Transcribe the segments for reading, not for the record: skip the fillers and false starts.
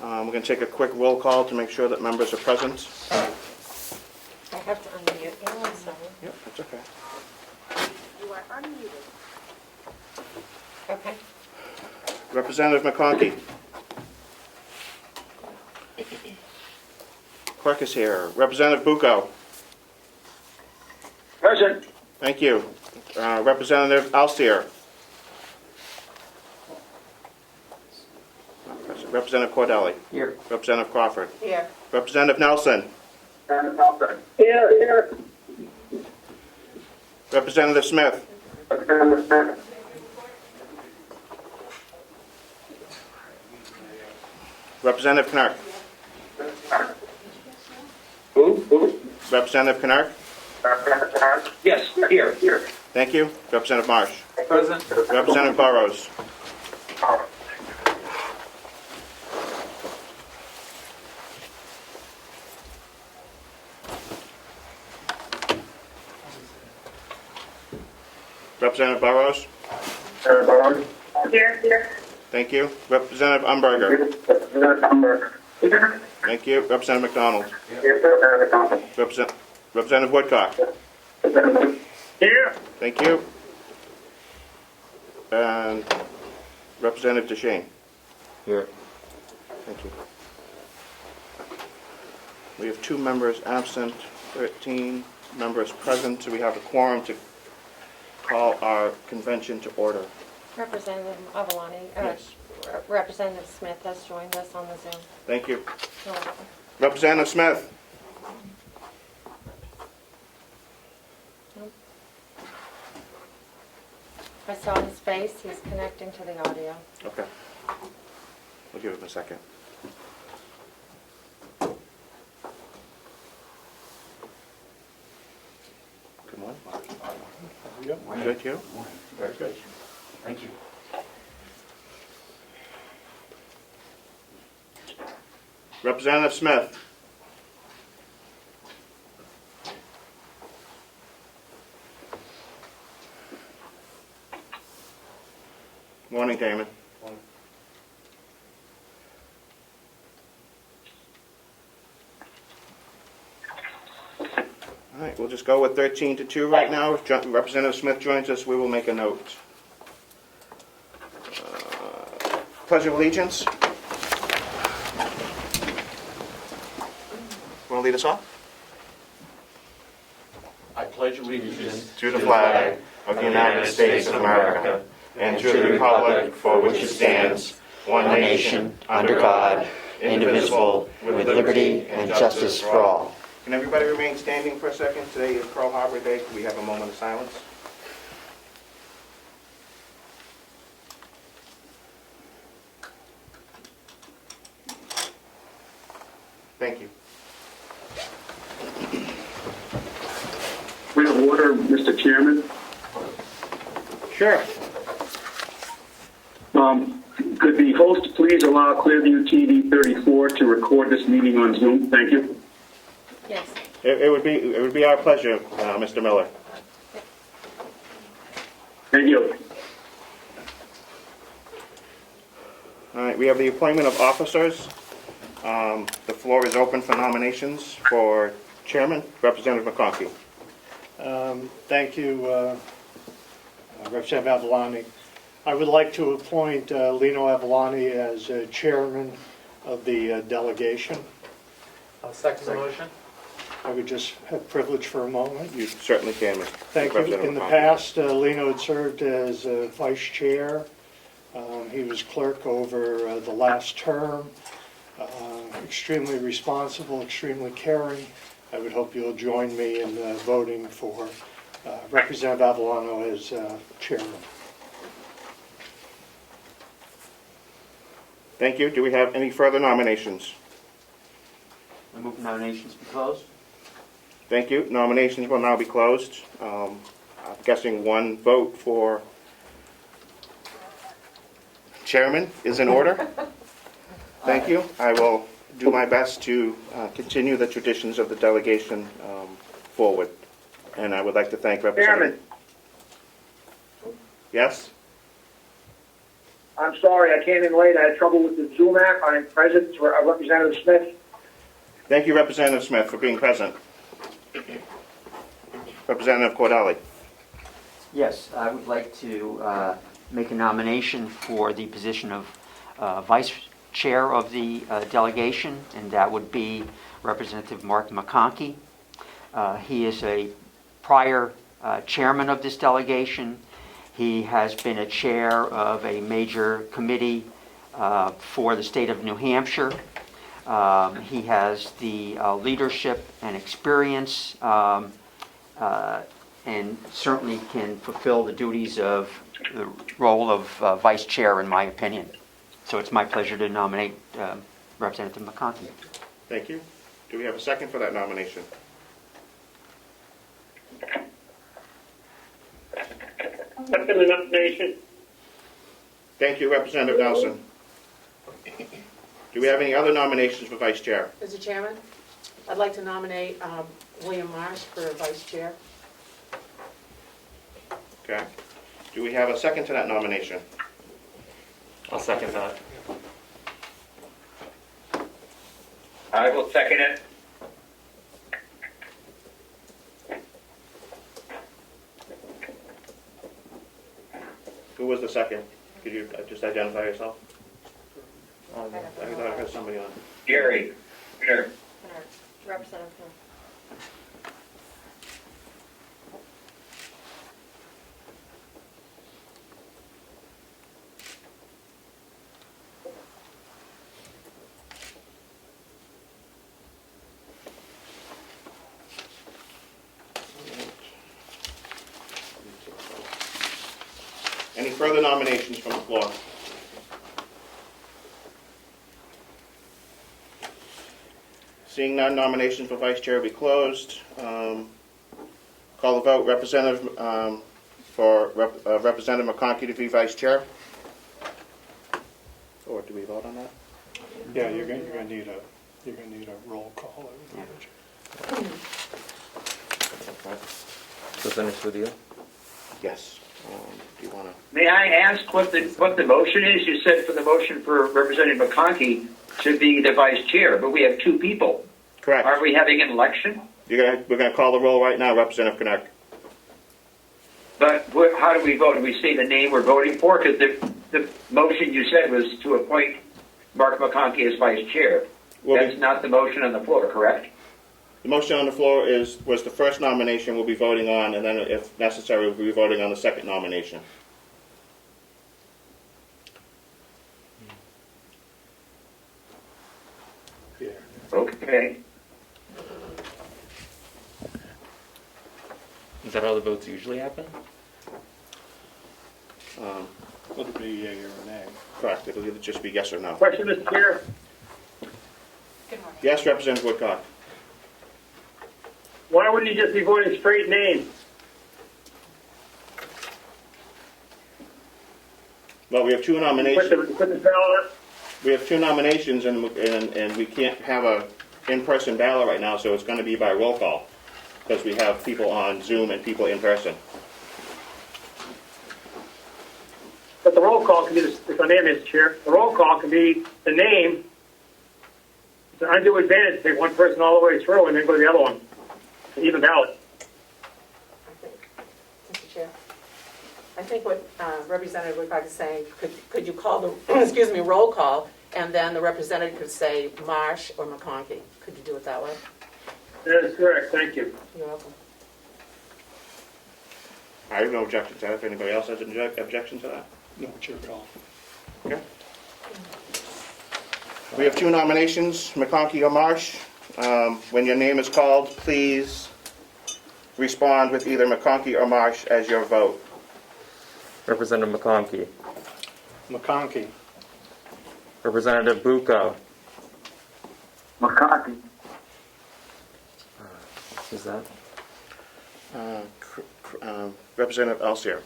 We're going to take a quick roll call to make sure that members are present. I have to unmute Alan, so. Yep, that's okay. You are unmuted. Okay. Representative McConkey. Clerk is here. Representative Bucco. Present. Thank you. Representative Alstier. Not present. Representative Cordelli. Here. Representative Crawford. Here. Representative Nelson. Here. Representative Smith. Representative Knark. Who? Representative Knark. Yes, here. Thank you. Representative Marsh. Present. Representative Burrows. Representative Burrows. Here. Thank you. Representative Umberger. Thank you. Representative McDonald. Representative Woodcock. Here. Thank you. And Representative DeShane. Here. Thank you. We have 2 members absent, 13 members present, so we have a quorum to call our convention to order. Representative Avalani, Yes. Representative Smith has joined us on the Zoom. Thank you. You're welcome. Representative Smith. Nope. I saw his face, he's connecting to the audio. Okay. We'll give him a second. Good morning. Good, you? Very good. Thank you. Representative Smith. Morning, Damon. All right, we'll just go with 13-2 right now. If Representative Smith joins us, we will make a note. Pledge of Allegiance. Want to lead us off? I pledge allegiance To the flag of the United States of America and to the republic for which it stands, one nation, under God, indivisible, with liberty and justice for all. Can everybody remain standing for a second? Today is Pearl Harbor Day. Can we have a moment of silence? Thank you. Point of order, Mr. Chairman. Sure. Could the host please allow Clearview TV 34 to record this meeting on Zoom? Thank you. Yes. It would be our pleasure, Mr. Miller. Thank you. All right, we have the appointment of officers. The floor is open for nominations for chairman. Representative McConkey. Thank you, Representative Avalani. I would like to appoint Lino Avalani as chairman of the delegation. I'll second the motion. I would just have privilege for a moment. You certainly can, Mr. Thank you. Representative In the McConkey. past, Lino had served as vice chair. He was clerk over the last term. Extremely responsible, extremely caring. I would hope you'll join me in voting for Representative Avalano as chairman. Thank you. Do we have any further nominations? I move nominations be closed. Thank you. Nominations will now be closed. I'm guessing one vote for chairman is in order. Thank you. I will do my best to continue the traditions of the delegation forward. And I would like to thank Representative. Yes? I'm sorry, I came in late. I had trouble with the Zoom app. I'm present, Representative Smith. Thank you, Representative Smith, for being present. Representative Cordelli. Yes, I would like to make a nomination for the position of Vice Chair of the delegation, and that would be Representative Mark McConkey. He is a prior chairman of this delegation. He has been a chair of a major committee for the state of New Hampshire. He has the leadership and experience and certainly can fulfill the duties of the role of vice chair, in my opinion. So it's my pleasure to nominate Representative McConkey. Thank you. Do we have a second for that nomination? Second the nomination. Thank you, Representative Nelson. Do we have any other nominations for Vice Chair? Mr. Chairman, I'd like to nominate William Marsh for Vice Chair. Okay. Do we have a second to that nomination? I'll second that. I will second it. Who was the second? Could you just identify yourself? I thought I heard somebody on. Gary. Here. Representative Smith. Any further nominations from the floor? Seeing none, nominations for Vice Chair will be closed. Call the vote. Representative Representative McConkey to be Vice Chair. Or do we vote on that? Yeah, you're gonna need a roll call. I would imagine. Okay. So finish with you? Yes. Do you want to? May I ask what the motion is? You said for the motion for Representative McConkey to be the vice chair, but we have two people. Correct. Are we having an election? We're going to call the roll right now, Representative Connect. But how do we vote? Do we say the name we're voting for? Because the motion you said was to appoint Mark McConkey as vice chair. That's not the motion on the floor, correct? The motion on the floor was the first nomination we'll be voting on, and then if necessary, we'll be voting on the second nomination. Yeah. Okay. Is that how the votes usually happen? It'll be yea or nay. Correct. It'll either just be yes or no. Question, Mr. Chair? Good morning. Yes, Representative Woodcock. Why wouldn't you just be voting straight names? Well, we have two nominations. Put the ballot. We have two nominations, and we can't have a in-person ballot right now, so it's going to be by roll call because we have people on Zoom and people in person. But the roll call can be, if I may, Mr. Chair, the roll call can be the name. It's an undue advantage to take one person all the way through and then go to the other one. Even ballot. Mr. Chair, I think what Representative Woodcock is saying, could you call the, roll call, and then the representative could say Marsh or McConkey. Could you do it that way? That is correct. Thank you. You're welcome. I have no objection to that. If anybody else has an objection to that. No, it's your call. Okay. We have two nominations, McConkey or Marsh. When your name is called, please respond with either McConkey or Marsh as your vote. Representative McConkey. McConkey. Representative Bucco. McConkey. Who's that? Representative Elsier.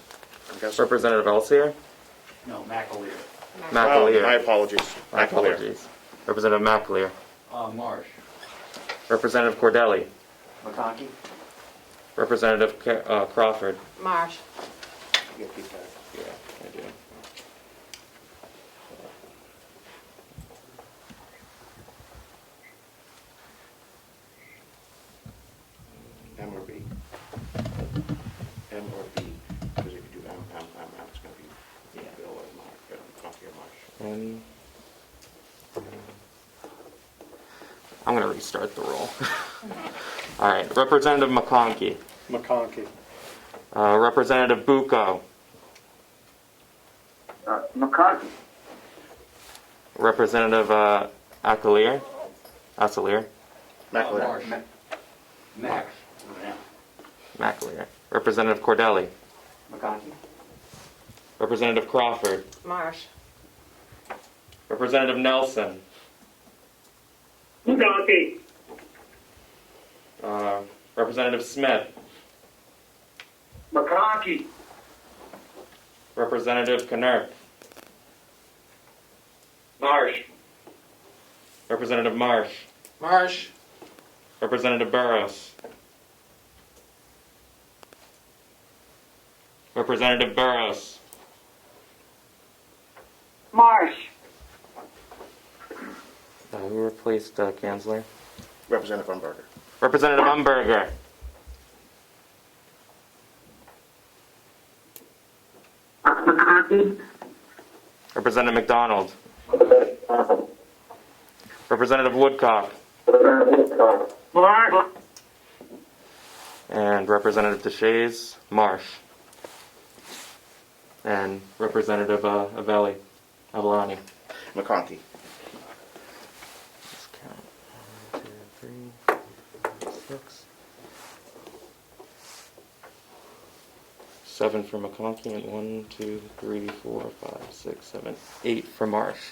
I guess. Representative Elsier? No, McAleer. Oh, my McAleer. apologies. My apologies. Representative McAleer. Marsh. Representative Cordelli. McConkey. Representative Crawford. Marsh. You can keep that. Yeah, I do. M or B? Because if you do M, it's going to be Bill or Mark, McConkey or Marsh. I'm going to restart the roll. All right, Representative McConkey. McConkey. Representative Bucco. McCarthy. Representative Acalier. McAleer. Max. McAleer. Representative Cordelli. McConkey. Representative Crawford. Marsh. Representative Nelson. McCarthy. Representative Smith. McCarthy. Representative Knurp. Marsh. Representative Marsh. Marsh. Representative Burrows. Representative Burrows. Marsh. Who replaced Kanzler? Representative Umberger. Representative Umberger. McCarthy. Representative McDonald. Representative Woodcock. Marsh. And Representative DeShays. Marsh. And Representative Avelli. Avalani. McConkey. Let's count. 1, 2, 3, 4, 6. 7 for McConkey and 1, 2, 3, 4, 5, 6, 7, 8 for Marsh.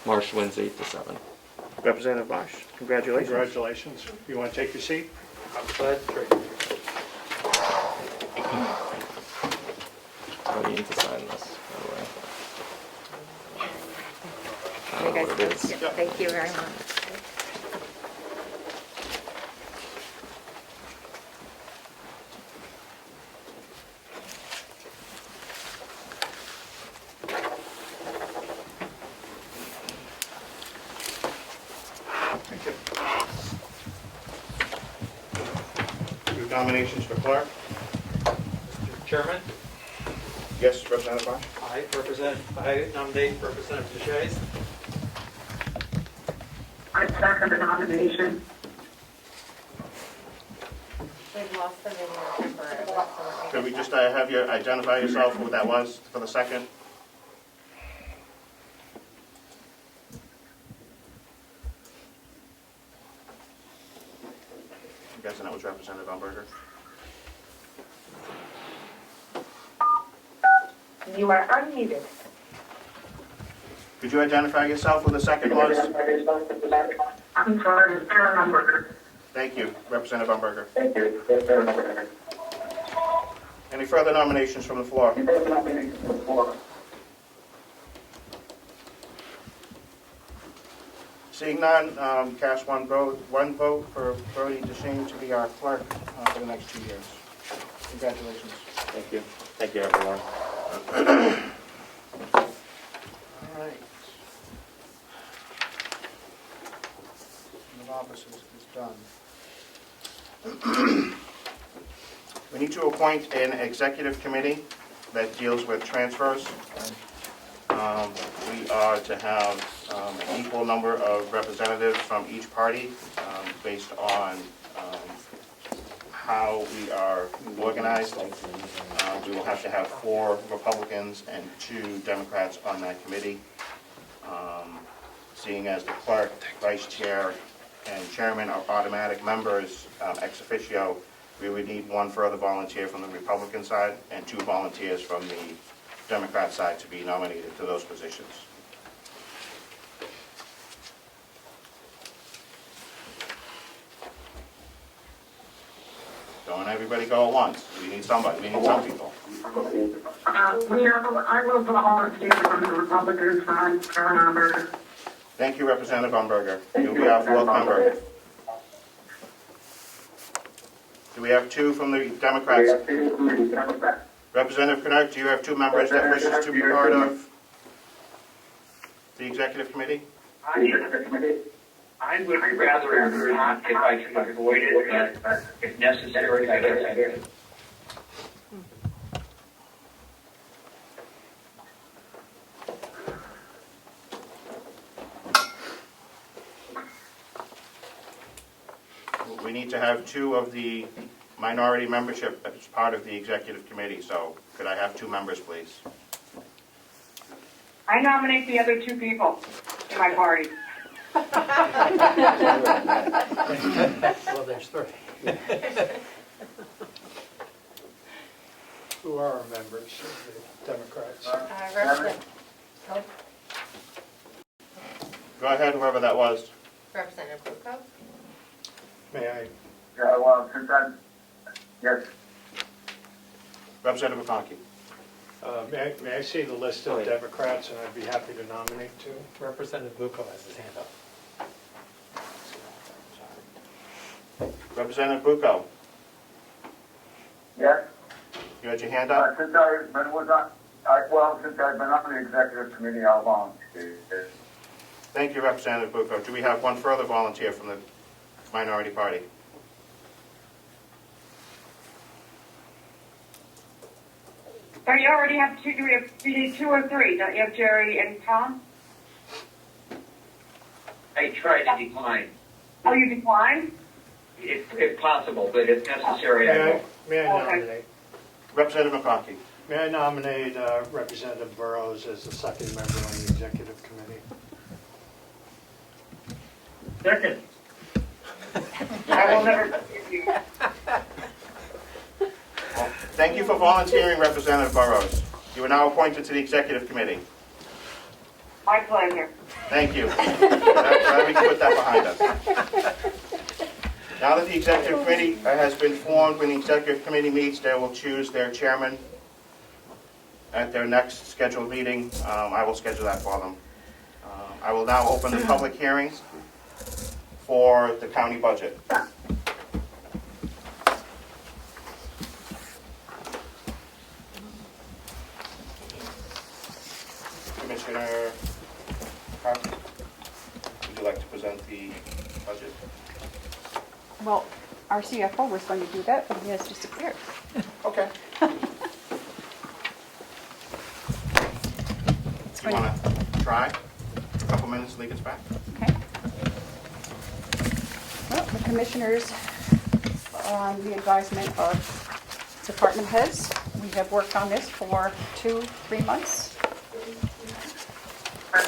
Marsh wins 8-7. Representative Marsh, congratulations. Congratulations. You want to take your seat? Oh, you need to sign this, by the way. I You don't know guys, what it is. thank you very much. Two nominations for clerk. Mr. Chairman, Yes, Representative Marsh. I nominate Representative DeShays. I second the nomination. We've lost the video temporarily, so let me Could we get just that. have you identify yourself, who that was for the second? I'm guessing that was Representative Umberger. You are unmuted. Could you identify yourself, who the second was? I'm sorry, it's Carroll Umberger. Thank you, Representative Umberger. Thank you. It's Carroll Umberger. Any further nominations from the floor? Seeing none, cast one vote for Brody DeShane to be our clerk for the next 2 years. Congratulations. Thank you. Thank you, everyone. All right. The office is done. We need to appoint an executive committee that deals with transfers. We are to have an equal number of representatives from each party based on how we are organized. We will have to have 4 Republicans and 2 Democrats on that committee. Seeing as the clerk, vice chair, and chairman are automatic members ex officio, we would need 1 further volunteer from the Republican side and 2 volunteers from the Democrat side to be nominated to those positions. Don't everybody go at once. We need somebody. We need some people. I will volunteer from the Republican side, Carroll Umberger. Thank you, Representative Umberger. You'll be our 4th member. Do we have 2 from the Democrats? Representative Knurp, do you have 2 members that wishes to be part of the executive committee? I would rather not if I can avoid it, but if necessary, I guess I do. we need to have 2 of the minority membership as part of the executive committee, so could I have 2 members, please? I nominate the other 2 people in my party. Well, there's 3. Who are our members of the Democrats? Oh, Go ahead, whoever that was. Representative Bucco? May I? Yeah, well, since I'm, yes. Representative McConkey. May I see the list of Democrats, and I'd be happy to nominate 2. Representative Bucco has his hand up. Representative Bucco, Yes. you had your hand up? Since I've been on the executive committee, I'll volunteer. Thank you, Representative Bucco. Do we have one further volunteer from the minority party? So you already have 2, you need 2 or 3, don't you have Jerry and Tom? I try to decline, Oh, you declined? if possible, but if necessary, I will. May I nominate? Representative McConkey. May I nominate Representative Burrows as the second member on the executive committee? Second. I will never forgive you. Thank you for volunteering, Representative Burrows. You are now appointed to the executive committee. My pleasure. Thank you. Glad we can put that behind us. Now that the executive committee has been formed, when the executive committee meets, they will choose their chairman at their next scheduled meeting. I will schedule that for them. I will now open the public hearings for the county budget. Commissioner Carroll, would you like to present the budget? Well, our CFO was going to do that, but he has disappeared. Okay. Do you want to try a couple minutes until he gets back? Okay. Well, the commissioners are on the advisement of department heads. We have worked on this for 2-3 months. Oh,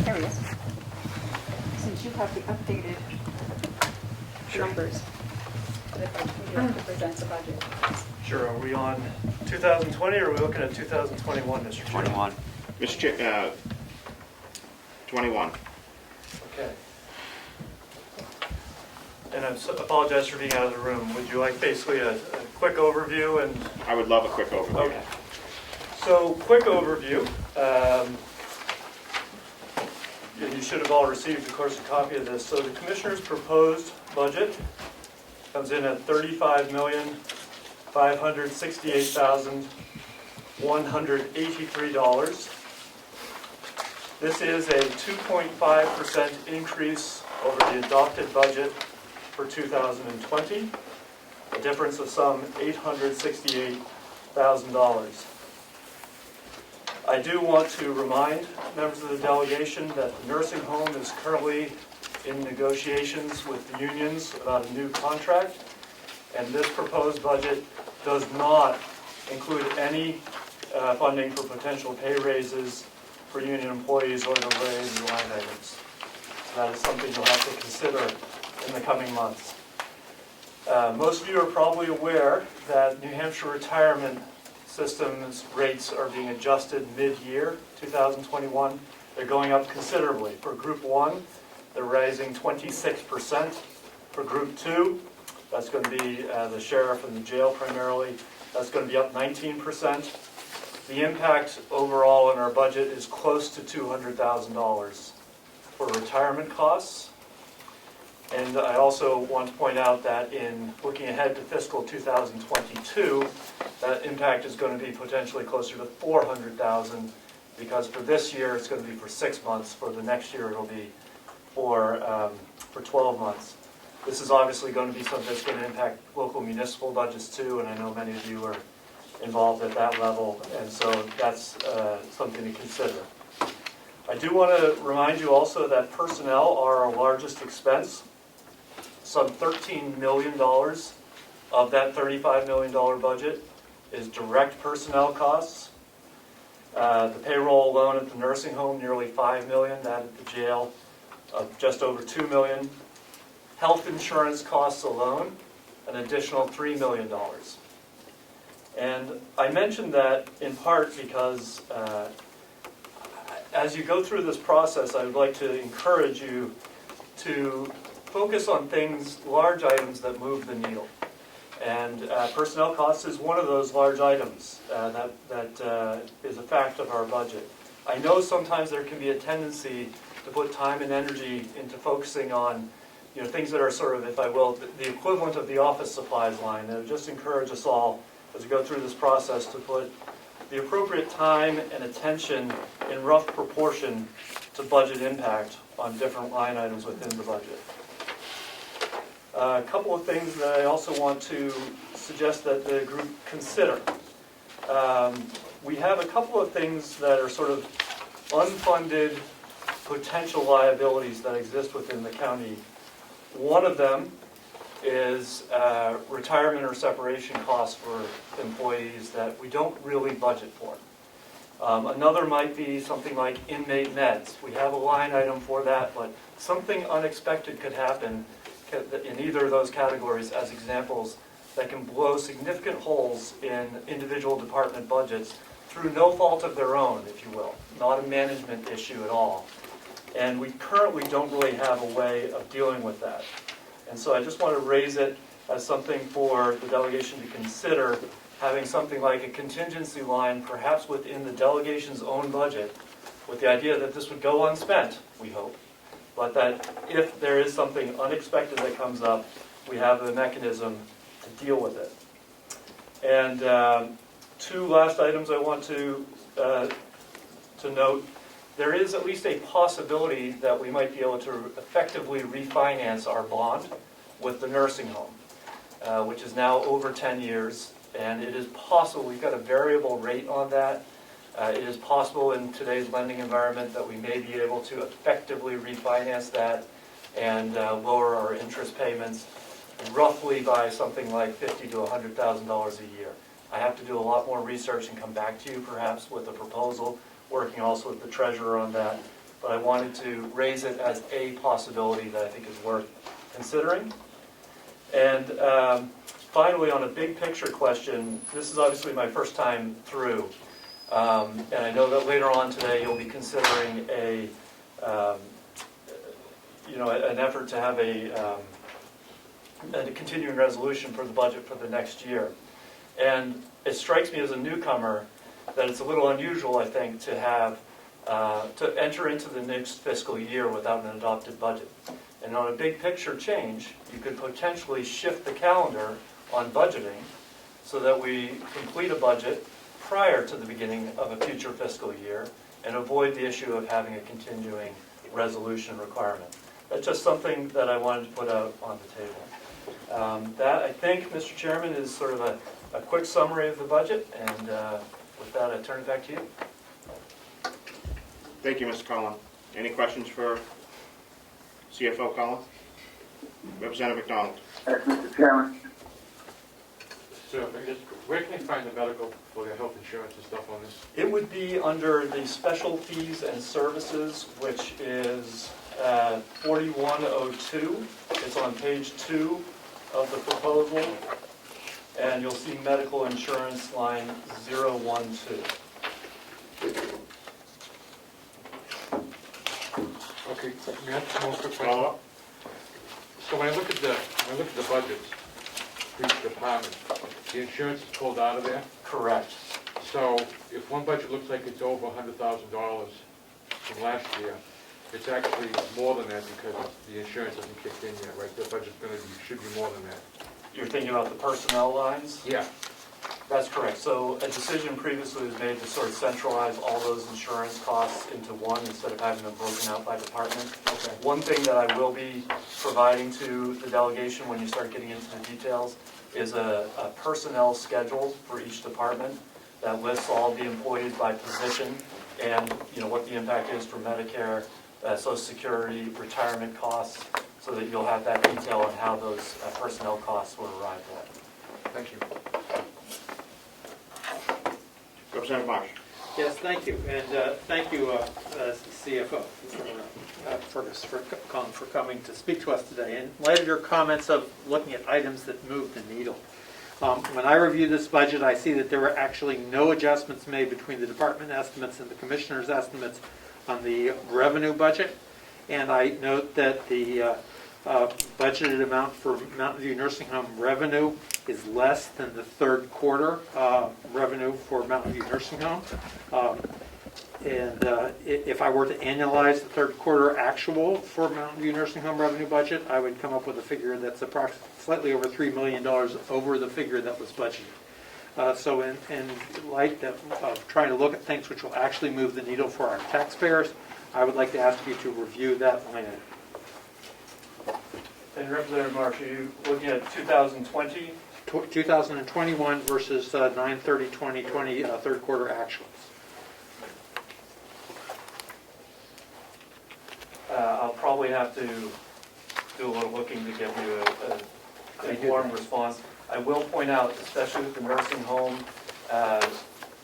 there he is. Since you have the updated numbers, but if you have to present the budget. Sure, are we on 2020 or are we looking at 2021, Mr. Chair? 21. Mr. Chair, 21. Okay. And I apologize for being out of the room. Would you like basically a quick overview and... I would love a quick overview. Okay. So, quick overview. You should have all received, of course, a copy of this. So the Commissioner's proposed budget comes in at $35,568,183. This is a 2.5% increase over the adopted budget for 2020, a difference of some $868,000. I do want to remind members of the delegation that the nursing home is currently in negotiations with the unions about a new contract, and this proposed budget does not include any funding for potential pay raises for union employees or to raise line items. So that is something you'll have to consider in the coming months. Most of you are probably aware that New Hampshire retirement systems rates are being adjusted mid-year 2021. They're going up considerably. For Group 1, they're rising 26%. For Group 2, that's going to be the sheriff and the jail primarily, that's going to be up 19%. The impact overall in our budget is close to $200,000 for retirement costs. And I also want to point out that in looking ahead to fiscal 2022, that impact is going to be potentially closer to $400,000, because for this year it's going to be for 6 months. For the next year it'll be for 12 months. This is obviously going to be something that's going to impact local municipal budgets too, and I know many of you are involved at that level, and so that's something to consider. I do want to remind you also that personnel are our largest expense. Some $13 million of that $35 million budget is direct personnel costs. The payroll alone at the nursing home, nearly $5 million. That at the jail, just over $2 million. Health insurance costs alone, an additional $3 million. And I mentioned that in part because as you go through this process, I would like to encourage you to focus on things, large items that move the needle. And personnel costs is one of those large items that is a fact of our budget. I know sometimes there can be a tendency to put time and energy into focusing on things that are sort of, if I will, the equivalent of the office supplies line. And I would just encourage us all, as we go through this process, to put the appropriate time and attention in rough proportion to budget impact on different line items within the budget. A couple of things that I also want to suggest that the group consider. We have a couple of things that are sort of unfunded potential liabilities that exist within the county. One of them is retirement or separation costs for employees that we don't really budget for. Another might be something like inmate meds. We have a line item for that, but something unexpected could happen in either of those categories as examples that can blow significant holes in individual department budgets through no fault of their own, if you will, not a management issue at all. And we currently don't really have a way of dealing with that. And so I just want to raise it as something for the delegation to consider, having something like a contingency line, perhaps within the delegation's own budget, with the idea that this would go unspent, we hope, but that if there is something unexpected that comes up, we have the mechanism to deal with it. And two last items I want to note. There is at least a possibility that we might be able to effectively refinance our bond with the nursing home, which is now over 10 years. And it is possible, we've got a variable rate on that. It is possible in today's lending environment that we may be able to effectively refinance that and lower our interest payments roughly by something like $50,000 to $100,000 a year. I have to do a lot more research and come back to you perhaps with a proposal, working also with the treasurer on that. But I wanted to raise it as a possibility that I think is worth considering. And finally, on a big picture question, this is obviously my first time through. And I know that later on today you'll be considering an effort to have a continuing resolution for the budget for the next year. And it strikes me as a newcomer that it's a little unusual, I think, to have to enter into the next fiscal year without an adopted budget. And on a big picture change, you could potentially shift the calendar on budgeting so that we complete a budget prior to the beginning of a future fiscal year and avoid the issue of having a continuing resolution requirement. That's just something that I wanted to put out on the table. That, I think, Mr. Chairman, is sort of a quick summary of the budget, and with that, I turn it back to you. Thank you, Mr. Collin. Any questions for CFO Collin? Representative McDonald. Yes, Mr. Chairman. So, where can I find the medical for the health insurance and stuff on this? It would be under the special fees and services, which is 4102. It's on page 2 of the proposal, and you'll see medical insurance line 012. Okay, may I ask one quick question? So when I look at the budgets for each department, the insurance is pulled out of there? Correct. So if one budget looks like it's over $100,000 from last year, it's actually more than that because the insurance hasn't kicked in yet, right? The budget's should be more than that. You're thinking about the personnel lines? Yeah. That's correct. So a decision previously was made to sort of centralize all those insurance costs into one instead of having them broken out by department. Okay. One thing that I will be providing to the delegation when you start getting into the details is a personnel schedule for each department that lists all the employees by position and, you know, what the impact is for Medicare, Social Security, retirement costs, so that you'll have that detail on how those personnel costs were arrived at. Thank you. Representative Marsh. Yes, thank you, and thank you, CFO, Fergus, for coming to speak to us today. In light of your comments of looking at items that move the needle, when I review this budget, I see that there were actually no adjustments made between the department estimates and the commissioner's estimates on the revenue budget, and I note that the budgeted amount for Mountain View Nursing Home revenue is less than the third quarter revenue for Mountain View Nursing Home. If I were to annualize the third quarter actual for Mountain View Nursing Home revenue budget, I would come up with a figure that's approximately slightly over $3 million over the figure that was budgeted. So in light of trying to look at things which will actually move the needle for our taxpayers, I would like to ask you to review that line item. And Representative Marsh, are you looking at 2020? 2021 versus 9/30/2020 third quarter actuals. I'll probably have to do a little looking to give you an informed response. I will point out, especially with the nursing home,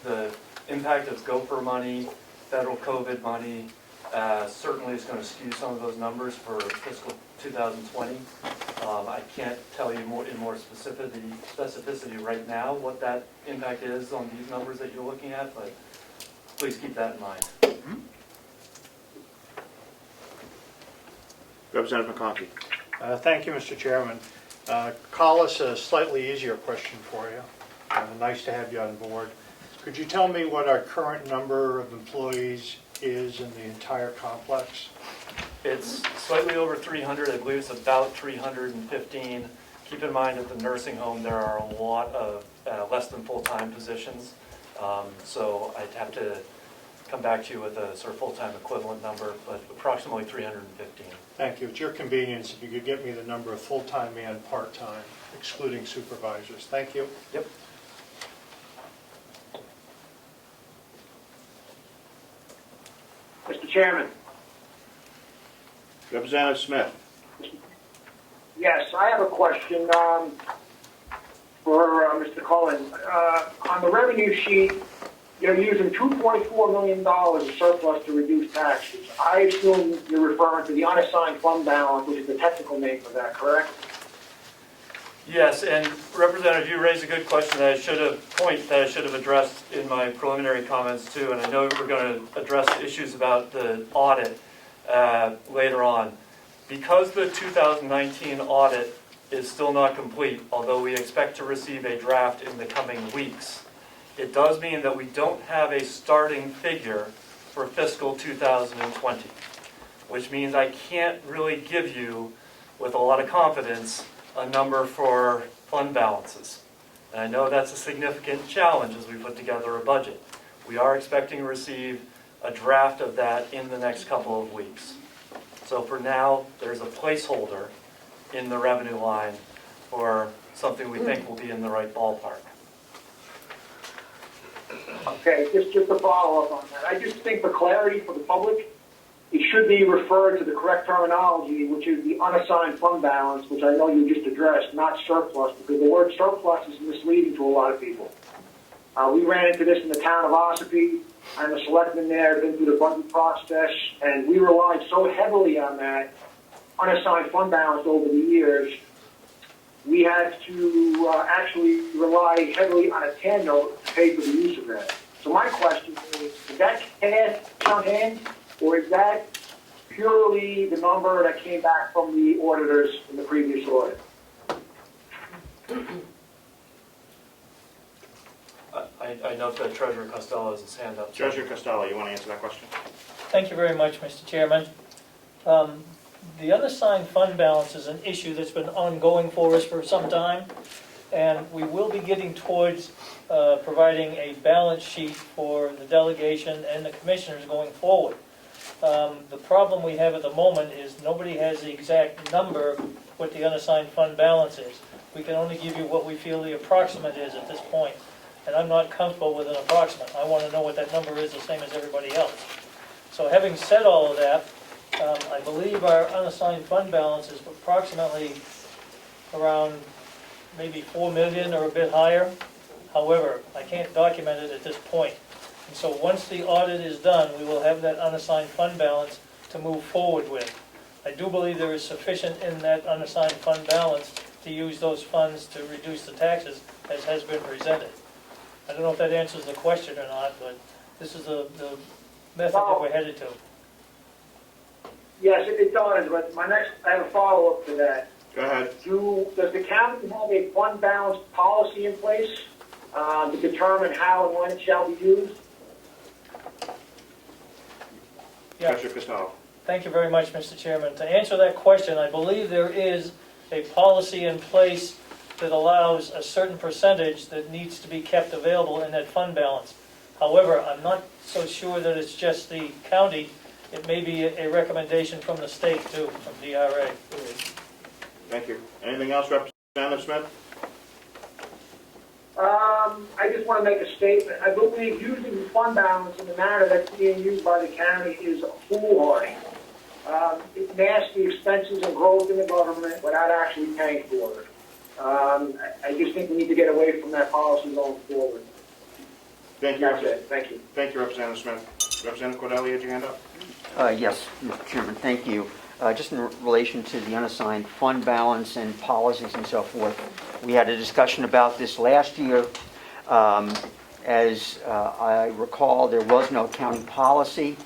the impact of gopher money, federal COVID money, certainly is going to skew some of those numbers for fiscal 2020. I can't tell you in more specificity right now what that impact is on these numbers that you're looking at, but please keep that in mind. Representative McConkey. Thank you, Mr. Chairman. Collis, a slightly easier question for you. Nice to have you on board. Could you tell me what our current number of employees is in the entire complex? It's slightly over 300. I believe it's about 315. Keep in mind at the nursing home there are a lot of less than full-time positions. So I'd have to come back to you with a sort of full-time equivalent number, but approximately 315. Thank you. At your convenience, if you could get me the number of full-time and part-time, excluding supervisors. Thank you. Yep. Mr. Chairman. Representative Smith. Yes, I have a question for Mr. Cullen. On the revenue sheet, you're using $2.4 million of surplus to reduce taxes. I assume you're referring to the unassigned fund balance, which is the technical name for that, correct? Yes, and Representative, you raised a good question that I should have addressed in my preliminary comments too, and I know we're going to address issues about the audit later on. Because the 2019 audit is still not complete, although we expect to receive a draft in the coming weeks, it does mean that we don't have a starting figure for fiscal 2020, which means I can't really give you, with a lot of confidence, a number for fund balances. And I know that's a significant challenge as we put together a budget. We are expecting to receive a draft of that in the next couple of weeks. So for now, there's a placeholder in the revenue line for something we think will be in the right ballpark. Okay, just to follow up on that, I just think for clarity for the public, it should be referred to the correct terminology, which is the unassigned fund balance, which I know you just addressed, not surplus, because the word surplus is misleading to a lot of people. We ran into this in the town of Ossipee. I'm a selectman there, been through the budget process, and we relied so heavily on that unassigned fund balance over the years, we had to actually rely heavily on a TAN note to pay for the use of that. So my question is that cash on hand, or is that purely the number that came back from the auditors in the previous audit? I note that Treasurer Costello has his hand up. Treasurer Costello, you want to answer that question? Thank you very much, Mr. Chairman. The unassigned fund balance is an issue that's been ongoing for us for some time, and we will be getting towards providing a balance sheet for the delegation and the commissioners going forward. The problem we have at the moment is nobody has the exact number of what the unassigned fund balance is. We can only give you what we feel the approximate is at this point. And I'm not comfortable with an approximate. I want to know what that number is, the same as everybody else. So having said all of that, I believe our unassigned fund balance is approximately around maybe 4 million or a bit higher. However, I can't document it at this point. And so once the audit is done, we will have that unassigned fund balance to move forward with. I do believe there is sufficient in that unassigned fund balance to use those funds to reduce the taxes as has been presented. I don't know if that answers the question or not, but this is the method that we're headed to. Yes, it does, but I have a follow-up to that. Go ahead. Does the county have a fund balance policy in place to determine how and when it shall be used? Yeah. Commissioner Costello. Thank you very much, Mr. Chairman. To answer that question, I believe there is a policy in place that allows a certain percentage that needs to be kept available in that fund balance. However, I'm not so sure that it's just the county. It may be a recommendation from the state too, from DRA. Thank you. Anything else, Representative Smith? I just want to make a statement. I believe using the fund balance in the manner that's being used by the county is foolhardy. It masks the expenses and growth in the government without actually paying for it. I just think we need to get away from that policy going forward. Thank you. That's it. Thank you. Thank you, Representative Smith. Representative Cordelli, you had your hand up? Yes, Mr. Chairman, thank you. Just in relation to the unassigned fund balance and policies and so forth, we had a discussion about this last year. As I recall, there was no county policy.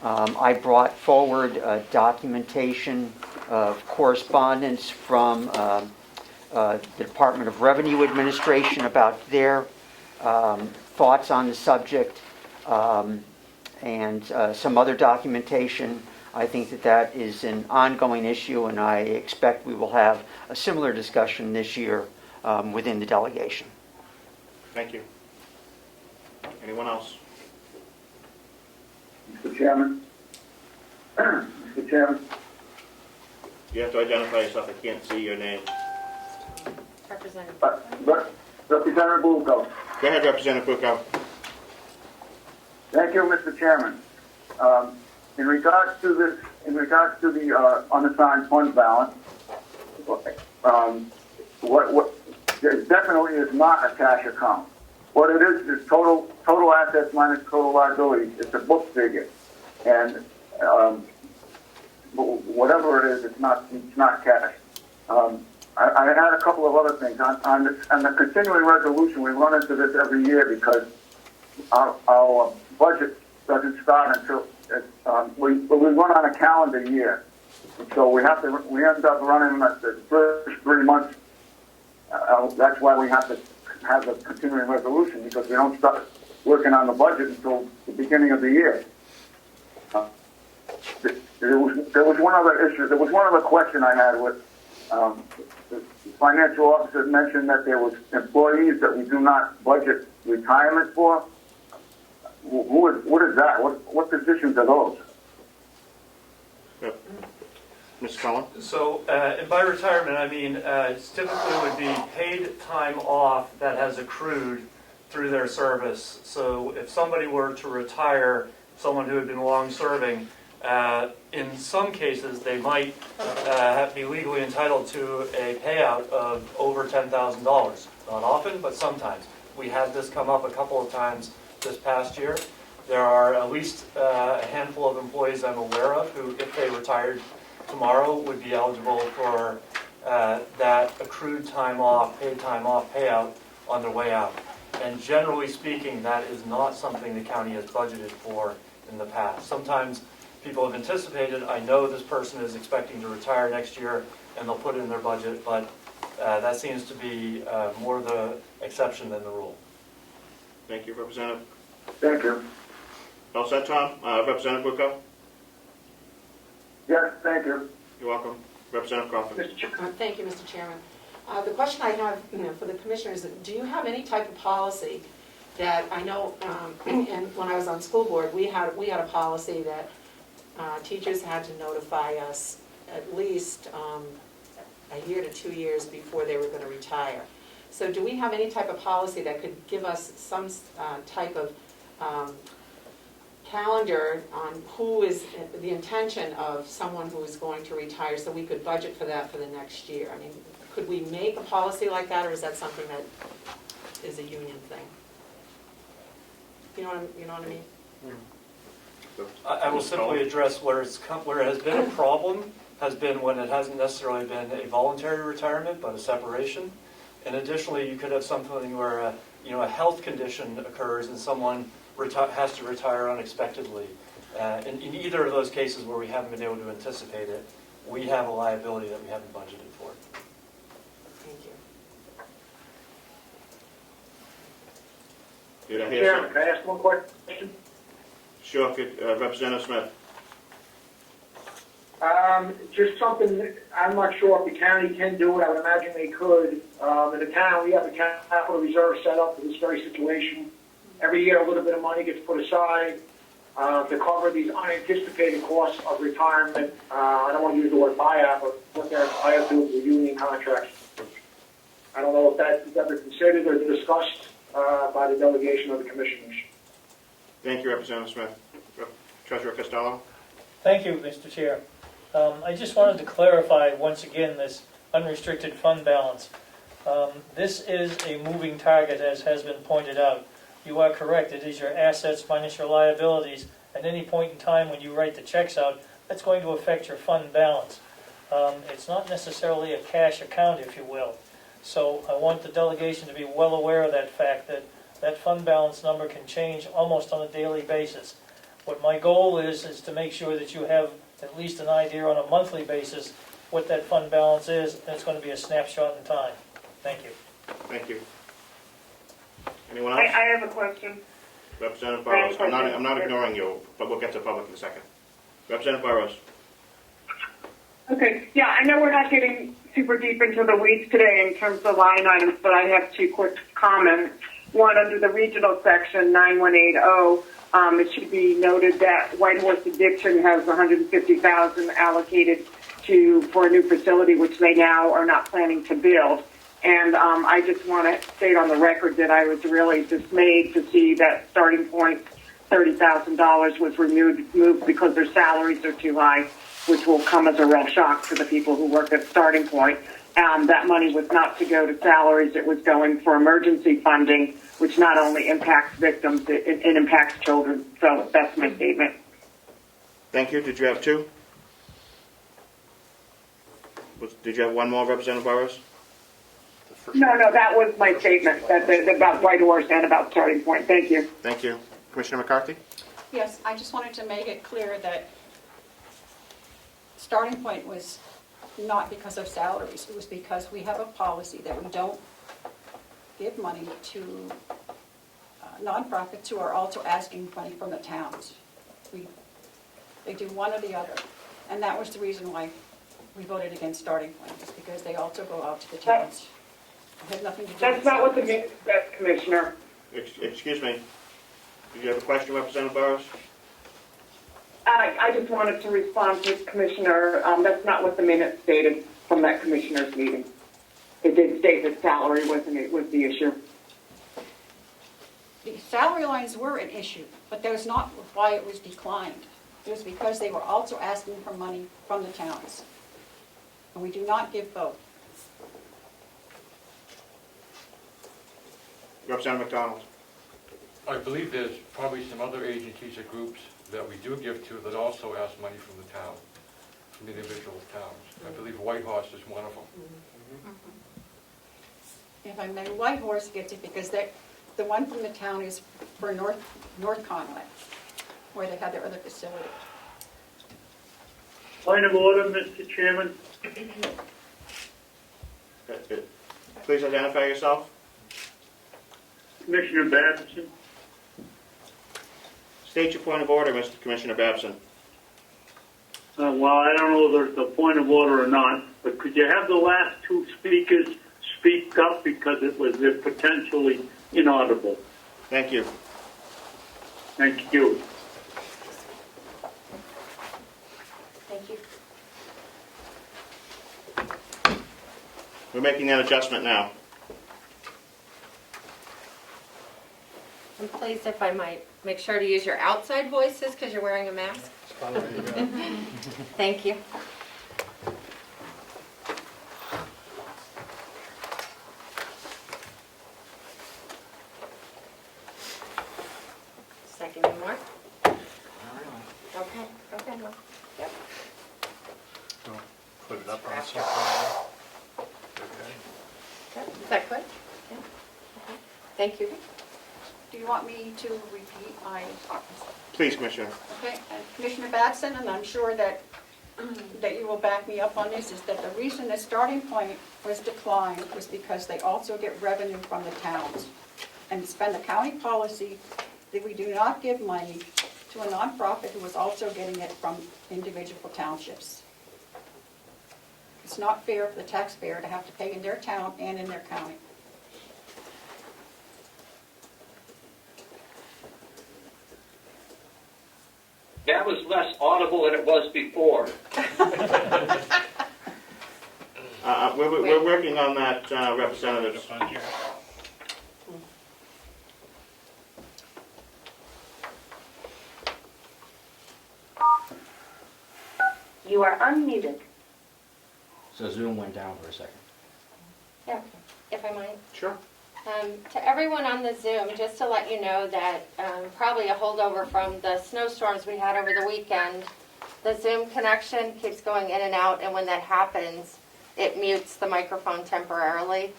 I brought forward documentation of correspondence from the Department of Revenue Administration about their thoughts on the subject, and some other documentation. I think that is an ongoing issue, and I expect we will have a similar discussion this year within the delegation. Thank you. Anyone else? Mr. Chairman? Mr. Chairman? You have to identify yourself. I can't see your name. Representative. Representative Bucco. Go ahead, Representative Bucco. Thank you, Mr. Chairman. In regards to the unassigned fund balance, it definitely is not a cash account. What it is total assets minus total liabilities. It's a book figure, and whatever it is, it's not cash. I had a couple of other things on the continuing resolution. We run into this every year because our budget doesn't start until we run on a calendar year, and so we end up running the first 3 months. That's why we have to have a continuing resolution, because we don't start working on the budget until the beginning of the year. There was one other issue. There was one other question I had with the financial officer mentioned that there was employees that we do not budget retirement for. What is that? What positions are those? Yep. Mr. Cullen? So, and by retirement, I mean typically would be paid time off that has accrued through their service. So if somebody were to retire, someone who had been long-serving, in some cases they might be legally entitled to a payout of over $10,000. Not often, but sometimes. We had this come up a couple of times this past year. There are at least a handful of employees I'm aware of who, if they retired tomorrow, would be eligible for that accrued time off, paid time off payout on their way out. And generally speaking, that is not something the county has budgeted for in the past. Sometimes people have anticipated, I know this person is expecting to retire next year, and they'll put it in their budget, but that seems to be more the exception than the rule. Thank you, Representative. Thank you. All set, Tom? Representative Bucco? Yes, thank you. You're welcome. Representative Crawford? Thank you, Mr. Chairman. The question I have for the commissioners is, do you have any type of policy that I know, and when I was on school board, we had a policy that teachers had to notify us at least a year to 2 years before they were going to retire. So do we have any type of policy that could give us some type of calendar on who is the intention of someone who is going to retire, so we could budget for that for the next year? I mean, could we make a policy like that, or is that something that is a union thing? You know what I mean? I will simply address where it has been a problem, has been when it hasn't necessarily been a voluntary retirement, but a separation. And additionally, you could have something where a health condition occurs and someone has to retire unexpectedly. In either of those cases where we haven't been able to anticipate it, we have a liability that we haven't budgeted for. Thank you. Did I hear Chairman, something? can I ask one question? Sure, Representative Smith. Just something, I'm not sure if the county can do it, I would imagine they could. In the town, we have a capital reserve set up for this very situation. Every year, a little bit of money gets put aside to cover these unanticipated costs of retirement. I don't want to use the word buyout, but what they're entitled to with union contracts. I don't know if that's ever considered or discussed by the delegation of the commissioners. Thank you, Representative Smith. Treasurer Costello. Thank you, Mr. Chair. I just wanted to clarify once again this unrestricted fund balance. This is a moving target, as has been pointed out. You are correct. It is your assets minus your liabilities. At any point in time when you write the checks out, that's going to affect your fund balance. It's not necessarily a cash account, if you will. So I want the delegation to be well aware of that fact, that that fund balance number can change almost on a daily basis. What my goal is to make sure that you have at least an idea on a monthly basis what that fund balance is, and it's going to be a snapshot in time. Thank you. Thank you. Anyone else? I have a question. Representative Burrows. I'm not ignoring you, but we'll get to the public in a second. Representative Burrows. Okay, yeah, I know we're not getting super deep into the weeds today in terms of line items, but I have two quick comments. One, under the regional section 9180, it should be noted that Whitehorse Addiction has $150,000 allocated for a new facility, which they now are not planning to build. And I just want to state on the record that I was really dismayed to see that starting point $30,000 was moved because their salaries are too high, which will come as a real shock to the people who work at starting point. That money was not to go to salaries, it was going for emergency funding, which not only impacts victims, it impacts children. So that's my statement. Thank you. Did you have two? Did you have one more, Representative Burrows? No, that was my statement about Whitehorse and about starting point. Thank you. Thank you. Commissioner McCarthy? Yes, I just wanted to make it clear that starting point was not because of salaries. It was because we have a policy that we don't give money to nonprofits who are also asking money from the towns. They do one or the other. And that was the reason why we voted against starting point, is because they also go out to the towns. It had nothing to do That's with not what the salaries. minute says, Commissioner. Excuse me. Did you have a question, Representative Burrows? I just wanted to respond to Commissioner. That's not what the minute stated from that commissioner's meeting. It did state that salary was the issue. The salary lines were an issue, but that was not why it was declined. It was because they were also asking for money from the towns. And we do not give both. Representative McDonald. I believe there's probably some other agencies or groups that we do give to that also ask money from the town, from the individual towns. I believe Whitehorse is one of them. If I may, Whitehorse gets it because the one from the town is for North Conway, where they have their other facility. Point of order, Mr. Chairman. Please identify yourself. Commissioner Babson. State your point of order, Mr. Commissioner Babson. Well, I don't know if there's a point of order or not, but could you have the last two speakers speak up because they're potentially inaudible? Thank you. Thank you. Thank you. We're making that adjustment now. And please, if I might, make sure to use your outside voices because you're wearing a mask. Thank you. Second and more? Okay, okay, well, yep. Put it up on something. Okay. Is that good? Yeah. Okay. Thank you. Do you want me to repeat my, Please, Commissioner. okay, and Commissioner Batson, and I'm sure that, that you will back me up on this, is that the reason the starting point was declined was because they also get revenue from the towns. And it's been the county policy that we do not give money to a nonprofit who is also getting it from individual townships. It's not fair for the taxpayer to have to pay in their town and in their county. That was less audible than it was before. We're working on that, representatives. You are unmuted. So Zoom went down for a second. Yeah, if I might. Sure. To everyone on the Zoom, just to let you know that probably a holdover from the snowstorms we had over the weekend, the Zoom connection keeps going in and out, and when that happens, it mutes the microphone temporarily.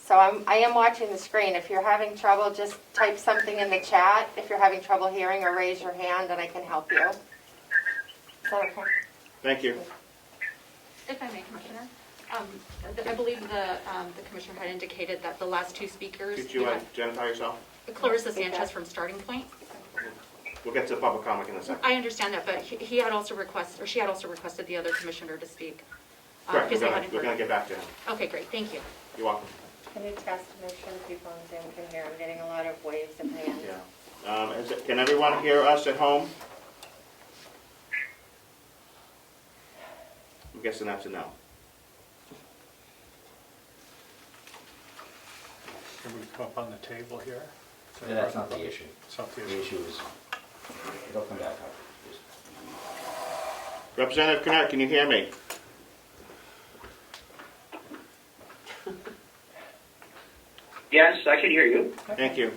So I am watching the screen. If you're having trouble, just type something in the chat if you're having trouble hearing, or raise your hand and I can help you. Is that okay? Thank you. If I may, Commissioner, I believe the Commissioner had indicated that the last two speakers. Could you identify yourself? Clarissa Sanchez from Starting Point. We'll get to the public comment in a second. I understand that, but he had also requested, or she had also requested the other commissioner to speak. Correct, because we're they hadn't going to heard. get back to him. Okay, great, thank you. You're welcome. Can you test to make sure the people on Zoom can hear? I'm getting a lot of waves of hands. Yeah. Can everyone hear us at home? I'm guessing that's a no. Can we come up on the table here? Yeah, that's not the issue. It's not the The issue. issue is, it'll come back up. Representative Knapp, can you hear me? Yes, I can hear you. Thank you.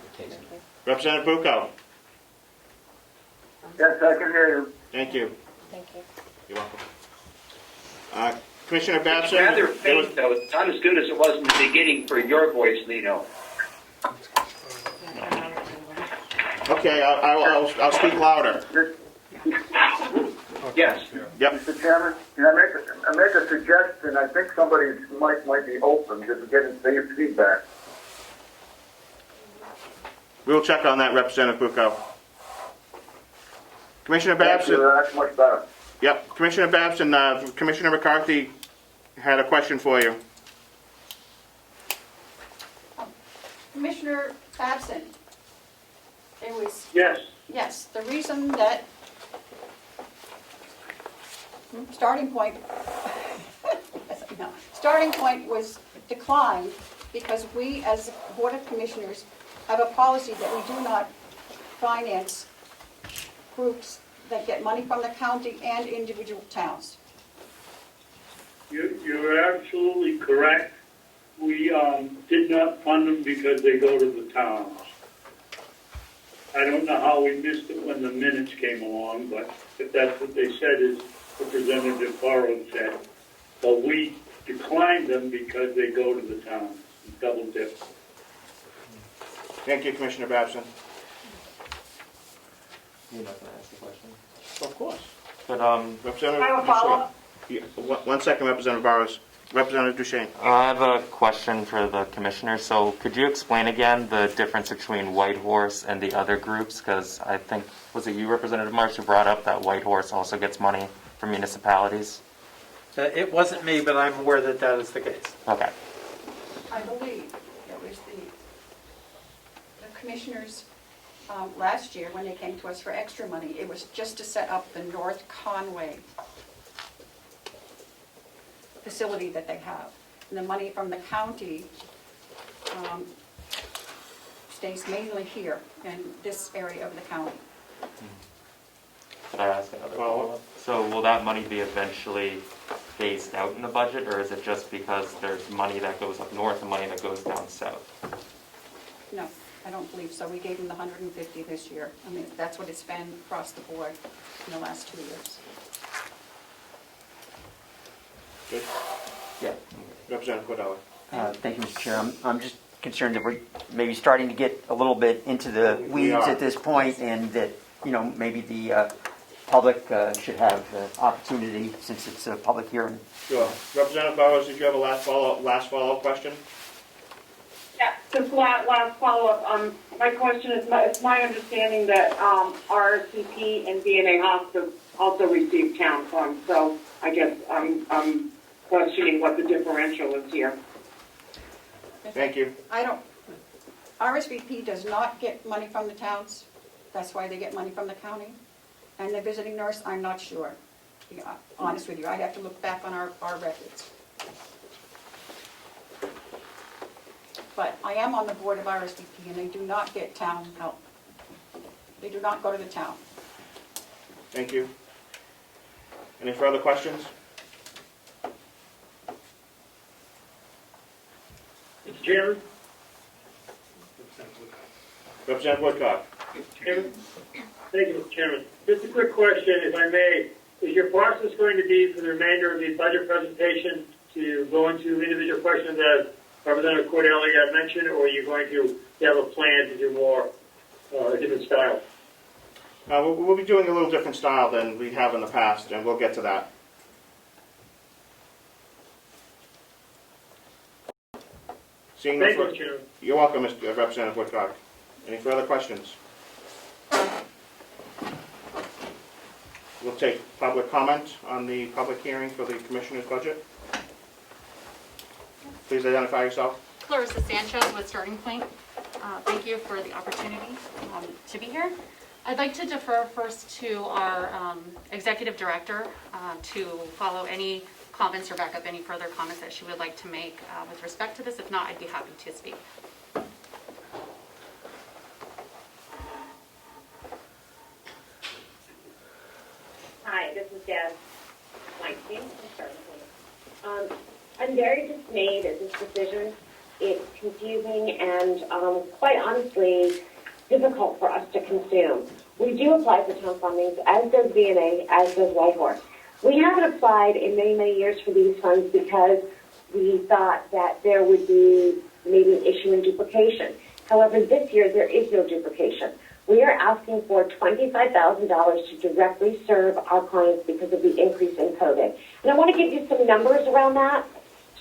Representative Bucco? Yes, I can hear you. Thank you. Thank you. You're welcome. Commissioner It's Babson? rather faint, though. It's not as good as it was in the beginning for your voice, Lino. Okay, I'll speak louder. Yes. Yep. Mr. Chairman, can I make a suggestion? I think somebody's mic might be open, just getting feedback. We'll check on that, Representative Bucco. Commissioner Babson? Thank you, that's much better. Yep. Commissioner Babson, Commissioner McCarthy had a question for you. Commissioner Babson, it was, Yes. yes, the reason that Starting Point, no, Starting Point was declined because we, as Board of Commissioners, have a policy that we do not finance groups that get money from the county and individual towns. You're absolutely correct. We did not fund them because they go to the towns. I don't know how we missed it when the minutes came along, but if that's what they said, as Representative Barrow said. But we declined them because they go to the towns. Double dip. Thank you, Commissioner Babson. You're not going to ask the question? Of course. But, Representative I have a follow-up. Duchesne. 1 second, Representative Barrows. Representative Duchesne. I have a question for the commissioner. So could you explain again the difference between White Horse and the other groups? Because I think, was it you, Representative Marsh, who brought up that White Horse also gets money from municipalities? It wasn't me, but I'm aware that that is the case. Okay. I believe it was the commissioners last year when they came to us for extra money. It was just to set up the North Conway facility that they have. And the money from the county stays mainly here in this area of the county. Could I ask another follow-up? So will that money be eventually phased out in the budget, or is it just because there's money that goes up north and money that goes down south? No, I don't believe so. We gave them the 150 this year. I mean, that's what it's been across the board in the last 2 years. Good. Yeah. Representative Cordella. Thank you, Mr. Chair. I'm just concerned that we're maybe starting to get a little bit into the We weeds are. at this point, and that, maybe the public should have the opportunity, since it's a public hearing. Sure. Representative Bowers, did you have a last follow-up question? Yeah, just last follow-up. My question is, it's my understanding that RCP and VNA Hospice also receive town funds, so I guess I'm questioning what the differential is here. Thank you. RSVP does not get money from the towns. That's why they get money from the county. And the visiting nurse, I'm not sure. To be honest with you, I'd have to look back on our records. But I am on the board of RSVP, and they do not get town help. They do not go to the town. Thank you. Any further questions? Mr. Chairman? Representative Woodcock. Chairman? Thank you, Mr. Chairman. Just a quick question, if I may. Is your process going to be for the remainder of the budget presentation to go into individual questions that Representative Cordelli mentioned, or are you going to have a plan to do more, a different style? We'll be doing a little different style than we have in the past, and we'll get to that. Seeing Thank you, Mr. Chairman. You're welcome, Representative Woodcock. Any further questions? We'll take public comment on the public hearing for the Commissioner's budget. Please identify yourself. Clarissa Sanchez with Starting Point. Thank you for the opportunity to be here. I'd like to defer first to our executive director to follow any comments or back up any further comments that she would like to make with respect to this. If not, I'd be happy to speak. Hi, this is Deb Weinstein. I'm very dismayed at this decision. It's confusing and, quite honestly, difficult for us to consume. We do apply for town funding, as does VNA, as does Whitehorse. We haven't applied in many, many years for these funds because we thought that there would be maybe an issue in duplication. However, this year there is no duplication. We are asking for $25,000 to directly serve our clients because of the increase in COVID. And I want to give you some numbers around that.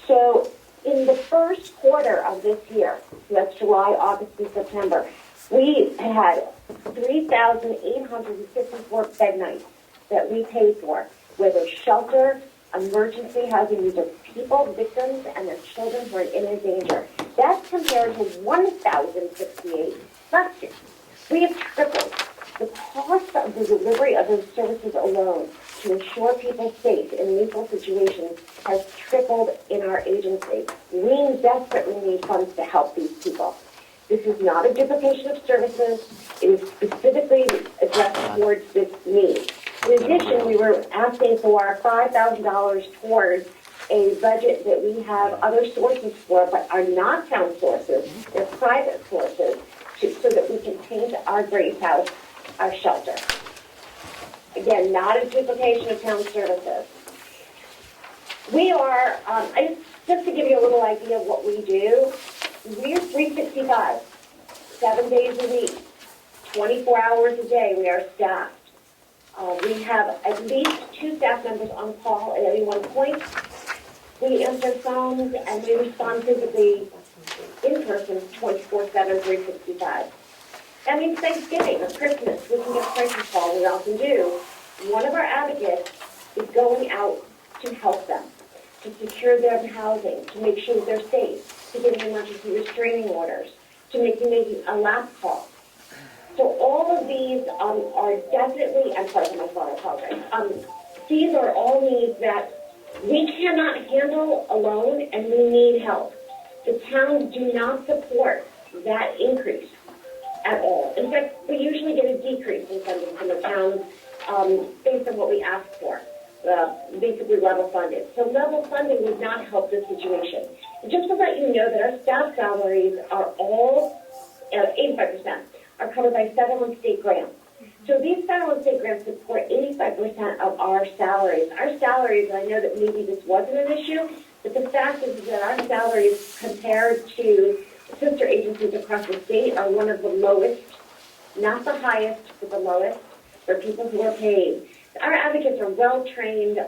So in the first quarter of this year, so that's July, August, and September, we had 3,854 bed nights that we paid for, whether shelter, emergency housing. These are people, victims, and their children who are in imminent danger. That's compared to 1,068 last year. We have tripled. The cost of the delivery of those services alone to ensure people safe in lethal situations has tripled in our agency. We desperately need funds to help these people. This is not a duplication of services. It is specifically addressed towards this need. In addition, we were asking for $5,000 towards a budget that we have other sources for, but are not town sources. They're private sources, so that we can paint our Grace House, our shelter. Again, not a duplication of town services. We are, just to give you a little idea of what we do, we're 365, 7 days a week, 24 hours a day. We are staffed. We have at least 2 staff members on call at any one point. We answer phones and we respond physically in person 24/7, 365. That means Thanksgiving or Christmas, we can get a crisis call. We often do. One of our advocates is going out to help them, to secure their housing, to make sure that they're safe, to give emergency restraining orders, to making a last call. So all of these are definitely, I'm sorry, my phone, I apologize. These are all needs that We cannot handle alone, and we need help. The towns do not support that increase at all. In fact, we usually get a decrease in funding from the towns based on what we ask for, basically level funded. So level funding would not help this situation. And just to let you know that our staff salaries are all, 85%, are covered by federal and state grants. So these federal and state grants support 85% of our salaries. Our salaries, I know that maybe this wasn't an issue, but the fact is that our salaries compared to sister agencies across the state are one of the lowest, not the highest, but the lowest for people who are paid. Our advocates are well-trained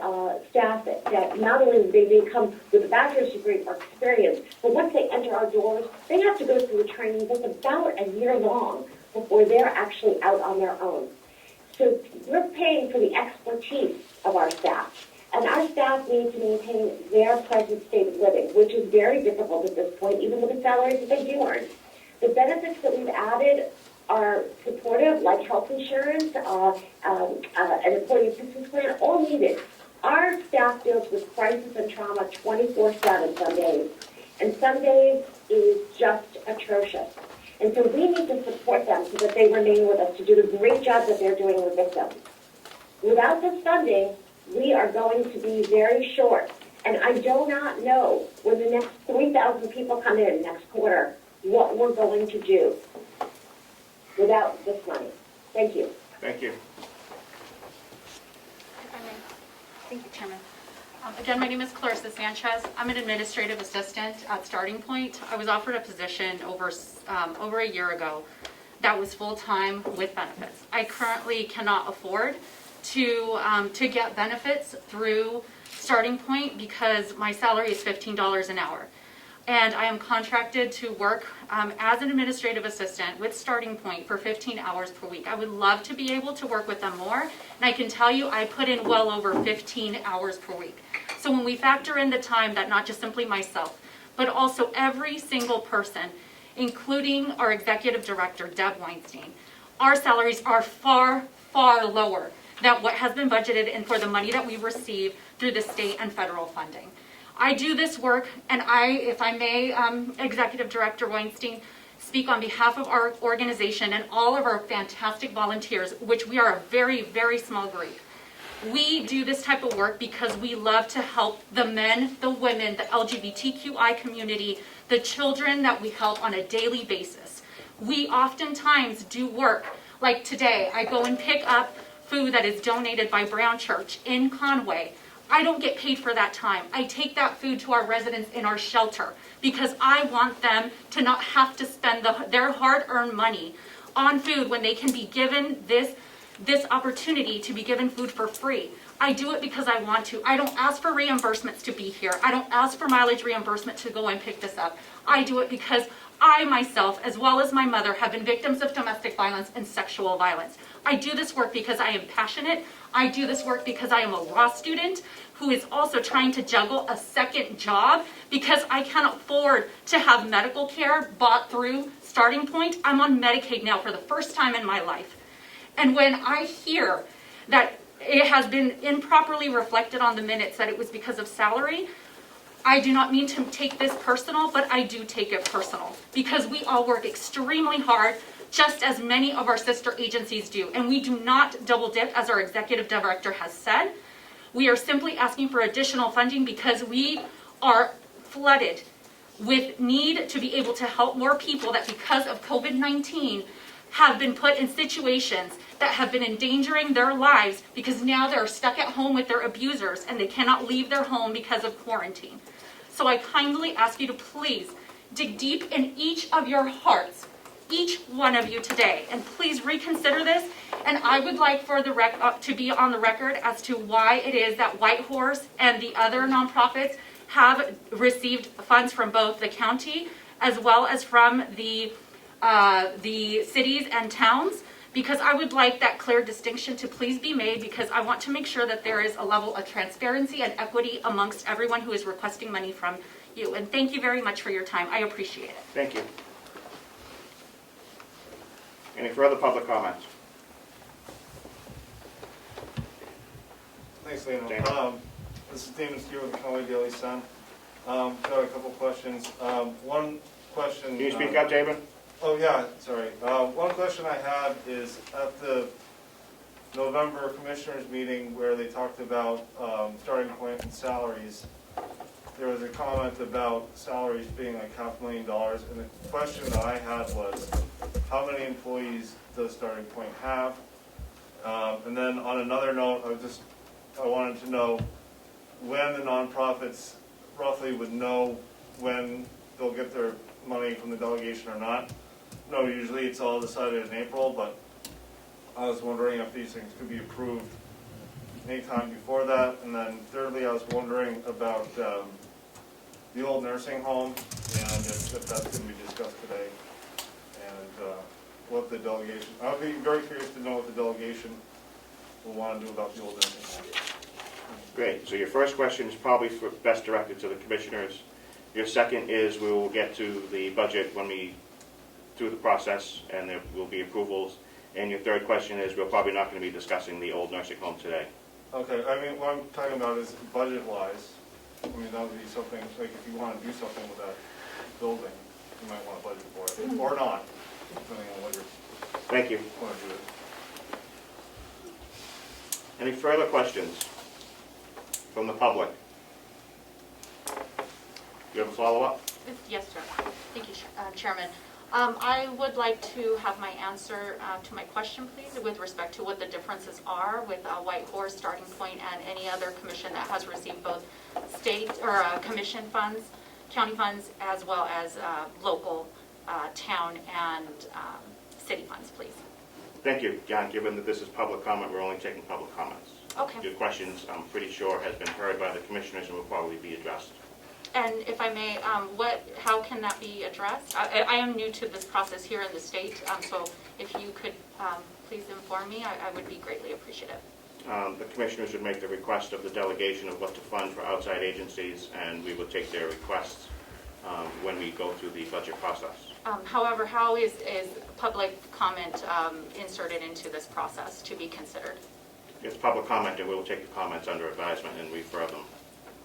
staff that not only they come with a bachelor's degree or experience, but once they enter our doors, they have to go through a training that's about a year long before they're actually out on their own. So we're paying for the expertise of our staff. And our staff need to maintain their present state of living, which is very difficult at this point, even with the salaries that they do earn. The benefits that we've added are supportive, like health insurance, an employee assistance plan, all needed. Our staff deals with crisis and trauma 24/7 some days, and some days is just atrocious. And so we need to support them so that they remain with us to do the great job that they're doing with victims. Without this funding, we are going to be very short. And I do not know when the next 3,000 people come in next quarter what we're going to do without this money. Thank you. Thank you. Thank you, Chairman. Again, my name is Clarissa Sanchez. I'm an administrative assistant at Starting Point. I was offered a position over a year ago that was full-time with benefits. I currently cannot afford to get benefits through Starting Point because my salary is $15 an hour. And I am contracted to work as an administrative assistant with Starting Point for 15 hours per week. I would love to be able to work with them more, and I can tell you I put in well over 15 hours per week. So when we factor in the time that not just simply myself, but also every single person, including our executive director, Deb Weinstein, our salaries are far, far lower than what has been budgeted and for the money that we receive through the state and federal funding. I do this work, and if I may, Executive Director Weinstein, speak on behalf of our organization and all of our fantastic volunteers, which we are a very, very small group. We do this type of work because we love to help the men, the women, the LGBTQI community, the children that we help on a daily basis. We oftentimes do work, like today, I go and pick up food that is donated by Brown Church in Conway. I don't get paid for that time. I take that food to our residents in our shelter because I want them to not have to spend their hard-earned money on food when they can be given this opportunity to be given food for free. I do it because I want to. I don't ask for reimbursements to be here. I don't ask for mileage reimbursement to go and pick this up. I do it because I myself, as well as my mother, have been victims of domestic violence and sexual violence. I do this work because I am passionate. I do this work because I am a law student who is also trying to juggle a second job because I can't afford to have medical care bought through Starting Point. I'm on Medicaid now for the first time in my life. And when I hear that it has been improperly reflected on the minutes that it was because of salary, I do not mean to take this personal, but I do take it personal because we all work extremely hard, just as many of our sister agencies do. And we do not double dip, as our executive director has said. We are simply asking for additional funding because we are flooded with need to be able to help more people that because of COVID-19 have been put in situations that have been endangering their lives because now they're stuck at home with their abusers and they cannot leave their home because of quarantine. So I kindly ask you to please dig deep in each of your hearts, each one of you today, and please reconsider this. And I would like for the to be on the record as to why it is that Whitehorse and the other nonprofits have received funds from both the county as well as from the cities and towns, because I would like that clear distinction to please be made, because I want to make sure that there is a level of transparency and equity amongst everyone who is requesting money from you. And thank you very much for your time. I appreciate it. Thank you. Any further public comments? Thanks, Lena. James. This is Damon Stewart with the Comeau Daily Sun. Got a couple questions. One question. Can you speak up, Damon? Oh, yeah, sorry. One question I had is at the November Commissioners meeting where they talked about starting point and salaries, there was a comment about salaries being like $500,000, and the question that I had was, how many employees does starting point have? And then on another note, I wanted to know when the nonprofits roughly would know when they'll get their money from the delegation or not. No, usually it's all decided in April, but I was wondering if these things could be approved anytime before that. And then thirdly, I was wondering about the old nursing home and if that's going to be discussed today. And what the delegation, I would be very curious to know what the delegation will want to do about the old nursing home. Great. So your first question is probably best directed to the commissioners. Your second is we will get to the budget when we do the process and there will be approvals. And your third question is we're probably not going to be discussing the old nursing home today. Okay, I mean, what I'm talking about is budget-wise. I mean, that would be something, like if you want to do something with that building, you might want to budget for it, or not, depending on what you Thank you. want to do it. Any further questions from the public? You have a follow-up? Yes, sir. Thank you, Chairman. I would like to have my answer to my question, please, with respect to what the differences are with White Horse, Starting Point, and any other commission that has received both state or commission funds, county funds, as well as local, town, and city funds, please. Thank you, John. Given that this is public comment, we're only taking public comments. Okay. Your questions, I'm pretty sure, has been heard by the commissioners and will probably be addressed. And if I may, how can that be addressed? I am new to this process here in the state, so if you could please inform me, I would be greatly appreciative. The commissioners would make the request of the delegation of what to fund for outside agencies, and we will take their requests when we go through the budget process. However, how is public comment inserted into this process to be considered? It's public comment, and we will take the comments under advisement and refer them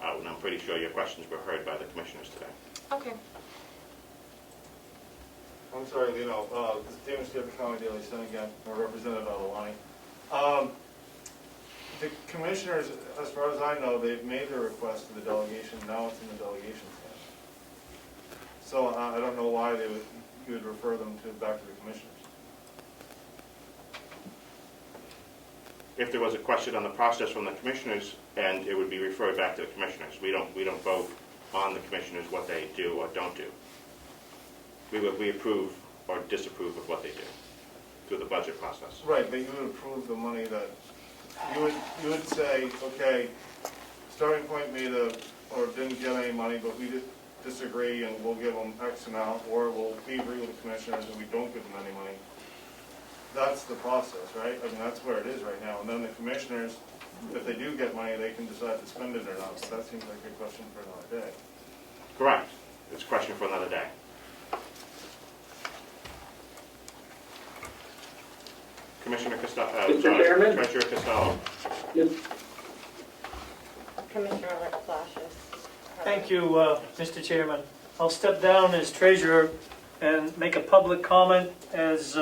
out, and I'm pretty sure your questions were heard by the commissioners today. Okay. I'm sorry, this is David Stewart, the County Daily Sun again, or Representative Alawani. The commissioners, as far as I know, they've made their request to the delegation. Now it's in the delegation's hands. So I don't know why you would refer them back to the commissioners. If there was a question on the process from the commissioners, and it would be referred back to the commissioners. We don't vote on the commissioners what they do or don't do. We approve or disapprove of what they do through the budget process. Right, but you would approve the money that you would say, okay, Starting Point didn't get any money, but we disagree and we'll give them X amount, or we agree with the commissioners and we don't give them any money. That's the process, right? I mean, that's where it is right now. And then the commissioners, if they do get money, they can decide to spend it or not. So that seems like a question for another day. Correct. It's a question for another day. Commissioner Costello. Mr. Chairman? Treasurer Costello. Yes. Commissioner Flashes. Thank you, Mr. Chairman. I'll step down as treasurer and make a public comment as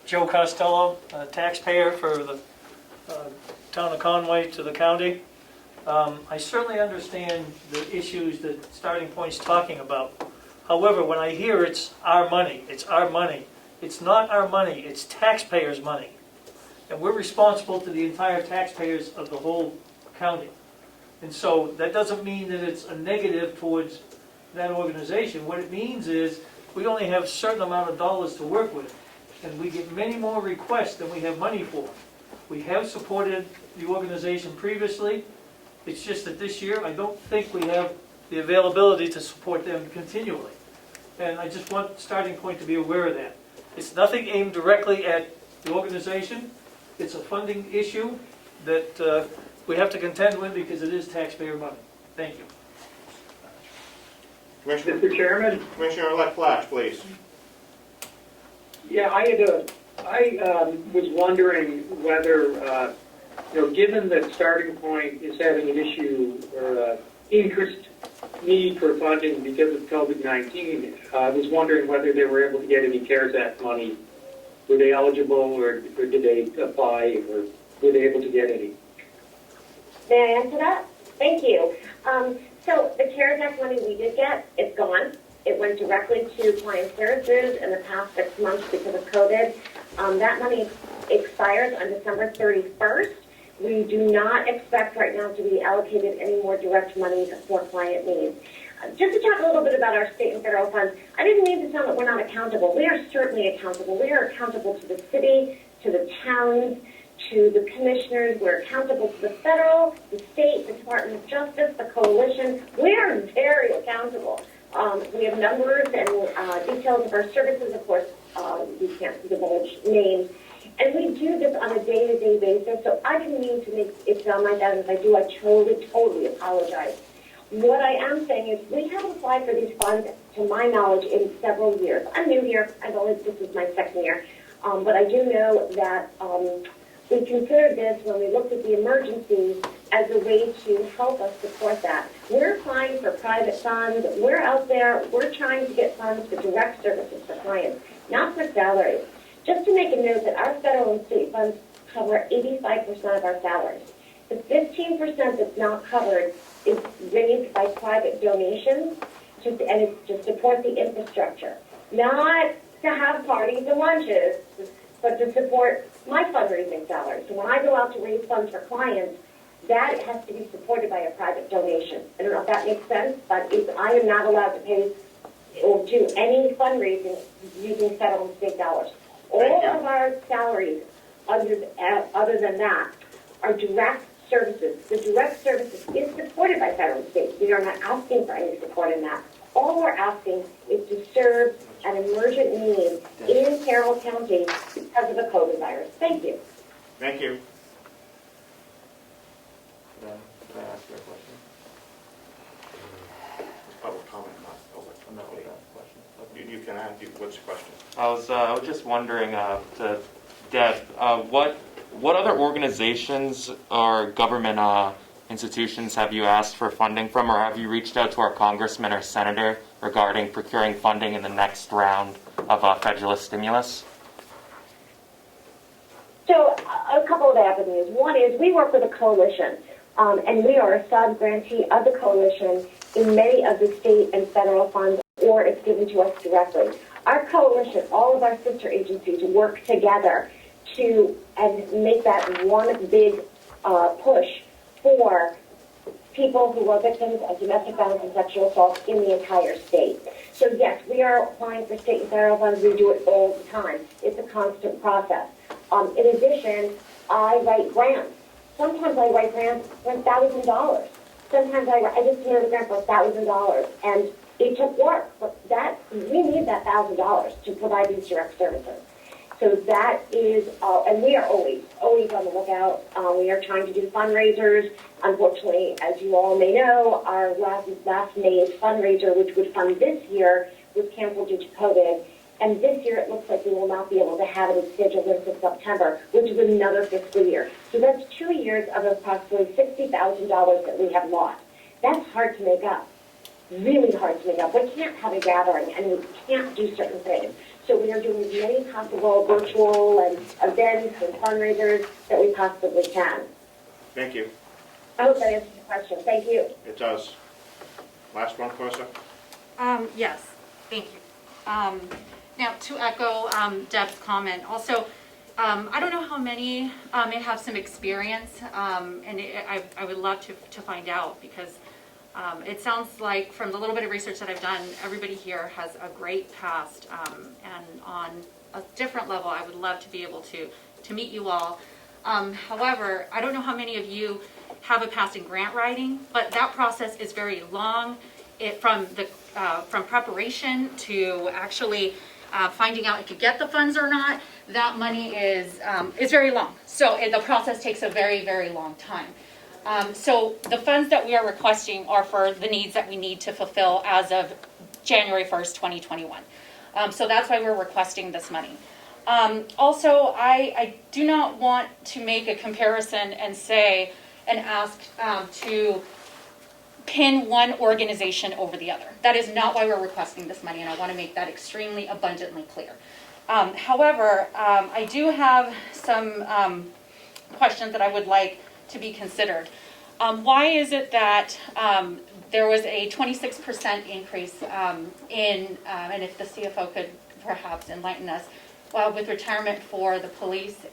Joe Costello, a taxpayer for the town of Conway to the county. I certainly understand the issues that Starting Point's talking about. However, when I hear it's our money, it's not our money, it's taxpayers' money. And we're responsible to the entire taxpayers of the whole county. And so that doesn't mean that it's a negative towards that organization. What it means is we only have a certain amount of dollars to work with. And we get many more requests than we have money for. We have supported the organization previously. It's just that this year I don't think we have the availability to support them continually. And I just want Starting Point to be aware of that. It's nothing aimed directly at the organization. It's a funding issue that we have to contend with because it is taxpayer money. Thank you. Mr. Chairman? Commissioner-elect Flash, please. Yeah, I was wondering whether given that Starting Point is having an issue or increased need for funding because of COVID-19, I was wondering whether they were able to get any CARES Act money. Were they eligible, or did they apply, or were they able to get any? May I answer that? Thank you. So the CARES Act money we did get, it's gone. It went directly to client services in the past 6 months because of COVID. That money expires on December 31st. We do not expect right now to be allocated any more direct money for client needs. Just to talk a little bit about our state and federal funds, I didn't mean to sound that we're not accountable. We are certainly accountable. We are accountable to the city, to the towns, to the commissioners. We're accountable to the federal, the state, the Department of Justice, the coalition. We are very accountable. We have numbers and details of our services. Of course, we can't divulge names. And we do this on a day-to-day basis, so I didn't mean to make it sound like that. If I do, I totally apologize. What I am saying is we haven't applied for these funds, to my knowledge, in several years. I'm new here. This is my second year. But I do know that we considered this when we looked at the emergency as a way to help us support that. We're applying for private funds. We're out there. We're trying to get funds for direct services for clients, not for salaries. Just to make a note that our federal and state funds cover 85% of our salaries. The 15% that's not covered is raised by private donations, and it's to support the infrastructure. Not to have parties and lunches, but to support my fundraising salary. So when I go out to raise funds for clients, that has to be supported by a private donation. I don't know if that makes sense, but I am not allowed to pay or do any fundraising using federal and state dollars. All of our salaries, other than that, are direct services. The direct services is supported by federal and state. We are not asking for any support in that. All we're asking is to serve an emergent need in Carroll County because of the COVID virus. Thank you. Thank you. Could I ask you a question? Public comment, not public. I'm not with that question. You can ask. What's the question? I was just wondering, to Deb, what other organizations or government institutions have you asked for funding from, or have you reached out to our congressman or senator regarding procuring funding in the next round of federal stimulus? So a couple of avenues. One is we work with a coalition, and we are a sub-grantee of the coalition in many of the state and federal funds, or it's given to us directly. Our coalition, all of our sister agencies work together to make that one big push for people who are victims of domestic violence and sexual assault in the entire state. So yes, we are applying for state and federal funds. We do it all the time. It's a constant process. In addition, I write grants. Sometimes I write grants for $1,000. Sometimes I just submitted a grant for $1,000, and it took work, but we need that $1,000 to provide these direct services. So that is, and we are always on the lookout. We are trying to do fundraisers. Unfortunately, as you all may know, our last May's fundraiser, which would fund this year, was canceled due to COVID. And this year, it looks like we will not be able to have it scheduled until September, which is another fiscal year. So that's 2 years of approximately $60,000 that we have lost. That's hard to make up, really hard to make up. We can't have a gathering, and we can't do certain things. So we are doing as many possible virtual and events and fundraisers that we possibly can. Thank you. I hope that answers your question. Thank you. It does. Last one, Clarissa. Yes, thank you. Now, to echo Deb's comment, also, I don't know how many may have some experience, and I would love to find out, because it sounds like, from the little bit of research that I've done, everybody here has a great past, and on a different level, I would love to be able to meet you all. However, I don't know how many of you have a past in grant writing, but that process is very long. From preparation to actually finding out if you get the funds or not, that money is very long. So the process takes a very, very long time. So the funds that we are requesting are for the needs that we need to fulfill as of January 1st, 2021. So that's why we're requesting this money. Also, I do not want to make a comparison and say, and ask to pin one organization over the other. That is not why we're requesting this money, and I want to make that extremely abundantly clear. However, I do have some questions that I would like to be considered. Why is it that there was a 26% increase in, and if the CFO could perhaps enlighten us, with retirement for the police?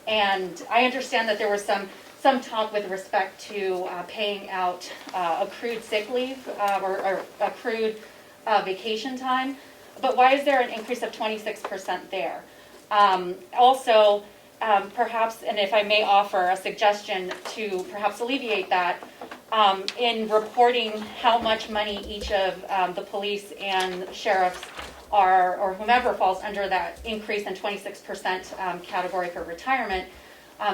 And I understand that there was some talk with respect to paying out accrued sick leave or accrued vacation time. But why is there an increase of 26% there? Also, perhaps, and if I may offer a suggestion to perhaps alleviate that, in reporting how much money each of the police and sheriffs are, or whomever falls under that increase in 26% category for retirement,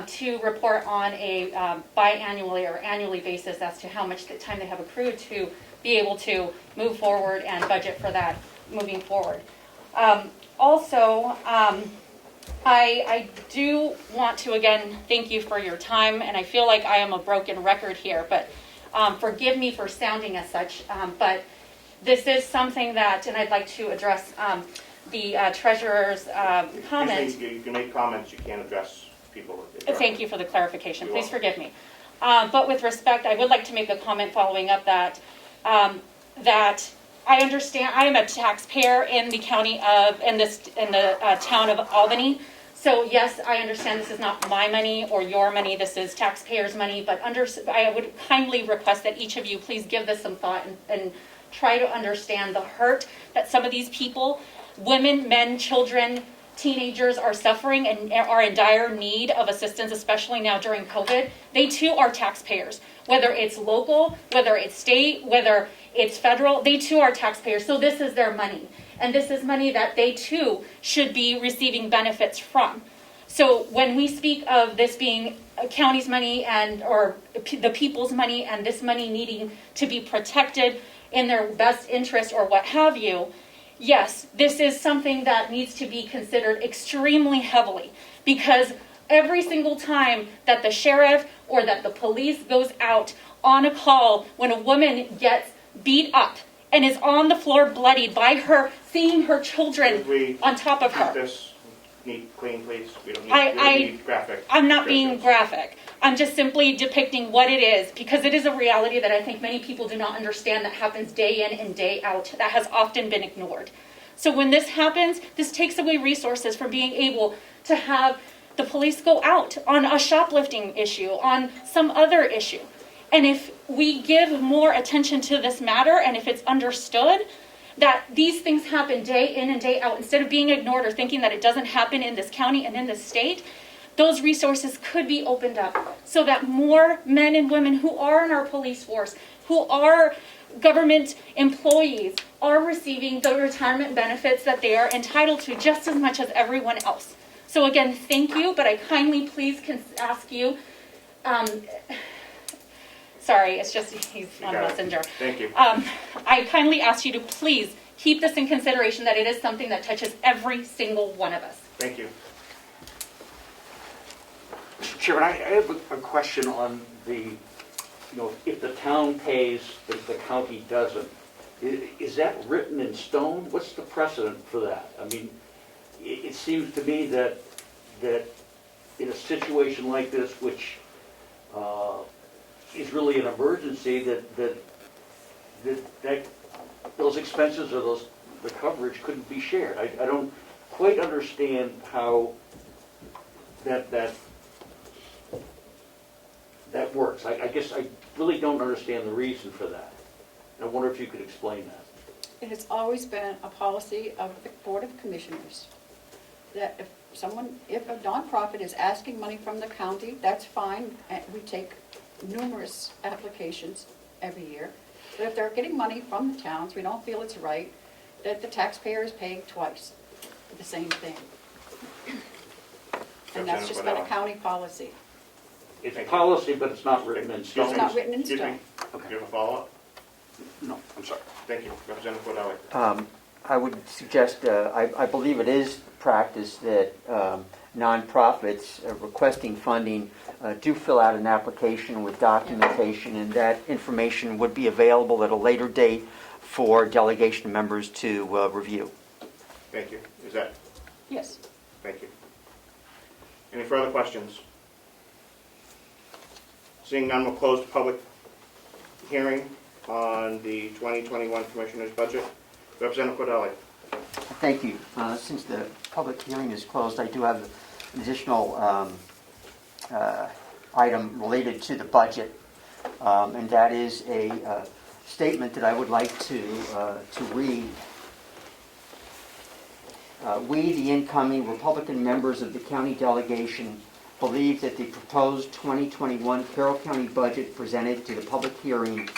to report on a biannually or annually basis as to how much time they have accrued to be able to move forward and budget for that moving forward. Also, I do want to again thank you for your time, and I feel like I am a broken record here, but forgive me for sounding as such, but this is something that, and I'd like to address the treasurer's comment. You can make comments, you can't address people. Thank you for the clarification. Please forgive me. But with respect, I would like to make a comment following up that that I understand. I am a taxpayer in the county of in the town of Albany. So yes, I understand this is not my money or your money. This is taxpayers' money. But I would kindly request that each of you please give this some thought and try to understand the hurt that some of these people, women, men, children, teenagers, are suffering and are in dire need of assistance, especially now during COVID. They too are taxpayers, whether it's local, whether it's state, whether it's federal, they too are taxpayers. So this is their money. And this is money that they too should be receiving benefits from. So when we speak of this being a county's money and or the people's money and this money needing to be protected in their best interest or what have you, yes, this is something that needs to be considered extremely heavily, because every single time that the sheriff or that the police goes out on a call when a woman gets beat up and is on the floor bloodied by her, seeing her children on top of her. This neat, clean, please. We don't need graphic. I'm not being graphic. I'm just simply depicting what it is, because it is a reality that I think many people do not understand that happens day in and day out, that has often been ignored. So when this happens, this takes away resources from being able to have the police go out on a shoplifting issue, on some other issue. And if we give more attention to this matter, and if it's understood that these things happen day in and day out, instead of being ignored or thinking that it doesn't happen in this county and in this state, those resources could be opened up so that more men and women who are in our police force, who are government employees, are receiving the retirement benefits that they are entitled to just as much as everyone else. So again, thank you, but I kindly please can ask you, sorry, it's just he's on Messenger. Thank you. I kindly ask you to please keep this in consideration, that it is something that touches every single one of us. Thank you. Mr. Chairman, I have a question on the, if the town pays, if the county doesn't. Is that written in stone? What's the precedent for that? I mean, it seems to me that in a situation like this, which is really an emergency, that those expenses or the coverage couldn't be shared. I don't quite understand how that works. I guess I really don't understand the reason for that. I wonder if you could explain that. It has always been a policy of the Board of Commissioners that if a nonprofit is asking money from the county, that's fine. And we take numerous applications every year. But if they're getting money from the towns, we don't feel it's right that the taxpayer is paying twice for the same thing. And that's just been a county policy. It's a policy, but it's not written in stone. It's not written in stone. Okay. Do you have a follow-up? No, I'm sorry. Thank you. Representative Podella. I would suggest, I believe it is practice that nonprofits requesting funding do fill out an application with documentation, and that information would be available at a later date for delegation members to review. Thank you. Is that? Yes. Thank you. Any further questions? Seeing none, we'll close the public hearing on the 2021 Commissioner's budget. Representative Cordelli. Thank you. Since the public hearing is closed, I do have an additional item related to the budget, and that is a statement that I would like to read. We, the incoming Republican members of the county delegation, believe that the proposed 2021 Carroll County budget presented to the public hearing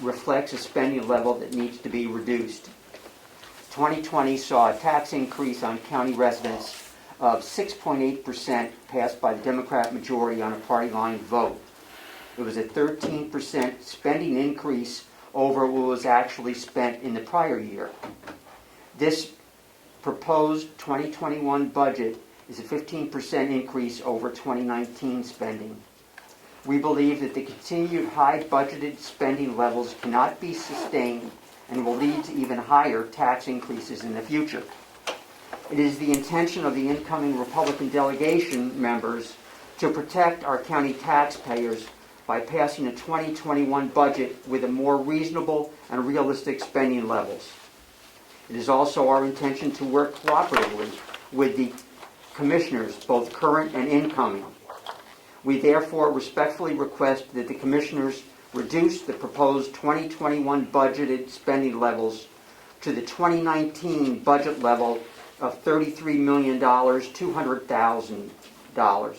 reflects a spending level that needs to be reduced. 2020 saw a tax increase on county residents of 6.8% passed by the Democrat majority on a party line vote. It was a 13% spending increase over what was actually spent in the prior year. This proposed 2021 budget is a 15% increase over 2019 spending. We believe that the continued high budgeted spending levels cannot be sustained and will lead to even higher tax increases in the future. It is the intention of the incoming Republican delegation members to protect our county taxpayers by passing a 2021 budget with a more reasonable and realistic spending levels. It is also our intention to work cooperatively with the commissioners, both current and incoming. We therefore respectfully request that the commissioners reduce the proposed 2021 budgeted spending levels to the 2019 budget level of $33,200,000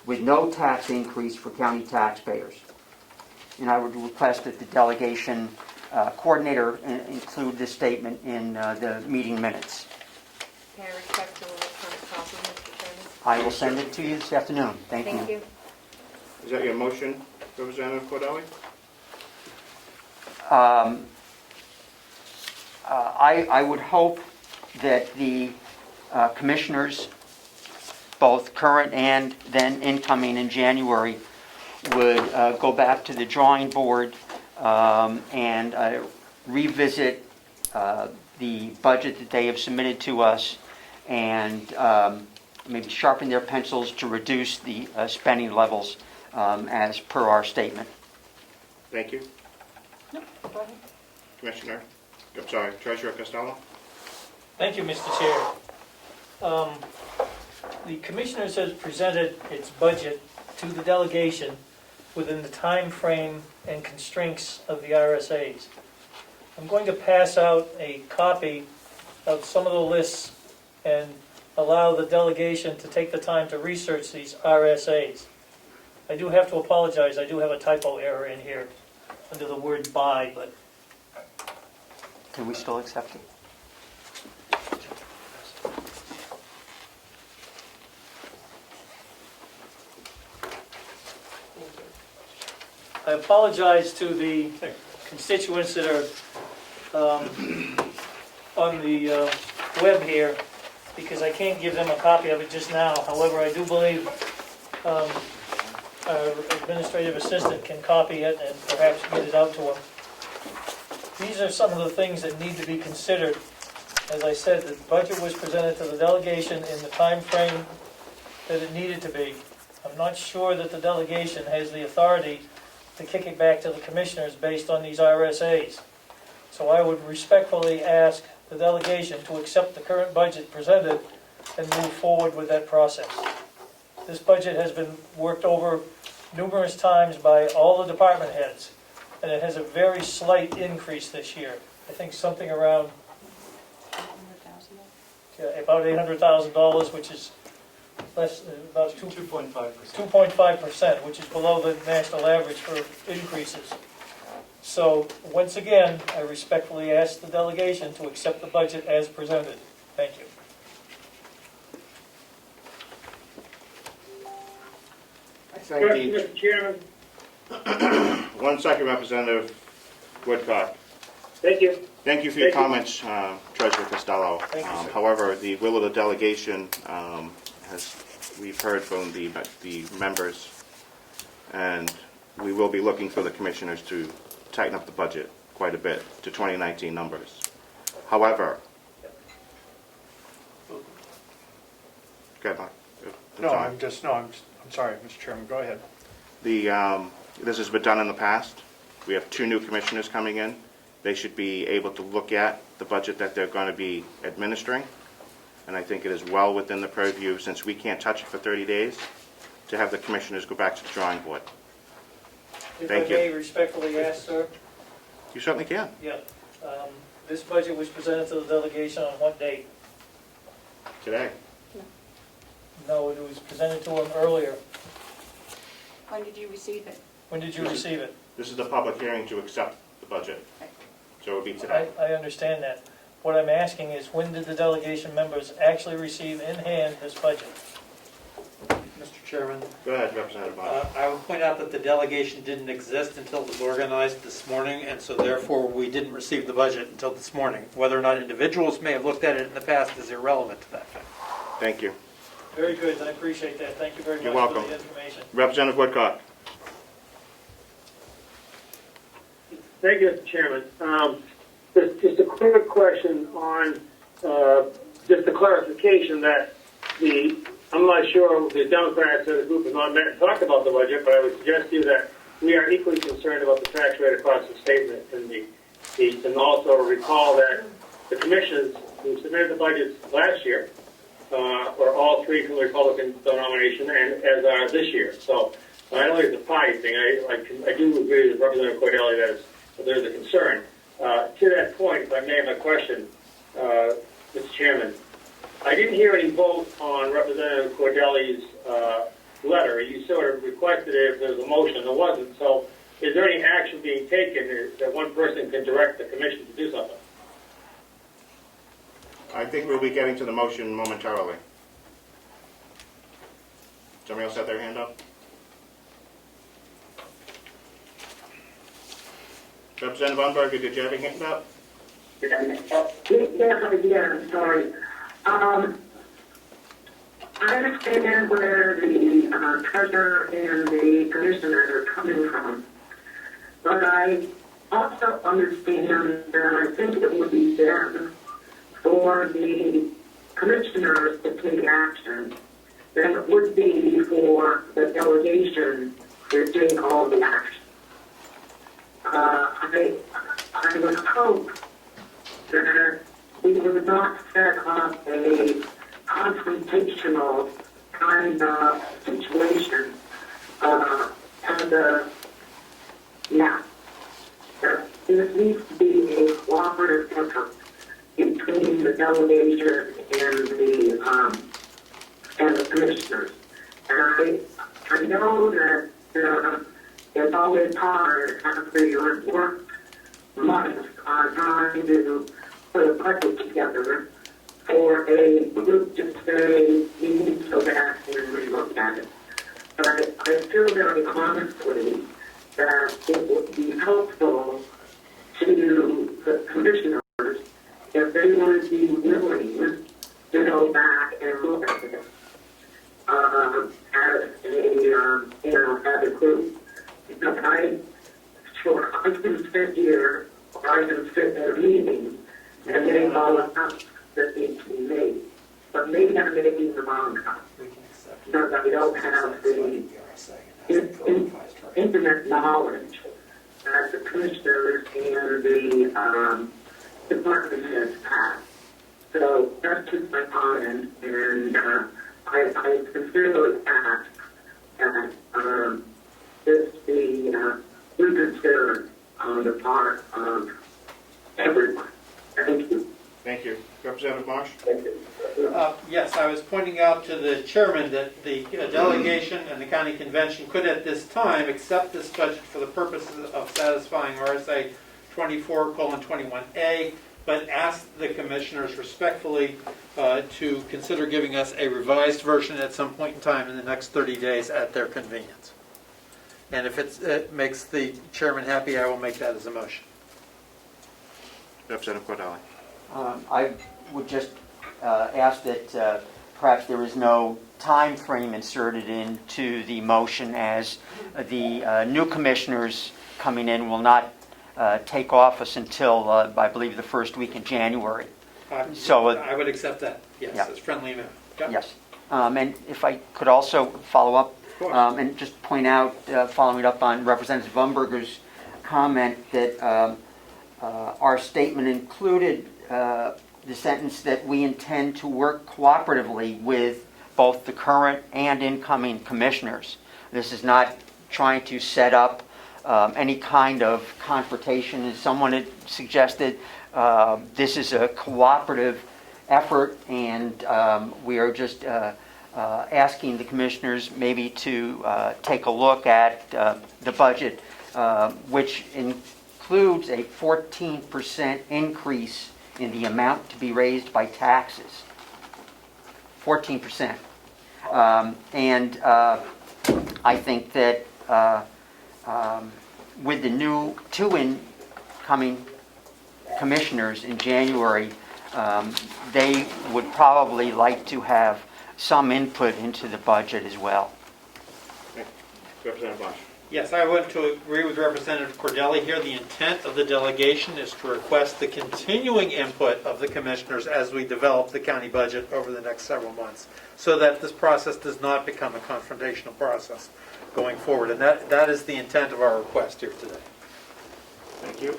with no tax increase for county taxpayers. And I would request that the delegation coordinator include this statement in the meeting minutes. Can I request an electronic copy, Mr. Chairman? I will send it to you this afternoon. Thank you. Thank you. Is that your motion, Representative Cordelli? I would hope that the commissioners, both current and then incoming in January, would go back to the drawing board and revisit the budget that they have submitted to us, and maybe sharpen their pencils to reduce the spending levels as per our statement. Thank you. No, go ahead. Commissioner, I'm sorry, Treasurer Costello. Thank you, Mr. Chair. The Commissioners has presented its budget to the delegation within the time frame and constraints of the RSAs. I'm going to pass out a copy of some of the lists and allow the delegation to take the time to research these RSAs. I do have to apologize, I do have a typo error in here under the word by, but Can we still accept it? I apologize to the constituents that are on the web here, because I can't give them a copy of it just now. However, I do believe our administrative assistant can copy it and perhaps get it out to them. These are some of the things that need to be considered. As I said, the budget was presented to the delegation in the time frame that it needed to be. I'm not sure that the delegation has the authority to kick it back to the commissioners based on these RSAs. So I would respectfully ask the delegation to accept the current budget presented and move forward with that process. This budget has been worked over numerous times by all the department heads, and it has a very slight increase this year. I think something around about $800,000, which is less, about 2.5%. 2.5%, which is below the national average for increases. So, once again, I respectfully ask the delegation to accept the budget as presented. Thank you. Thank you. Mr. Chairman. 1 second, Representative Woodcock. Thank you. Thank you for your comments, Treasurer Costello. Thank you, sir. However, the will of the delegation we've heard from the members, and we will be looking for the commissioners to tighten up the budget quite a bit to 2019 numbers. However, go ahead, Mark. I'm sorry, Mr. Chairman, go ahead. This has been done in the past. We have 2 new commissioners coming in. They should be able to look at the budget that they're going to be administering, and I think it is well within the purview, since we can't touch it for 30 days, to have the commissioners go back to the drawing board. If Thank I you. may respectfully ask, sir, You certainly can. yeah, this budget was presented to the delegation on what date? Today. No, it was presented to them earlier. When did you receive it? When did you receive it? This is the public hearing to accept the budget, so it would be today. I understand that. What I'm asking is, when did the delegation members actually receive in hand this budget? Mr. Chairman, Go ahead, Representative Bond. I would point out that the delegation didn't exist until it was organized this morning, and so therefore we didn't receive the budget until this morning. Whether or not individuals may have looked at it in the past is irrelevant to that fact. Thank you. Very good, I appreciate that. Thank you very You're much for welcome. the information. Representative Woodcock. Thank you, Mr. Chairman. Just a quick question on just a clarification that I'm not sure if the Democrats or the group has not met and talked about the budget, but I would suggest to you that we are equally concerned about the tax rate across the state and also recall that the commissioners who submitted the budgets last year were all 3 from the Republican nomination, and as are this year. So I don't think it's a party thing. I do agree with Representative Cordelli that there's a concern. To that point, if I may have a question, Mr. Chairman, I didn't hear any vote on Representative Cordelli's letter. You sort of requested it if there was a motion. There wasn't. So is there any action being taken that one person can direct the commission to do something? I think we'll be getting to the motion momentarily. Somebody else have their hand up? Representative Unberger, did you have your hand up? Yes, I did. I'm sorry. I understand where the treasurer and the commissioners are coming from, but I also understand that I think it would be better for the commissioners to take action than it would be for the delegation to take all the action. I would hope that we would not set up a confrontational kind of situation there needs to be a cooperative effort between the delegation and the commissioners. And I know that it's always hard after you work months on trying to put a budget together for a group to say we need to go back and relook at it. But I feel very honestly that it would be helpful to the commissioners if they would be willing to go back and look at it as a group. Because I've been sit here, or I've been sit at a meeting, and getting all the cuts that need to be made. But maybe I'm making the wrong cut. Because I don't have the intimate knowledge that the commissioners and the department heads have. So that's just my comment, and I sincerely ask that this be reconsidered on the part of everyone. Thank you. Thank you. Representative Marsh? Thank you. Yes, I was pointing out to the chairman that the delegation and the county convention could at this time accept this budget for the purposes of satisfying RSA 24:21A, but ask the commissioners respectfully to consider giving us a revised version at some point in time in the next 30 days at their convenience. And if it makes the chairman happy, I will make that as a motion. Representative Cordelli. I would just ask that perhaps there is no time frame inserted into the motion, as the new commissioners coming in will not take office until, I believe, the first week in January. So I would accept that, yes, Yeah. as friendly amendment. Yep. Yes. And if I could also follow up and just point out, following up on Representative Umberger's comment, that our statement included the sentence that we intend to work cooperatively with both the current and incoming commissioners. This is not trying to set up any kind of confrontation. As someone had suggested, this is a cooperative effort, and we are just asking the commissioners maybe to take a look at the budget, which includes a 14% increase in the amount to be raised by taxes. 14%. And I think that with the new two incoming commissioners in January, they would probably like to have some input into the budget as well. Representative Bosch. Yes, I want to agree with Representative Cordelli here. The intent of the delegation is to request the continuing input of the commissioners as we develop the county budget over the next several months, so that this process does not become a confrontational process going forward. And that is the intent of our request here today. Thank you.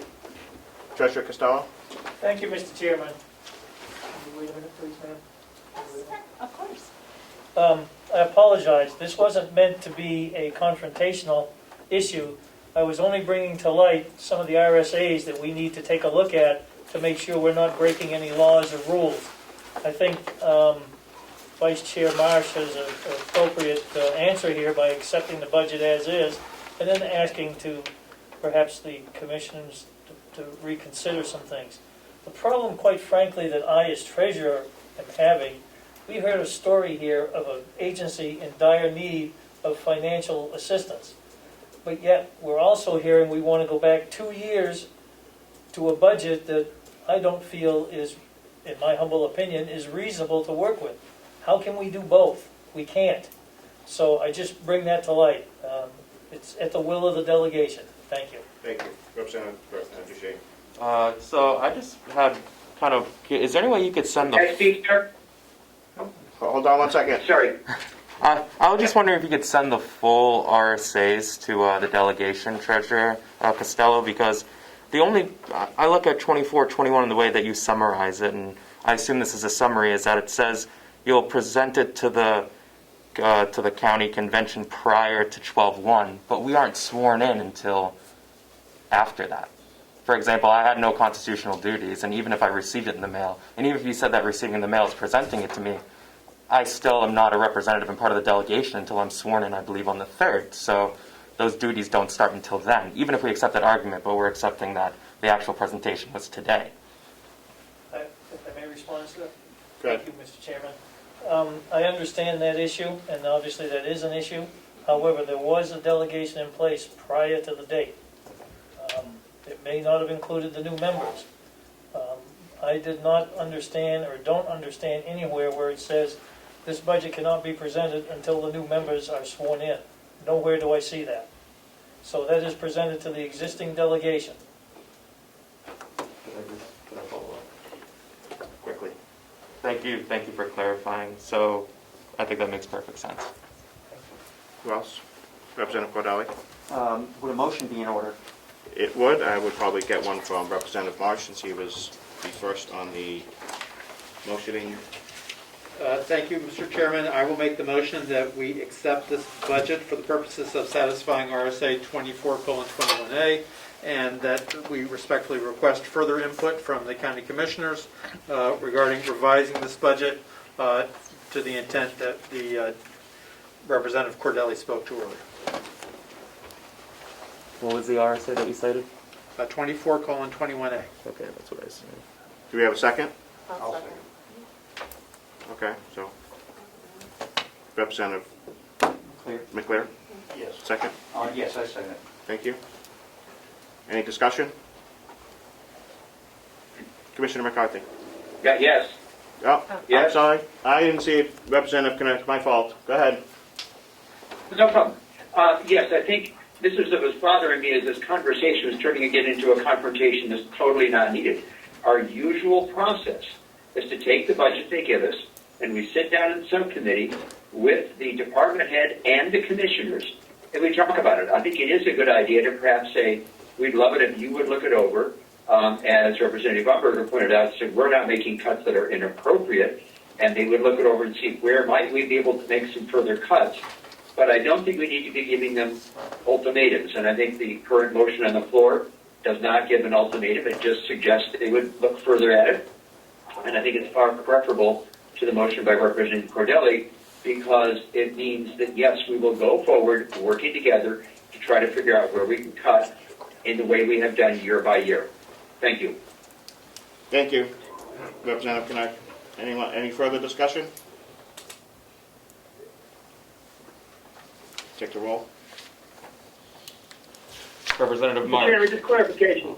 Treasurer Costello. Thank you, Mr. Chairman. Can you wait a minute, please, ma'am? Of course. I apologize. This wasn't meant to be a confrontational issue. I was only bringing to light some of the RSAs that we need to take a look at to make sure we're not breaking any laws or rules. I think Vice Chair Marsh has an appropriate answer here by accepting the budget as is, and then asking to perhaps the commissioners to reconsider some things. The problem, quite frankly, that I as treasurer am having, we heard a story here of an agency in dire need of financial assistance. But yet, we're also hearing we want to go back 2 years to a budget that I don't feel is, in my humble opinion, is reasonable to work with. How can we do both? We can't. So I just bring that to light. It's at the will of the delegation. Thank you. Thank you. Representative Duchesne. So I just had kind of, is there any way you could send the... Can I speak, sir? Hold on one second. Sorry. I was just wondering if you could send the full RSAs to the delegation, Treasurer Costello, because I look at 24-21 in the way that you summarize it, and I assume this is a summary, is that it says you'll present it to the county convention prior to 12/1, but we aren't sworn in until after that. For example, I had no constitutional duties, and even if I received it in the mail, and even if you said that receiving in the mail is presenting it to me, I still am not a representative and part of the delegation until I'm sworn in, I believe, on the 3rd. So those duties don't start until then, even if we accept that argument, but we're accepting that the actual presentation was today. If I may respond to that? Go ahead. Thank you, Mr. Chairman. I understand that issue, and obviously that is an issue. However, there was a delegation in place prior to the date. It may not have included the new members. I did not understand or don't understand anywhere where it says this budget cannot be presented until the new members are sworn in. Nowhere do I see that. So that is presented to the existing delegation. Could I follow up? Quickly. Thank you for clarifying. So I think that makes perfect sense. Who else? Representative Cordelli. Would a motion be in order? It would. I would probably get one from Representative Marsh, since he was the first on the motioning. Thank you, Mr. Chairman. I will make the motion that we accept this budget for the purposes of satisfying RSA 24:21A, and that we respectfully request further input from the county commissioners regarding revising this budget to the intent that the Representative Cordelli spoke to earlier. What was the RSA that you cited? 24:21A. Okay, that's what I said. Do we have a second? I'll second. Okay, so Representative McClure? Yes. Second? Yes, I second it. Thank you. Any discussion? Commissioner McCarthy. Yeah, yes. Oh, I'm Yes. sorry. I didn't see it. Representative Connect. My fault. Go ahead. No problem. Yes, I think this is what was bothering me is this conversation was turning again into a confrontation that's totally not needed. Our usual process is to take the budget they give us and we sit down in the subcommittee with the department head and the commissioners and we talk about it. I think it is a good idea to perhaps say, we'd love it if you would look it over. As Representative Umberger pointed out, said we're not making cuts that are inappropriate, and they would look it over and see where might we be able to make some further cuts. But I don't think we need to be giving them ultimatums, and I think the current motion on the floor does not give an ultimatum. It just suggests that they would look further at it, and I think it's far preferable to the motion by Representative Cordelli because it means that, yes, we will go forward working together to try to figure out where we can cut in the way we have done year by year. Thank you. Thank you, Representative Connect. Any further discussion? Take the roll. Representative Mr. Marsh. Chairman, just clarification.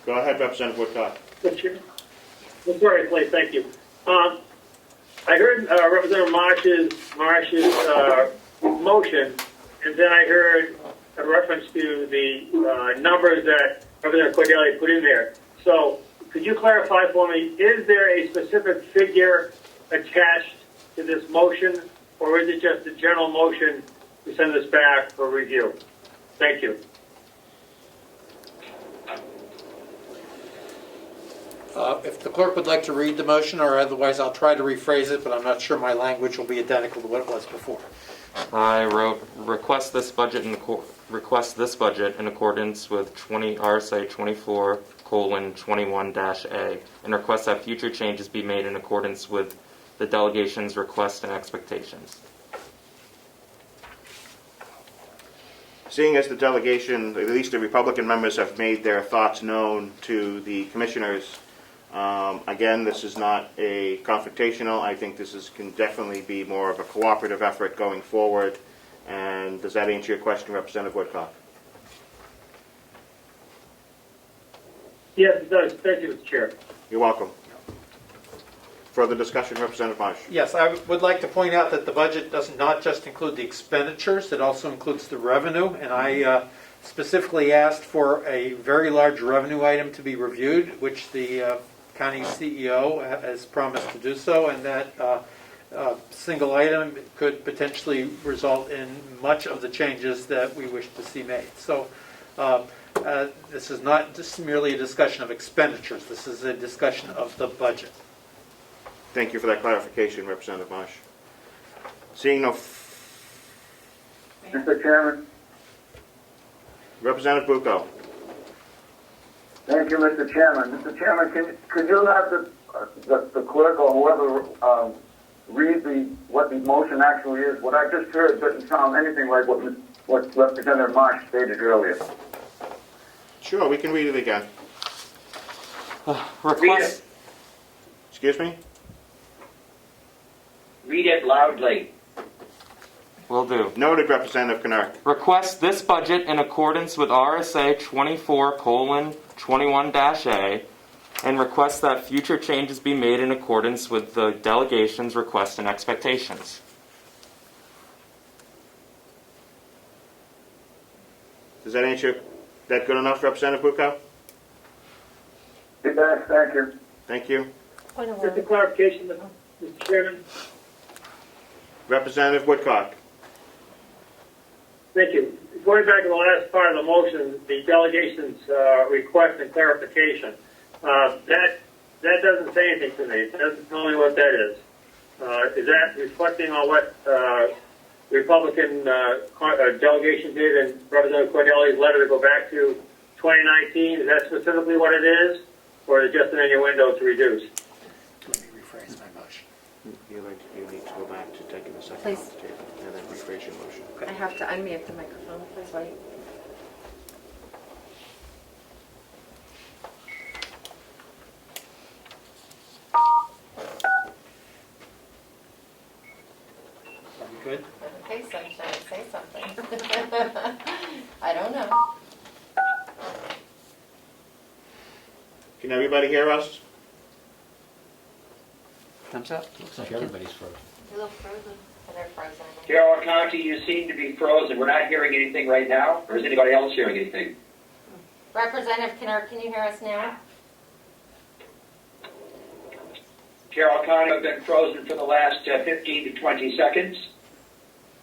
Go ahead, Representative Woodcock. Mr. Chairman. Sorry, please, thank you. I heard Representative Marsh's motion, and then I heard a reference to the numbers that Representative Cordelli put in there. So could you clarify for me, is there a specific figure attached to this motion, or is it just a general motion to send this back for review? Thank you. If the clerk would like to read the motion, or otherwise I'll try to rephrase it, but I'm not sure my language will be identical to what it was before. I wrote request this budget in accordance with RSA 24:21-A and request that future changes be made in accordance with the delegation's request and expectations. Seeing as the delegation, at least the Republican members, have made their thoughts known to the commissioners, again, this is not a confrontational. I think this can definitely be more of a cooperative effort going forward. And does that answer your question, Representative Woodcock? Yes, it does. Thank you, Mr. Chair. You're welcome. Further discussion, Representative Marsh. Yes, I would like to point out that the budget does not just include the expenditures, it also includes the revenue, and I specifically asked for a very large revenue item to be reviewed, which the county CEO has promised to do so, and that single item could potentially result in much of the changes that we wish to see made. So this is not just merely a discussion of expenditures, this is a discussion of the budget. Thank you for that clarification, Representative Marsh. Seeing no... Mr. Chairman. Representative Bucco. Thank you, Mr. Chairman. Mr. Chairman, could you have the clerk or whoever read what the motion actually is? What I just heard doesn't sound anything like what Representative Marsh stated earlier. Sure, we can read it again. Request. Excuse me? Read it loudly. Will do. Noted, Representative Connect. Request this budget in accordance with RSA 24:21-A and request that future changes be made in accordance with the delegation's request and expectations. Does that answer that good enough, Representative Bucco? It does, thank you. Thank you. Just a clarification, Mr. Chairman. Representative Woodcock. Thank you. Going back to the last part of the motion, the delegation's request and clarification, that doesn't say anything to me. It doesn't tell me what that is. Is that reflecting on what Republican delegation did in Representative Cordelli's letter to go back to 2019? Is that specifically what it is, or is it just an innuendo to reduce? Let me rephrase my motion. You need to go back to taking the second Please. off the table and then rephrase your motion. I have to unmute the microphone, please wait. Are we good? Okay, sunshine, say something. I don't know. Can everybody hear us? Thumbs up? Looks like everybody's frozen. You look frozen. They're frozen. Carroll County, you seem to be frozen. We're not hearing anything right now, or is anybody else hearing anything? Representative Kinner, can you hear us now? Carroll County have been frozen for the last 15 to 20 seconds.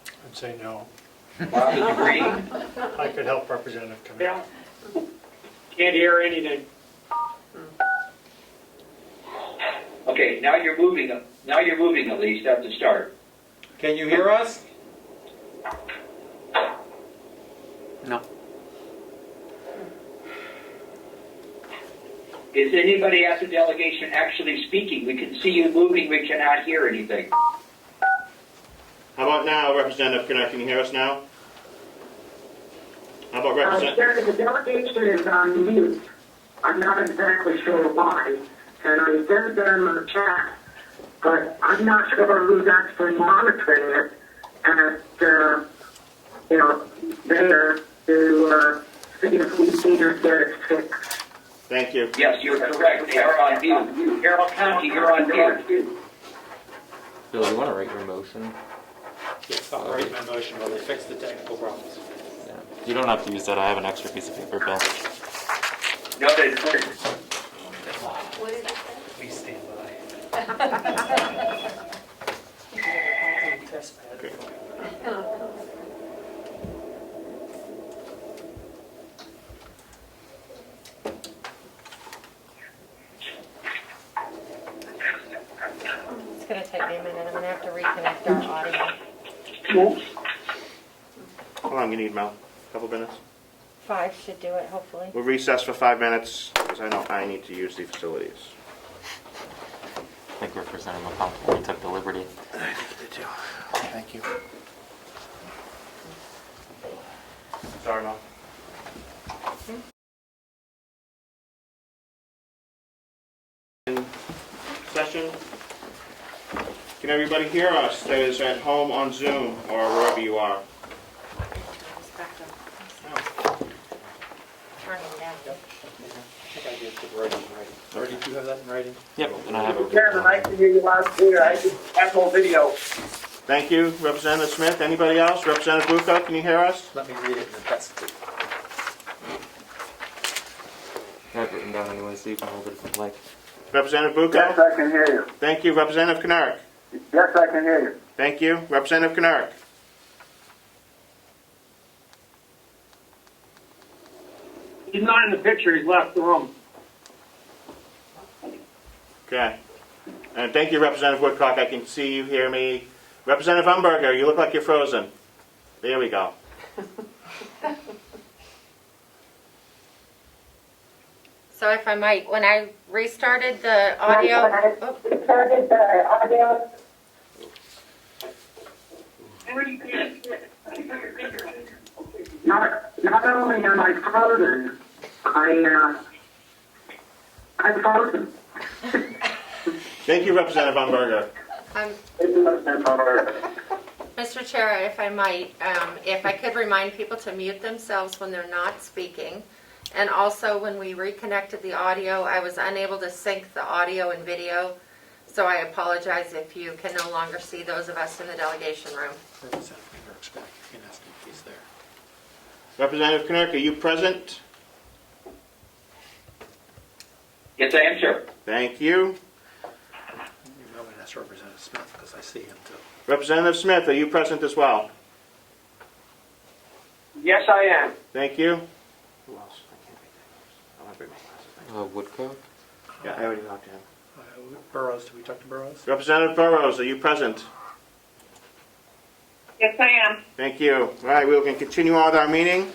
I'd say no. Bob is agreeing. I could help Representative Comeau. Yeah. Can't hear anything. Okay, now you're moving. Now you're moving at least at the start. Can you hear us? No. Is anybody at the delegation actually speaking? We can see you moving, we cannot hear anything. How about now, Representative Kinner? Can you hear us now? How about Representative? The delegation is on mute. I'm not exactly sure why. And I sent them a chat, but I'm not sure who's actually monitoring it. And, there to see if we can get it fixed. Thank you. Yes, you're correct. They are on mute. Carroll County, you're on mute. Bill, you want to write your motion? Yes, I'll write my motion while they fix the technical problems. Yeah. You don't have to use that. I have an extra piece of paper, Bill. No, they What did you say? Please stand by. Test pad. Okay. It's going to take me a minute. I'm going to have to reconnect our audio. How long you need, Mel? A couple minutes? 5 should do it, hopefully. We'll recess for 5 minutes, because I know I need to use the facilities. I think Representative McConkey already took the liberty. I did too. Thank you. Sorry, Mel. Session. Can everybody hear us that is at home on Zoom or wherever you are? Turning down. I think I did put writing in writing. Or did you have that in writing? Yep, and I have it. Chairman, I can hear you loud and clear. I just have no video. Thank you, Representative Smith. Anybody else? Representative Bucco, can you hear us? Let me read it in the best. I have it written down anyway, so you can hold it if you'd like. Representative Bucco? Yes, I can hear you. Thank you. Representative Knark? Yes, I can hear you. Thank you. Representative Knark? He's not in the picture. He's left the room. Okay. And thank you, Representative Woodcock. I can see you, hear me. Representative Umberger, you look like you're frozen. There we go. So if I might, when I restarted the audio, Not only am I frozen, I'm frozen. Thank you, Representative Umberger. Mr. Chair, if I might, if I could remind people to mute themselves when they're not speaking. And also, when we reconnected the audio, I was unable to sync the audio and video. So I apologize if you can no longer see those of us in the delegation room. Representative Knirk's back. You can ask him if he's there. Representative Knark, are you present? Yes, I am, sir. Thank you. You know, and that's Representative Smith, because I see him too. Representative Smith, are you present as well? Yes, I am. Thank you. Who else? I can't make that. I want to bring my glasses. Woodcock? Yeah, I already talked to him. Burrows, did we talk to Burrows? Representative Burrows, are you present? Yes, I am. Thank you. All right, we can continue on with our meeting.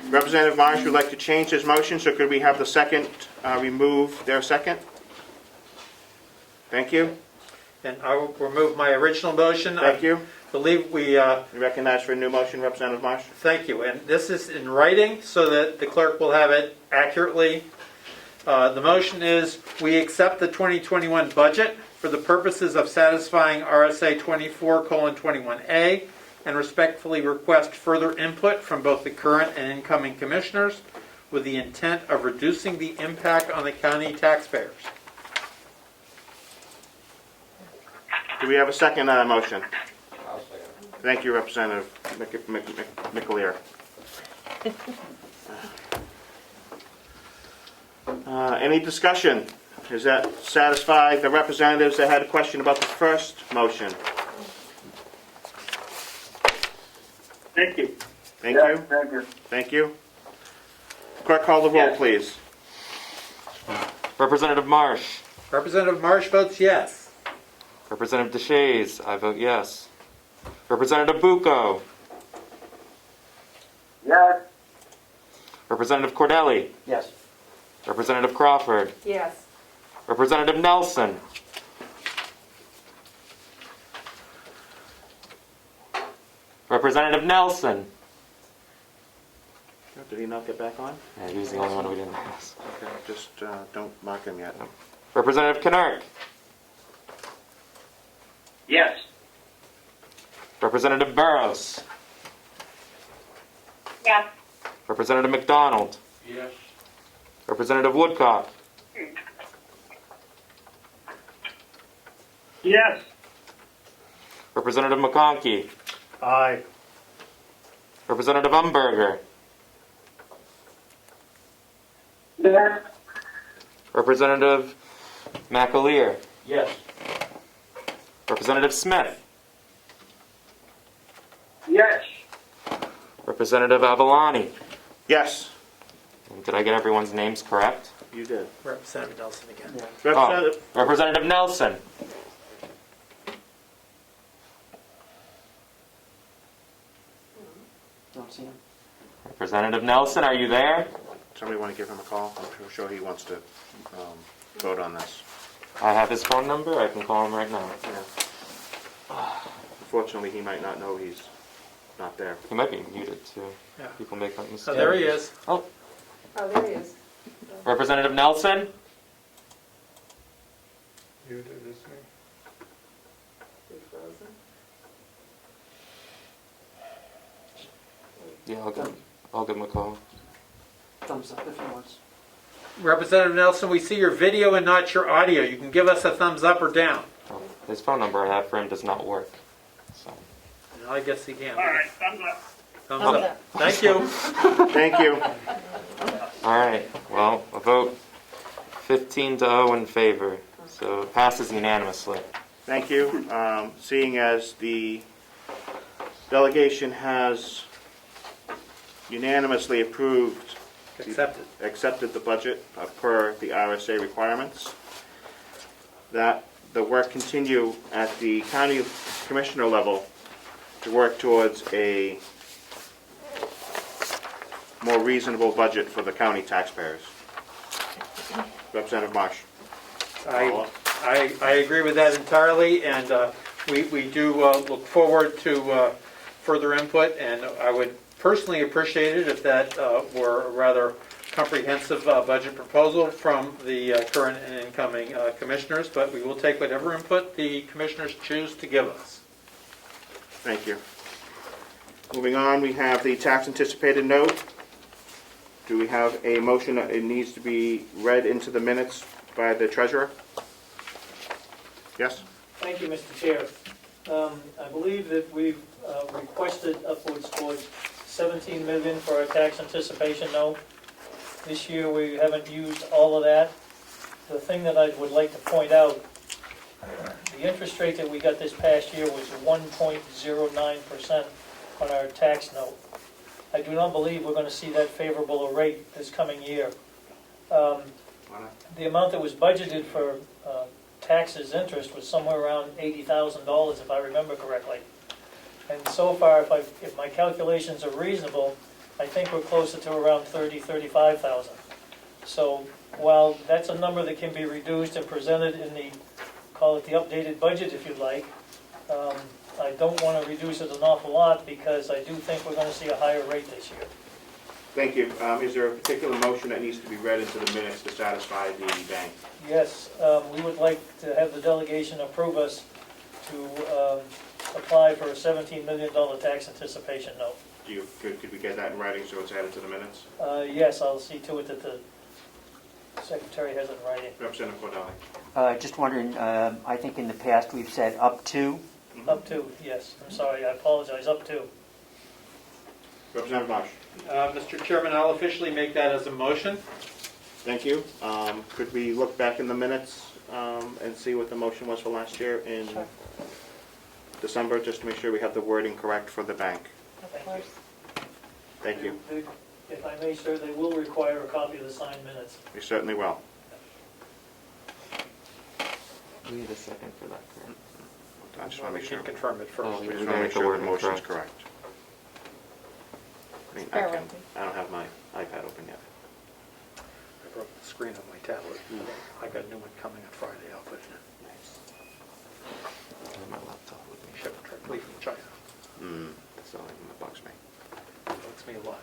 Representative Marsh would like to change his motion, so could we have the second remove their second? Thank you. And I will remove my original motion. Thank you. I believe we... You recognize for a new motion, Representative Marsh? Thank you. And this is in writing so that the clerk will have it accurately. The motion is we accept the 2021 budget for the purposes of satisfying RSA 24:21A and respectfully request further input from both the current and incoming commissioners. with the intent of reducing the impact on the county taxpayers. Do we have a second motion? Thank you, Representative McAleer. Any discussion? Does that satisfy the representatives that had a question about the first motion? Thank you. Thank Yeah, you. thank you. Thank you. Clerk, call the roll, please. Representative Marsh. Representative Marsh votes yes. Representative DeShays, I vote yes. Representative Bucco. Yes. Representative Cordelli. Yes. Representative Crawford. Yes. Representative Nelson. Representative Nelson. Did he not get back on? Yeah, he was the only one we didn't ask. Okay, just don't mark him yet. Representative Knark. Yes. Representative Burrows. Yes. Representative McDonald. Yes. Representative Woodcock. Yes. Representative McConkey. Aye. Representative Umberger. Yes. Representative McAleer. Yes. Representative Smith. Yes. Representative Avalani. Yes, And did I get everyone's names correct? you did. Representative Nelson again. Representative, Representative Nelson. Don't see him. Representative Nelson, are you there? somebody want to give him a call? I'm sure he wants to vote on this. I have his phone number. I can call him right now. Yeah. Unfortunately, he might not know he's not there. He might be muted too. Yeah. People make that mistake. So there he is. Oh, Oh, there he is. Representative Nelson. You do this thing. Yeah, I'll give him a call. Thumbs up if he wants. Representative Nelson, we see your video and not your audio. You can give us a thumbs up or down. Oh, his phone number I have for him does not work. So. No, I guess he can. All right, thumbs up. Thumbs up. Thank you. Thank you. All right. Well, a vote 15-0 in favor. So it passes unanimously. Thank you. Seeing as the delegation has unanimously accepted the budget per the RSA requirements, that the work continue at the county commissioner level to work towards a more reasonable budget for the county taxpayers. Representative Marsh. I agree with that entirely, and we do look forward to further input, and I would personally appreciate it if that were a rather comprehensive budget proposal from the current and incoming commissioners, but we will take whatever input the commissioners choose to give us. Thank you. Moving on, we have the tax anticipated note. Do we have a motion that it needs to be read into the minutes by the treasurer? Yes? Thank you, Mr. Chair. I believe that we've requested upwards towards $17 million for our tax anticipation note. This year, we haven't used all of that. The thing that I would like to point out, the interest rate that we got this past year was 1.09% on our tax note. I do not believe we're going to see that favorable a rate this coming year. The amount that was budgeted for taxes interest was somewhere around $80,000, if I remember correctly. And so far, if my calculations are reasonable, I think we're closer to around $35,000. So while that's a number that can be reduced and presented in the, call it the updated budget if you'd like, I don't want to reduce it an awful lot because I do think we're going to see a higher rate this year. Thank you. Is there a particular motion that needs to be read into the minutes to satisfy the bank? Yes, we would like to have the delegation approve us to apply for a $17 million tax anticipation note. Could we get that in writing so it's added to the minutes? Yes, I'll see to it that the secretary has it in writing. Representative Cordelli. Just wondering, I think in the past we've said up to. Up to, yes. I'm sorry, I apologize, up to. Representative Marsh. Mr. Chairman, I'll officially make that as a motion. Thank you. Could we look back in the minutes and see what the motion was for last year in December, just to make sure we have the wording correct for the bank? Thank you. Thank you. If I may, sir, they will require a copy of the signed minutes. We certainly will. We need a second for that, correct? I just want to make sure. Confirm it first. Oh, We we just gotta want to make make the sure the wording motion's correct. correct. Bear with me. I don't have my iPad open yet. I broke the screen on my tablet. I got a new one coming on Friday. I'll put it in. I have my laptop with me. Shipped directly from China. That's the only thing that bugs me. Bugs me a lot.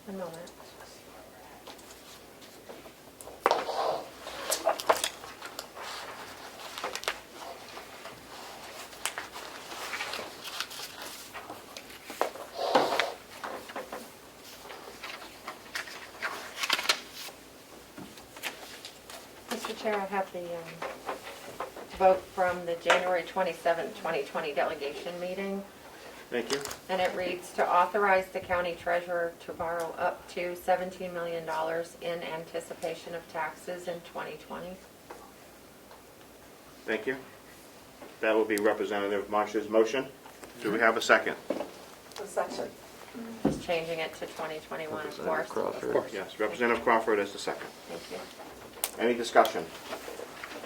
One moment. Mr. Chair, I have the vote from the January 27, 2020 delegation meeting. Thank you. And it reads, to authorize the county treasurer to borrow up to $17 million in anticipation of taxes in 2020. Thank you. That will be Representative Marsh's motion. Do we have a second? A second. Just changing it to 2021, of course. Yes, Representative Crawford is the second. Thank you. Any discussion?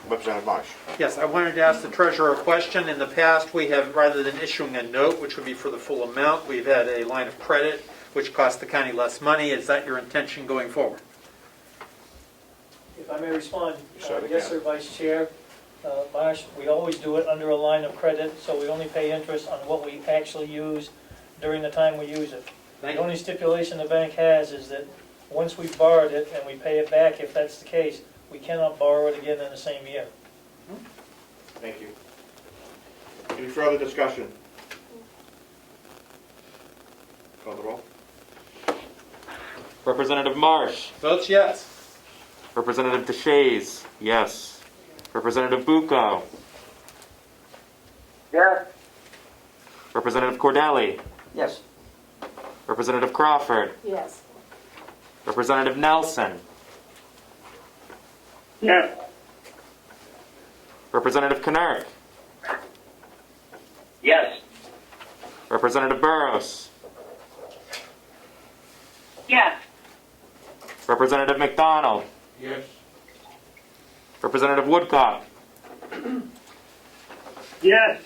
Representative Marsh. Yes, I wanted to ask the treasurer a question. In the past, we have, rather than issuing a note, which would be for the full amount, we've had a line of credit, which costs the county less money. Is that your intention going forward? If I may respond, Certainly yes, can. sir, Vice Chair. Marsh, we always do it under a line of credit, so we only pay interest on what we actually use during the time we use it. The only stipulation the bank has is that once we've borrowed it and we pay it back, if that's the case, we cannot borrow it again in the same year. Thank you. Any further discussion? Call the roll. Representative Marsh. Votes yes. Representative DeShays, yes. Representative Bucco. Yes. Representative Cordelli. Yes. Representative Crawford. Yes. Representative Nelson. Yes. Representative Knurk. Yes. Representative Burrows. Yes. Representative McDonald. Yes. Representative Woodcock. Yes.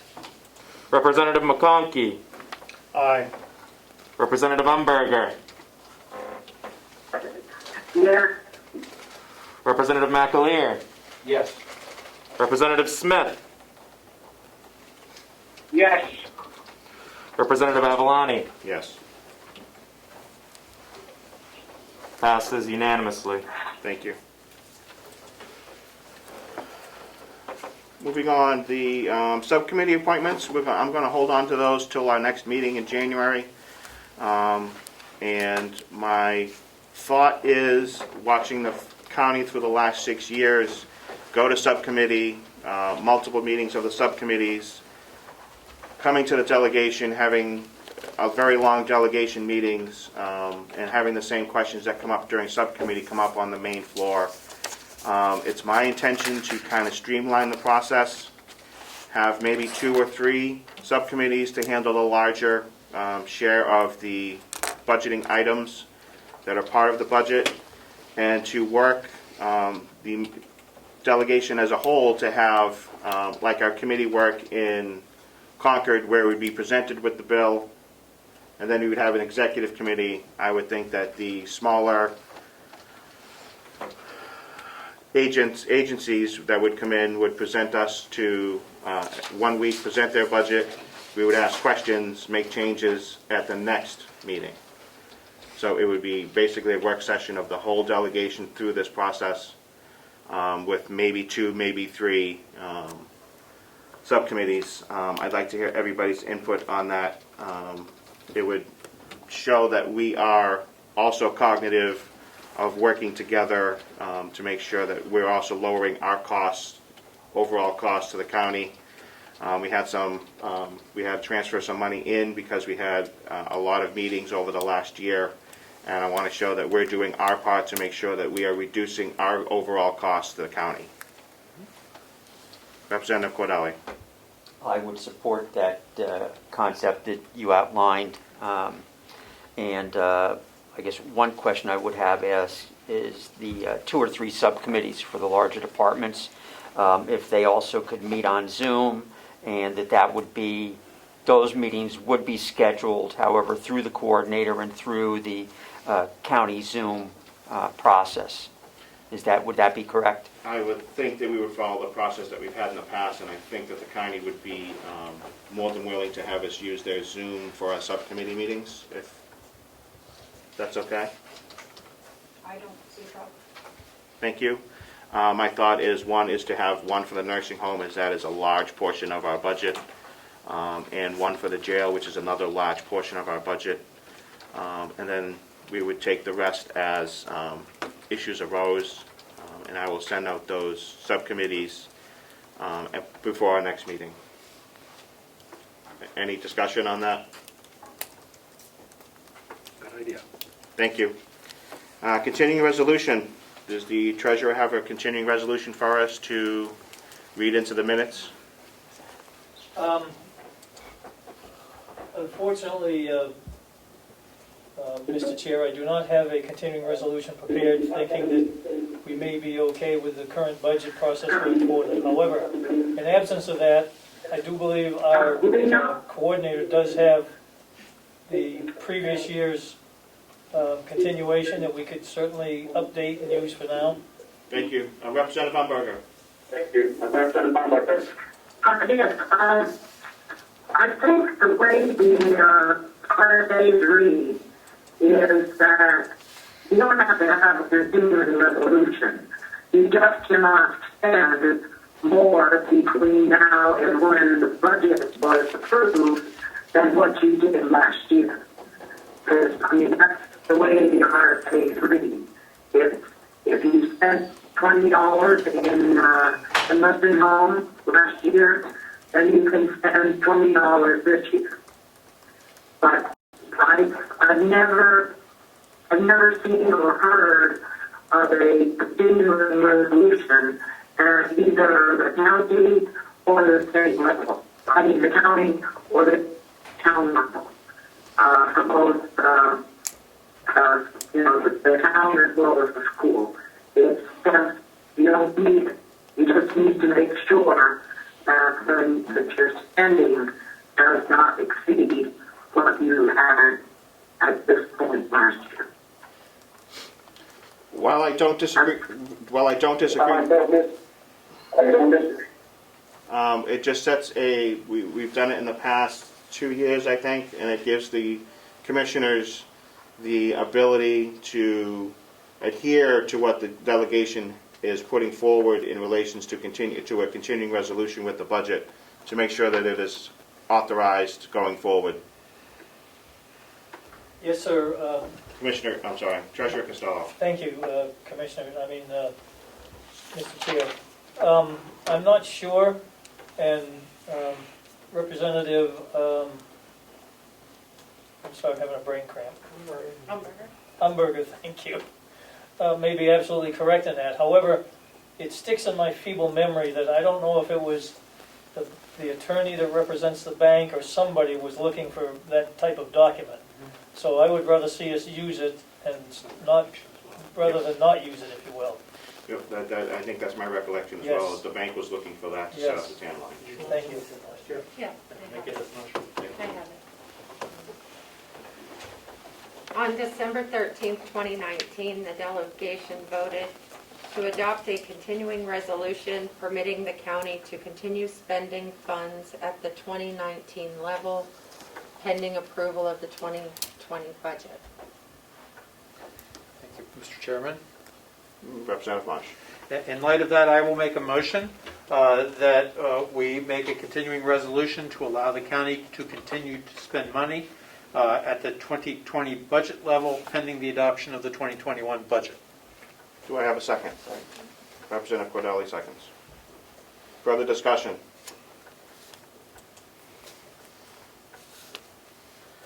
Representative McConkey. Aye. Representative Umberger. Yes. Representative McAleer. Yes. Representative Smith. Yes. Representative Avalani. Yes. Passes unanimously. Thank you. Moving on, the subcommittee appointments, I'm going to hold on to those till our next meeting in January. And my thought is, watching the county through the last 6 years, go to subcommittee, multiple meetings of the subcommittees, coming to the delegation, having a very long delegation meetings, and having the same questions that come up during subcommittee come up on the main floor. It's my intention to kind of streamline the process, have maybe 2 or 3 subcommittees to handle the larger share of the budgeting items that are part of the budget, and to work the delegation as a whole to have, like our committee work in Concord, where we'd be presented with the bill, and then we would have an executive committee. I would think that the smaller agencies that would come in would present us to, 1 week, present their budget. We would ask questions, make changes at the next meeting. So it would be basically a work session of the whole delegation through this process, with maybe 2, maybe 3 subcommittees. I'd like to hear everybody's input on that. It would show that we are also cognitive of working together to make sure that we're also lowering our costs, overall costs to the county. We had to transfer some money in because we had a lot of meetings over the last year, and I want to show that we're doing our part to make sure that we are reducing our overall costs to the county. Representative Cordelli. I would support that concept that you outlined. I guess one question I would have is the 2 or 3 subcommittees for the larger departments, if they also could meet on Zoom, and that would be, those meetings would be scheduled, however, through the coordinator and through the county Zoom process. Would that be correct? I would think that we would follow the process that we've had in the past, and I think that the county would be more than willing to have us use their Zoom for our subcommittee meetings, if that's okay. I don't see a problem. Thank you. My thought is, one is to have one for the nursing home, as that is a large portion of our budget, and one for the jail, which is another large portion of our budget. And then we would take the rest as issues arose, and I will send out those subcommittees before our next meeting. Any discussion on that? Good idea. Thank you. Continuing resolution. Does the treasurer have a continuing resolution for us to read into the minutes? Unfortunately, Mr. Chair, I do not have a continuing resolution prepared, thinking that we may be okay with the current budget process going forward. However, in absence of that, I do believe our coordinator does have the previous year's continuation that we could certainly update and use for now. Thank you. Representative Umberger. Thank you. Representative Umberger. Yes, I think the way the RSAs read is that you don't have to have a continuing resolution. You just cannot spend more between now and when the budget was approved than what you did last year. Because, I mean, that's the way the RSAs read. If you spent $20 in the nursing home last year, then you can spend $20 this year. But I've never seen or heard of a continuing resolution at either the county or the state level. I mean, the county or the town level. For both, the town as well as the school. It's just, you just need to make sure that your spending does not exceed what you had at this point last year. While I don't disagree, it just sets we've done it in the past 2 years, I think, and it gives the commissioners the ability to adhere to what the delegation is putting forward in relations to a continuing resolution with the budget, to make sure that it is authorized going forward. Yes, sir. Treasurer Costello. Thank you, Commissioner. Mr. Chair. I'm not sure, and Representative, I'm sorry, I'm having a brain cramp. Umberger, thank you. May be absolutely correct in that. However, it sticks in my feeble memory that I don't know if it was the attorney that represents the bank or somebody was looking for that type of document. So I would rather see us use it and rather than not use it, if you will. Yep, I think that's my recollection as well, as the bank was looking for that to set up the tan line. Thank you. Yeah. I have it. On December 13th, 2019, the delegation voted to adopt a continuing resolution permitting the county to continue spending funds at the 2019 level pending approval of the 2020 budget. Thank you, Mr. Chairman. Representative Marsh. In light of that, I will make a motion that we make a continuing resolution to allow the county to continue to spend money at the 2020 budget level pending the adoption of the 2021 budget. Do I have a second? Representative Cordelli seconds. Further discussion?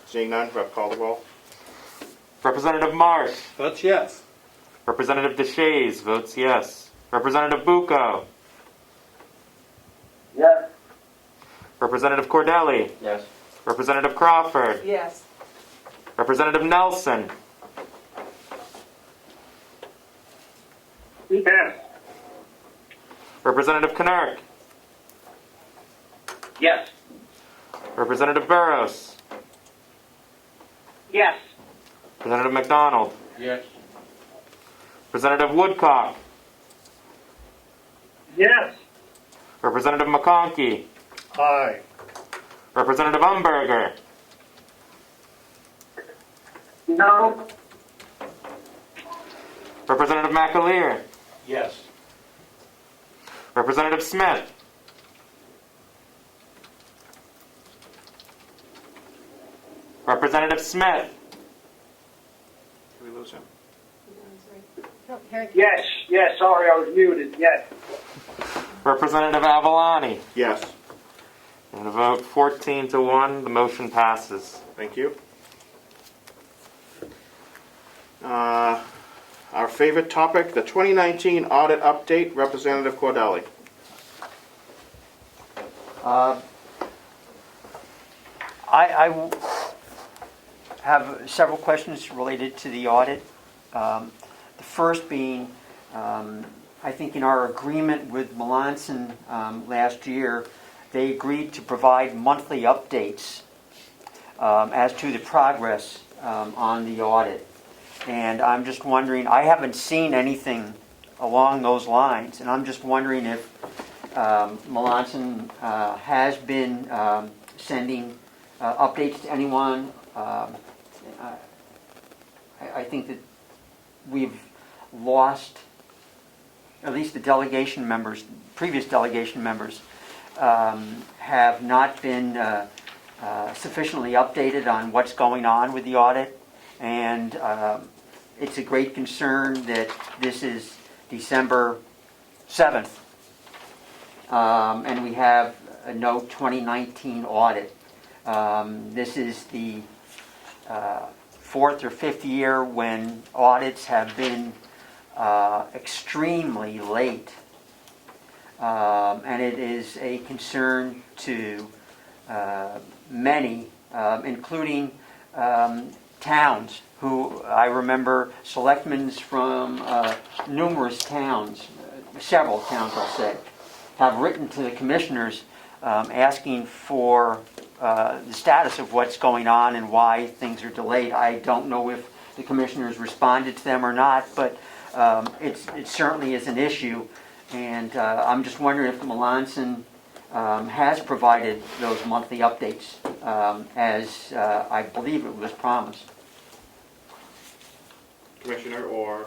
Seeing none, Rep. call the roll. Representative Marsh. Votes yes. Representative DeShays votes yes. Representative Bucco. Yes. Representative Cordelli. Yes. Representative Crawford. Yes. Representative Nelson. Yes. Representative Knirk. Yes. Representative Burrows. Yes. Representative McDonald. Yes. Representative Woodcock. Yes. Representative McConkey. Aye. Representative Umberger. No. Representative McAleer. Yes. Representative Smith. Representative Smith. Did we lose him? Yes. Yes. Sorry, I was muted. Yes. Representative Avalani. Yes. And a vote 14-1, the motion passes. Thank you. Our favorite topic, the 2019 audit update, Representative Cordelli. I have several questions related to the audit. The first being, I think in our agreement with Melanson last year, they agreed to provide monthly updates as to the progress on the audit. And I'm just wondering, I haven't seen anything along those lines, and I'm just wondering if Melanson has been sending updates to anyone. I think that we've lost, at least the delegation members, previous delegation members, have not been sufficiently updated on what's going on with the audit. And it's a great concern that this is December 7th, and we have a no 2019 audit. This is the fourth or fifth year when audits have been extremely late. And it is a concern to many, including towns who I remember selectmen from numerous towns, several towns I'll say, have written to the commissioners asking for the status of what's going on and why things are delayed. I don't know if the commissioners responded to them or not, but it certainly is an issue. And I'm just wondering if Melanson has provided those monthly updates as I believe it was promised. Commissioner or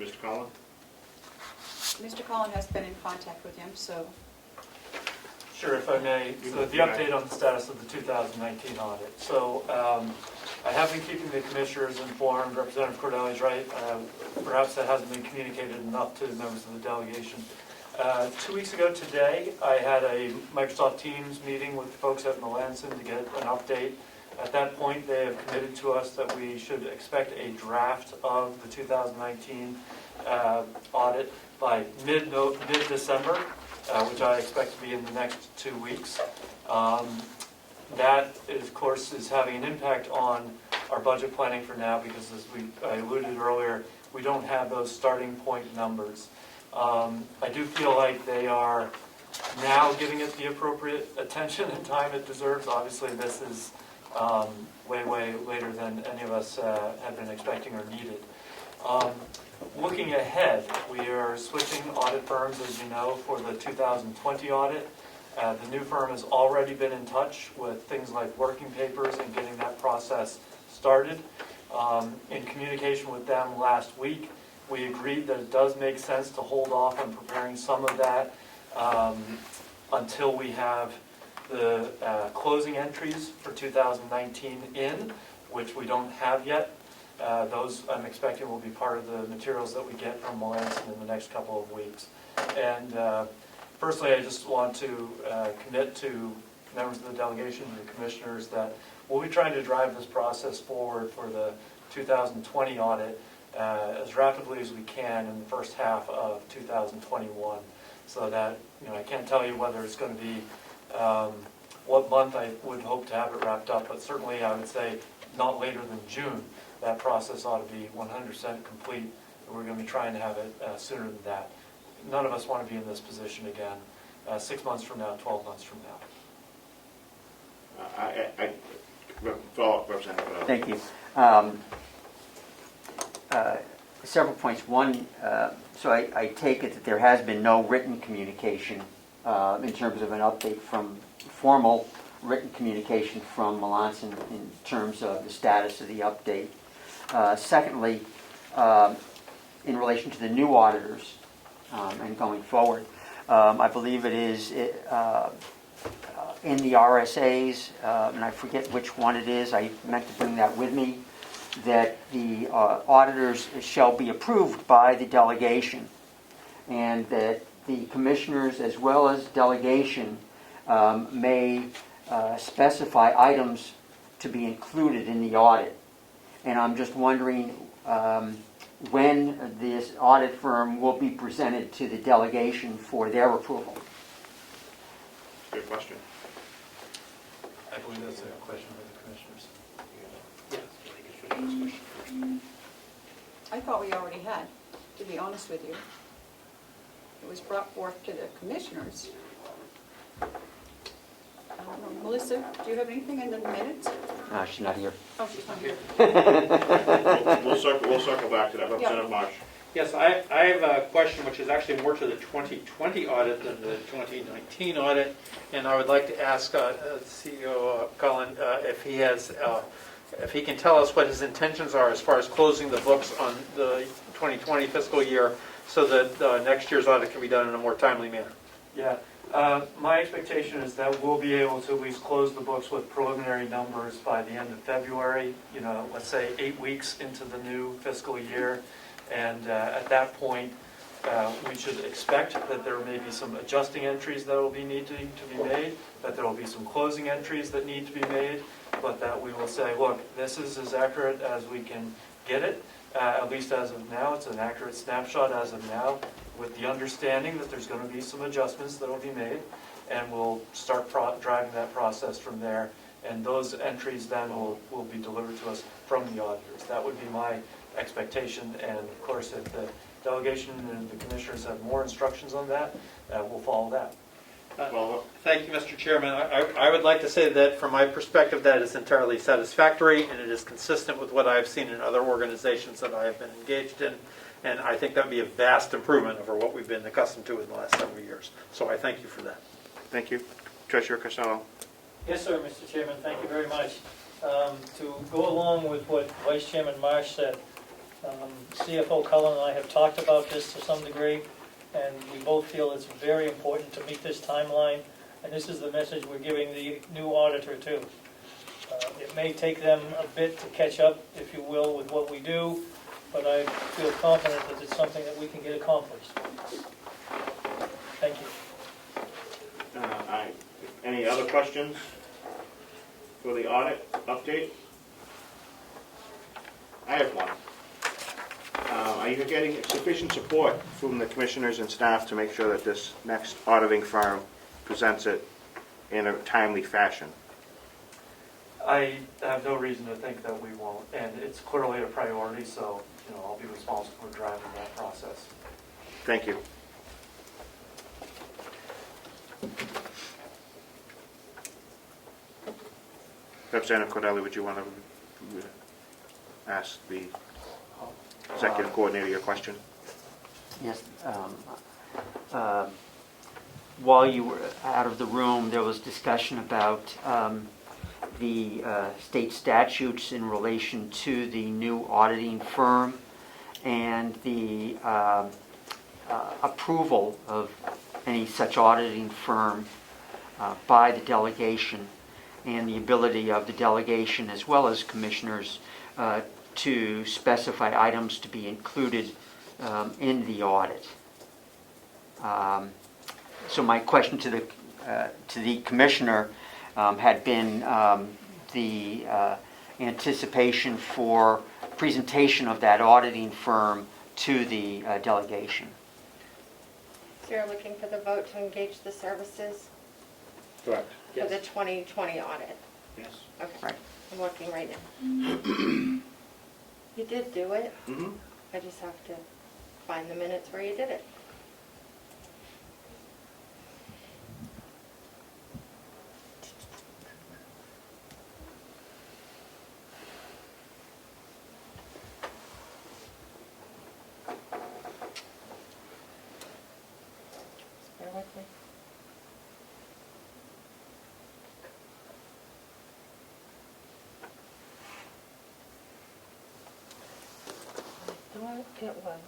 Mr. Collin? Mr. Collin has been in contact with him, so. Sure, if I may. So the update on the status of the 2019 audit. So I have been keeping the commissioners informed. Representative Cordelli's right. Perhaps that hasn't been communicated enough to members of the delegation. 2 weeks ago today, I had a Microsoft Teams meeting with folks at Melanson to get an update. At that point, they have committed to us that we should expect a draft of the 2019 audit by mid-December, which I expect to be in the next 2 weeks. That, of course, is having an impact on our budget planning for now because, as I alluded earlier, we don't have those starting point numbers. I do feel like they are now giving it the appropriate attention and time it deserves. Obviously, this is way later than any of us had been expecting or needed. Looking ahead, we We are switching audit firms, as you know, for the 2020 audit. The new firm has already been in touch with things like working papers and getting that process started. In communication with them last week, we agreed that it does make sense to hold off on preparing some of that until we have the closing entries for 2019 in, which we don't have yet. Those I'm expecting will be part of the materials that we get from Melanson in the next couple of weeks. And firstly, I just want to commit to members of the delegation and the commissioners that we'll be trying to drive this process forward for the 2020 audit as rapidly as we can in the first half of 2021. So that, I can't tell you whether it's going to be what month I would hope to have it wrapped up, but certainly I would say not later than June. That process ought to be 100% complete, and we're going to be trying to have it sooner than that. None of us want to be in this position again 6 months from now, 12 months from now. Follow up, Representative. Thank you. Several points. One, so I take it that there has been no written communication in terms of an update from formal written communication from Melanson in terms of the status of the update. Secondly, in relation to the new auditors and going forward, I believe it is in the RSAs, and I forget which one it is, I meant to bring that with me, that the auditors shall be approved by the delegation, and that the commissioners as well as delegation may specify items to be included in the audit. And I'm just wondering when this audit firm will be presented to the delegation for their approval. Good question. I believe that's a question for the commissioners. I thought we already had, to be honest with you. It was brought forth to the commissioners. I don't know. Melissa, do you have anything in the minutes? She's not here. Oh, she's not here. We'll circle back to that. Representative Marsh. Yes, I have a question which is actually more to the 2020 audit than the 2019 audit, and I would like to ask CEO Cullen if he can tell us what his intentions are as far as closing the books on the 2020 fiscal year so that next year's audit can be done in a more timely manner. Yeah, my expectation is that we'll be able to at least close the books with preliminary numbers by the end of February, let's say 8 weeks into the new fiscal year. And at that point, we should expect that there may be some adjusting entries that will be needing to be made, that there will be some closing entries that need to be made, but that we will say, look, this is as accurate as we can get it, at least as of now. It's an accurate snapshot as of now, with the understanding that there's going to be some adjustments that will be made, and we'll start driving that process from there. And those entries then will be delivered to us from the auditors. That would be my expectation, and of course if the delegation and the commissioners have more instructions on that, we'll follow that. Thank you, Mr. Chairman. I would like to say that from my perspective that is entirely satisfactory, and it is consistent with what I've seen in other organizations that I have been engaged in, and I think that would be a vast improvement over what we've been accustomed to in the last several years. So I thank you for that. Thank you. Treasurer Costello. Yes, sir, Mr. Chairman. Thank you very much. To go along with what Vice Chairman Marsh said, CFO Cullen and I have talked about this to some degree, and we both feel it's very important to meet this timeline, and this is the message we're giving the new auditor too. It may take them a bit to catch up, if you will, with what we do, but I feel confident that it's something that we can get accomplished. Thank you. Any other questions for the audit update? I have one. Are you getting sufficient support from the commissioners and staff to make sure that this next auditing firm presents it in a timely fashion? I have no reason to think that we won't, and it's clearly a priority, so I'll be responsible for driving that process. Thank you. Representative Cordelli, would you want to ask the executive coordinator your question? Yes. While you were out of the room, there was discussion about the state statutes in relation to the new auditing firm and the approval of any such auditing firm by the delegation, and the ability of the delegation as well as commissioners to specify items to be included in the audit. So my question to the commissioner had been the anticipation for presentation of that auditing firm to the delegation. So you're looking for the vote to engage the services Correct. for the 2020 audit? Yes. Okay. Right. I'm looking right now. You did do it. Mm-hmm. I just have to find the minutes where you did it. Just bear with me. I thought it was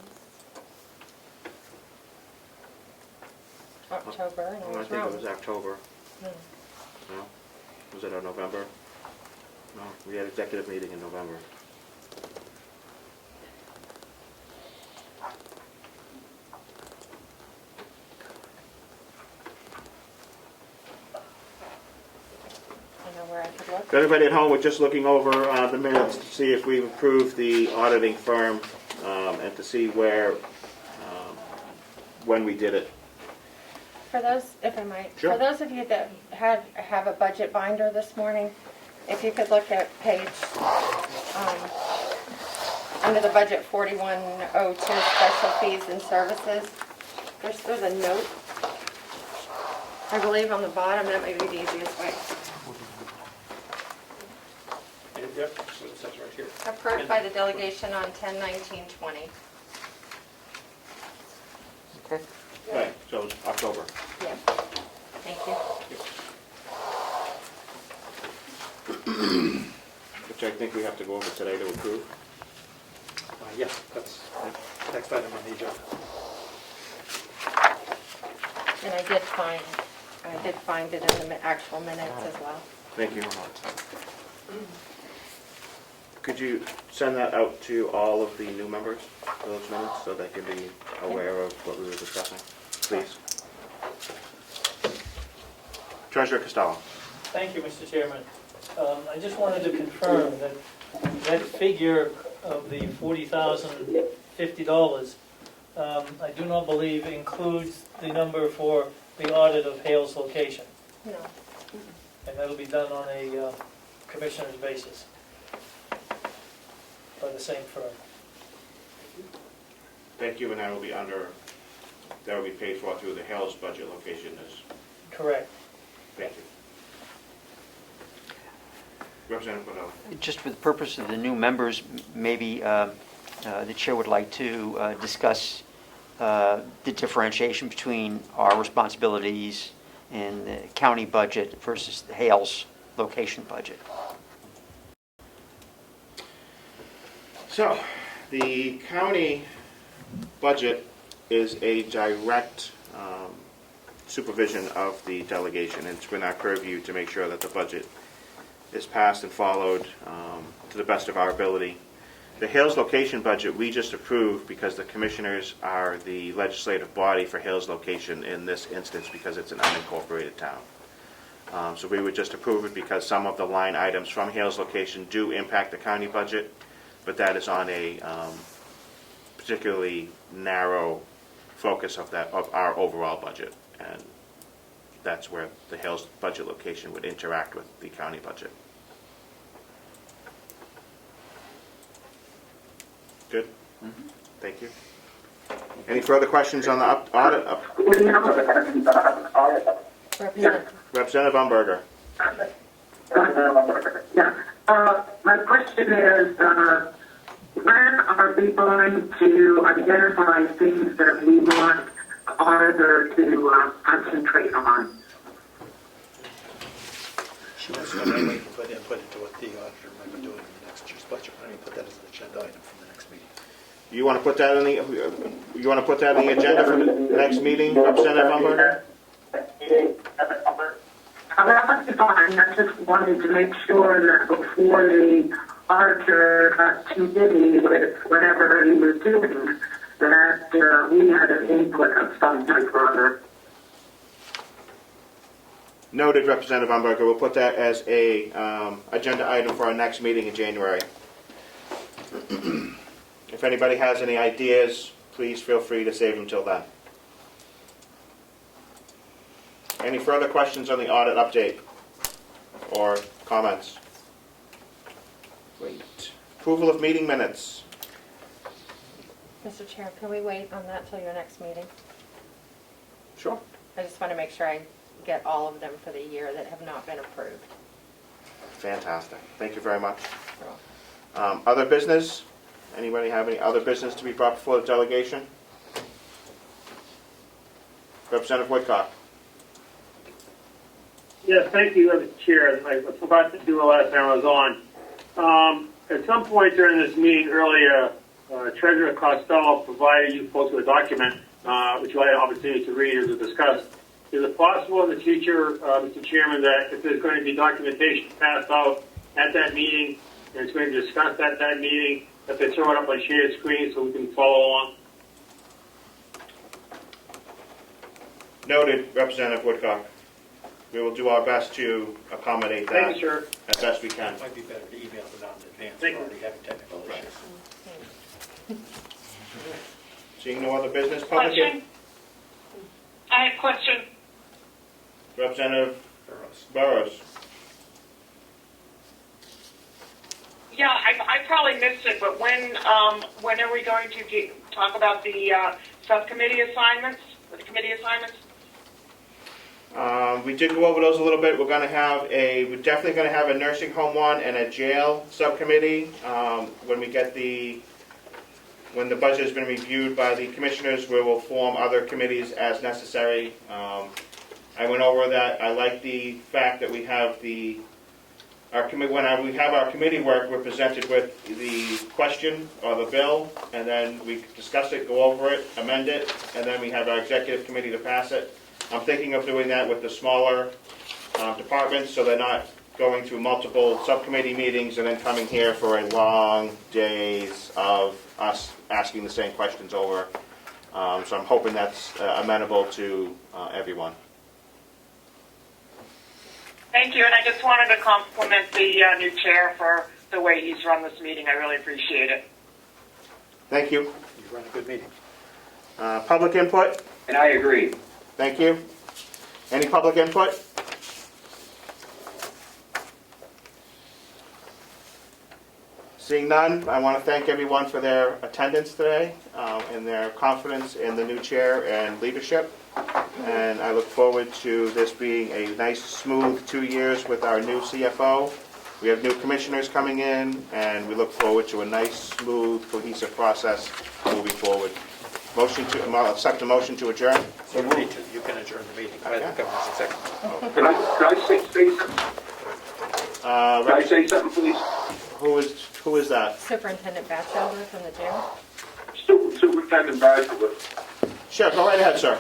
October, and I I was think wrong. it was October. No. No? Was it November? No, we had executive meeting in November. I know where I could look. For everybody at home, we're just looking over the minutes to see if we've approved the auditing firm and to see where, when we did it. For those, if I might, Sure. for those of you that have a budget binder this morning, if you could look at page, under the budget 4102, special fees and services, there's a note, I believe on the bottom, that may be the easiest way. Yep, so it says right here. Approved by the delegation on 10/19/20. Okay. Right, so it's October. Yeah, thank you. Which I think we have to go over today to approve. Yes, that's next item on the agenda. And I did find it in the actual minutes as well. Thank you. Could you send that out to all of the new members, those minutes, so they can be aware of what we were discussing, please? Treasurer Costello. Thank you, Mr. Chairman. I just wanted to confirm that that figure of the $40,050, I do not believe includes the number for the audit of Hale's location. No. And that'll be done on a commissioner's basis by the same firm. Thank you, and that will be paid for through the Hales budget location is, Correct. thank you. Representative Cornell. Just for the purpose of the new members, maybe the chair would like to discuss the differentiation between our responsibilities in the county budget versus the Hales location budget. So, the county budget is a direct supervision of the delegation. It's been our purview to make sure that the budget is passed and followed to the best of our ability. The Hales location budget we just approved because the commissioners are the legislative body for Hales location in this instance because it's an unincorporated town. So we would just approve it because some of the line items from Hales location do impact the county budget, but that is on a particularly narrow focus of our overall budget, and that's where the Hales budget location would interact with the county budget. Good? Mm-hmm. Thank you. Any further questions on the audit? Representative Umberger. Yeah. My question is, when are we going to identify things that we want the auditor to concentrate on? She wants to know when we can put input into what the auditor might be doing in the next year's budget. Why don't you put that as an agenda item for the next meeting? You want to put that in the agenda for the next meeting, Representative Umberger? That's fine. I just wanted to make sure that before the auditor got too busy with whatever he was doing, that we had an input of some type or other. Noted, Representative Umberger. We'll put that as a agenda item for our next meeting in January. If anybody has any ideas, please feel free to save them till then. Any further questions on the audit update or comments? Great. Approval of meeting minutes. Mr. Chair, can we wait on that till your next meeting? Sure. I just want to make sure I get all of them for the year that have not been approved. Fantastic. Thank you very much. Other business? Anybody have any other business to be brought before the delegation? Representative Woodcock. Yes, thank you, Mr. Chair. I forgot to do it last time I was on. At some point during this meeting earlier, Treasurer Costello provided you folks with a document, which you had an opportunity to read or to discuss. Is it possible in the future, Mr. Chairman, that if there's going to be documentation passed out at that meeting, and it's going to be discussed at that meeting, that they throw it up on shared screen so we can follow along? Noted, Representative Woodcock. We will do our best to accommodate that. Thank you, sir. As best we can. It might be better to email them out in advance. Thank We're you. already having technical issues. Seeing no other business, Question? I have a question. Representative Burrows. Yeah, I probably missed it, but when are we going to talk about the subcommittee assignments, or the committee assignments? We did go over those a little bit. We're definitely going to have a nursing home one and a jail subcommittee when the budget has been reviewed by the commissioners. We will form other committees as necessary. I went over that. I like the fact that we have our committee work, we're presented with the question or the bill, and then we discuss it, go over it, amend it, and then we have our executive committee to pass it. I'm thinking of doing that with the smaller departments, so they're not going through multiple subcommittee meetings and then coming here for a long days of us asking the same questions over. So I'm hoping that's amenable to everyone. Thank you, and I just wanted to compliment the new chair for the way he's run this meeting. I really appreciate it. Thank you. You've run a good meeting. Public input? And I agree. Thank you. Any public input? Seeing none, I want to thank everyone for their attendance today and their confidence in the new chair and leadership. And I look forward to this being a nice, smooth 2 years with our new CFO. We have new commissioners coming in, and we look forward to a nice, smooth, cohesive process moving forward. Accept the motion to adjourn. You need to. You can adjourn the meeting. I have the governor's executive. Can I say something? Can I say something, please? Who is that? Superintendent Batchelder from the jail. Superintendent Batchelder. Sure, go right ahead, sir.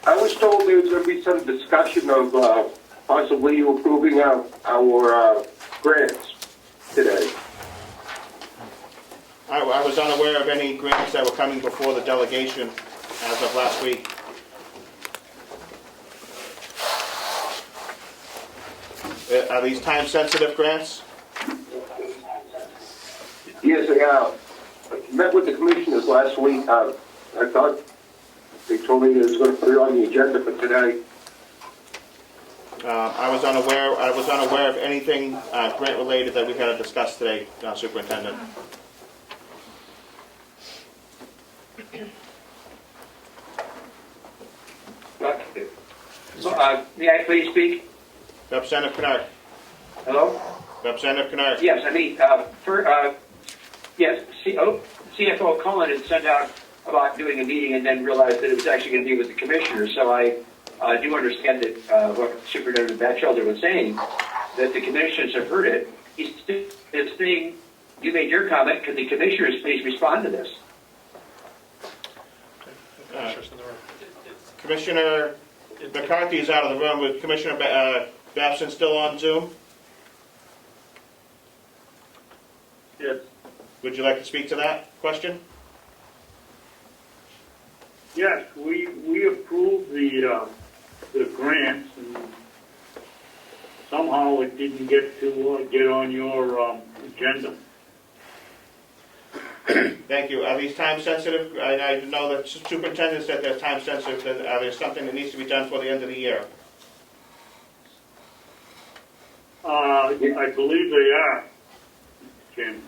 I was told there was going to be some discussion of possibly you approving our grants today. I was unaware of any grants that were coming before the delegation as of last week. Are these time-sensitive grants? Yes, they are. I met with the commissioners last week. I thought they told me they was going to put it on the agenda for today. I was unaware of anything grant-related that we had to discuss today, Superintendent. May I please speak? Representative Kennard. Hello? Representative Kennard. Yes, I mean, yes, CFO Cullen had sent out about doing a meeting and then realized that it was actually going to be with the commissioners. So I do understand that what Superintendent Batchelder was saying, that the commissioners have heard it. He's saying, you made your comment, could the commissioners please respond to this? Commissioner McCarthy is out of the room. With Commissioner Babson still on Zoom? Yes. Would you like to speak to that question? Yes, we approved the grants, and somehow it didn't get on your agenda. Thank you. Are these time sensitive? I know that superintendent said they're time sensitive. Are there something that needs to be done for the end of the year? I believe they are, Jim.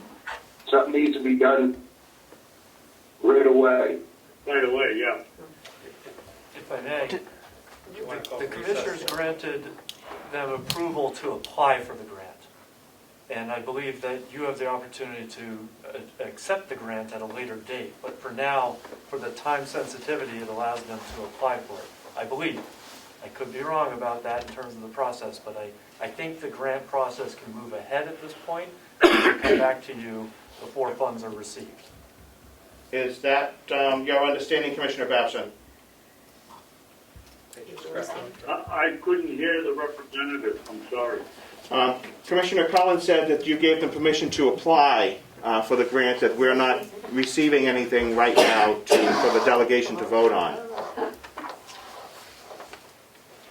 Something needs to be done right away. Right away, yeah. If I may, the commissioners granted them approval to apply for the grant. And I believe that you have the opportunity to accept the grant at a later date. But for now, for the time sensitivity, it allows them to apply for it. I believe. I could be wrong about that in terms of the process, but I think the grant process can move ahead at this point and come back to you before funds are received. Is that your understanding, Commissioner Babson? I couldn't hear the representative, I'm sorry. Commissioner Collins said that you gave them permission to apply for the grant, that we're not receiving anything right now for the delegation to vote on.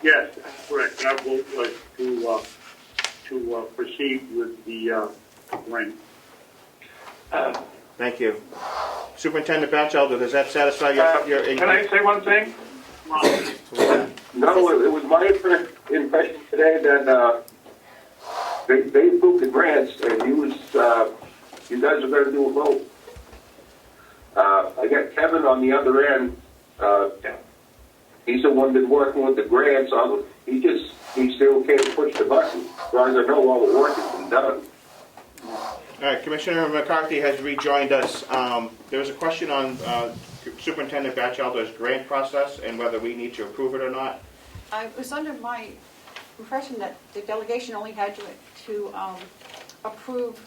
Yes, that's correct. I would like to proceed with the grant. Thank you. Superintendent Batchelder, does that satisfy your Can I say one thing? No, it was my impression today that they approved the grants, and you guys are going to do a vote. I got Kevin on the other end. He's the one that's working with the grants. He needs to okay to push the button. As far as I know, all the work has been done. All right, Commissioner McCarthy has rejoined us. There was a question on Superintendent Batchelder's grant process and whether we need to approve it or not. I was under my impression that the delegation only had to approve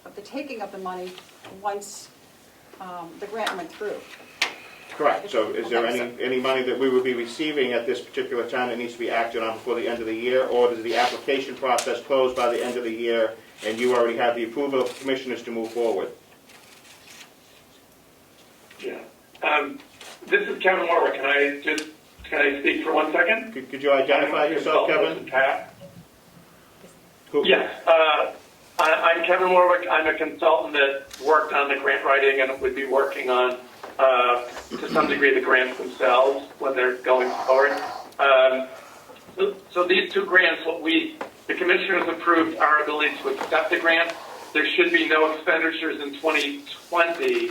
of the taking of the money once the grant went through. Correct. So is there any money that we will be receiving at this particular time that needs to be acted on before the end of the year, or does the application process close by the end of the year and you already have the approval of the commissioners to move forward? Yeah. This is Kevin Warwick. Can I speak for 1 second? Could you identify yourself, Kevin? Yes. I'm Kevin Warwick. I'm a consultant that worked on the grant writing and would be working on, to some degree, the grants themselves when they're going forward. So these two grants, the commissioners approved our ability to accept the grant. There should be no expenditures in 2020,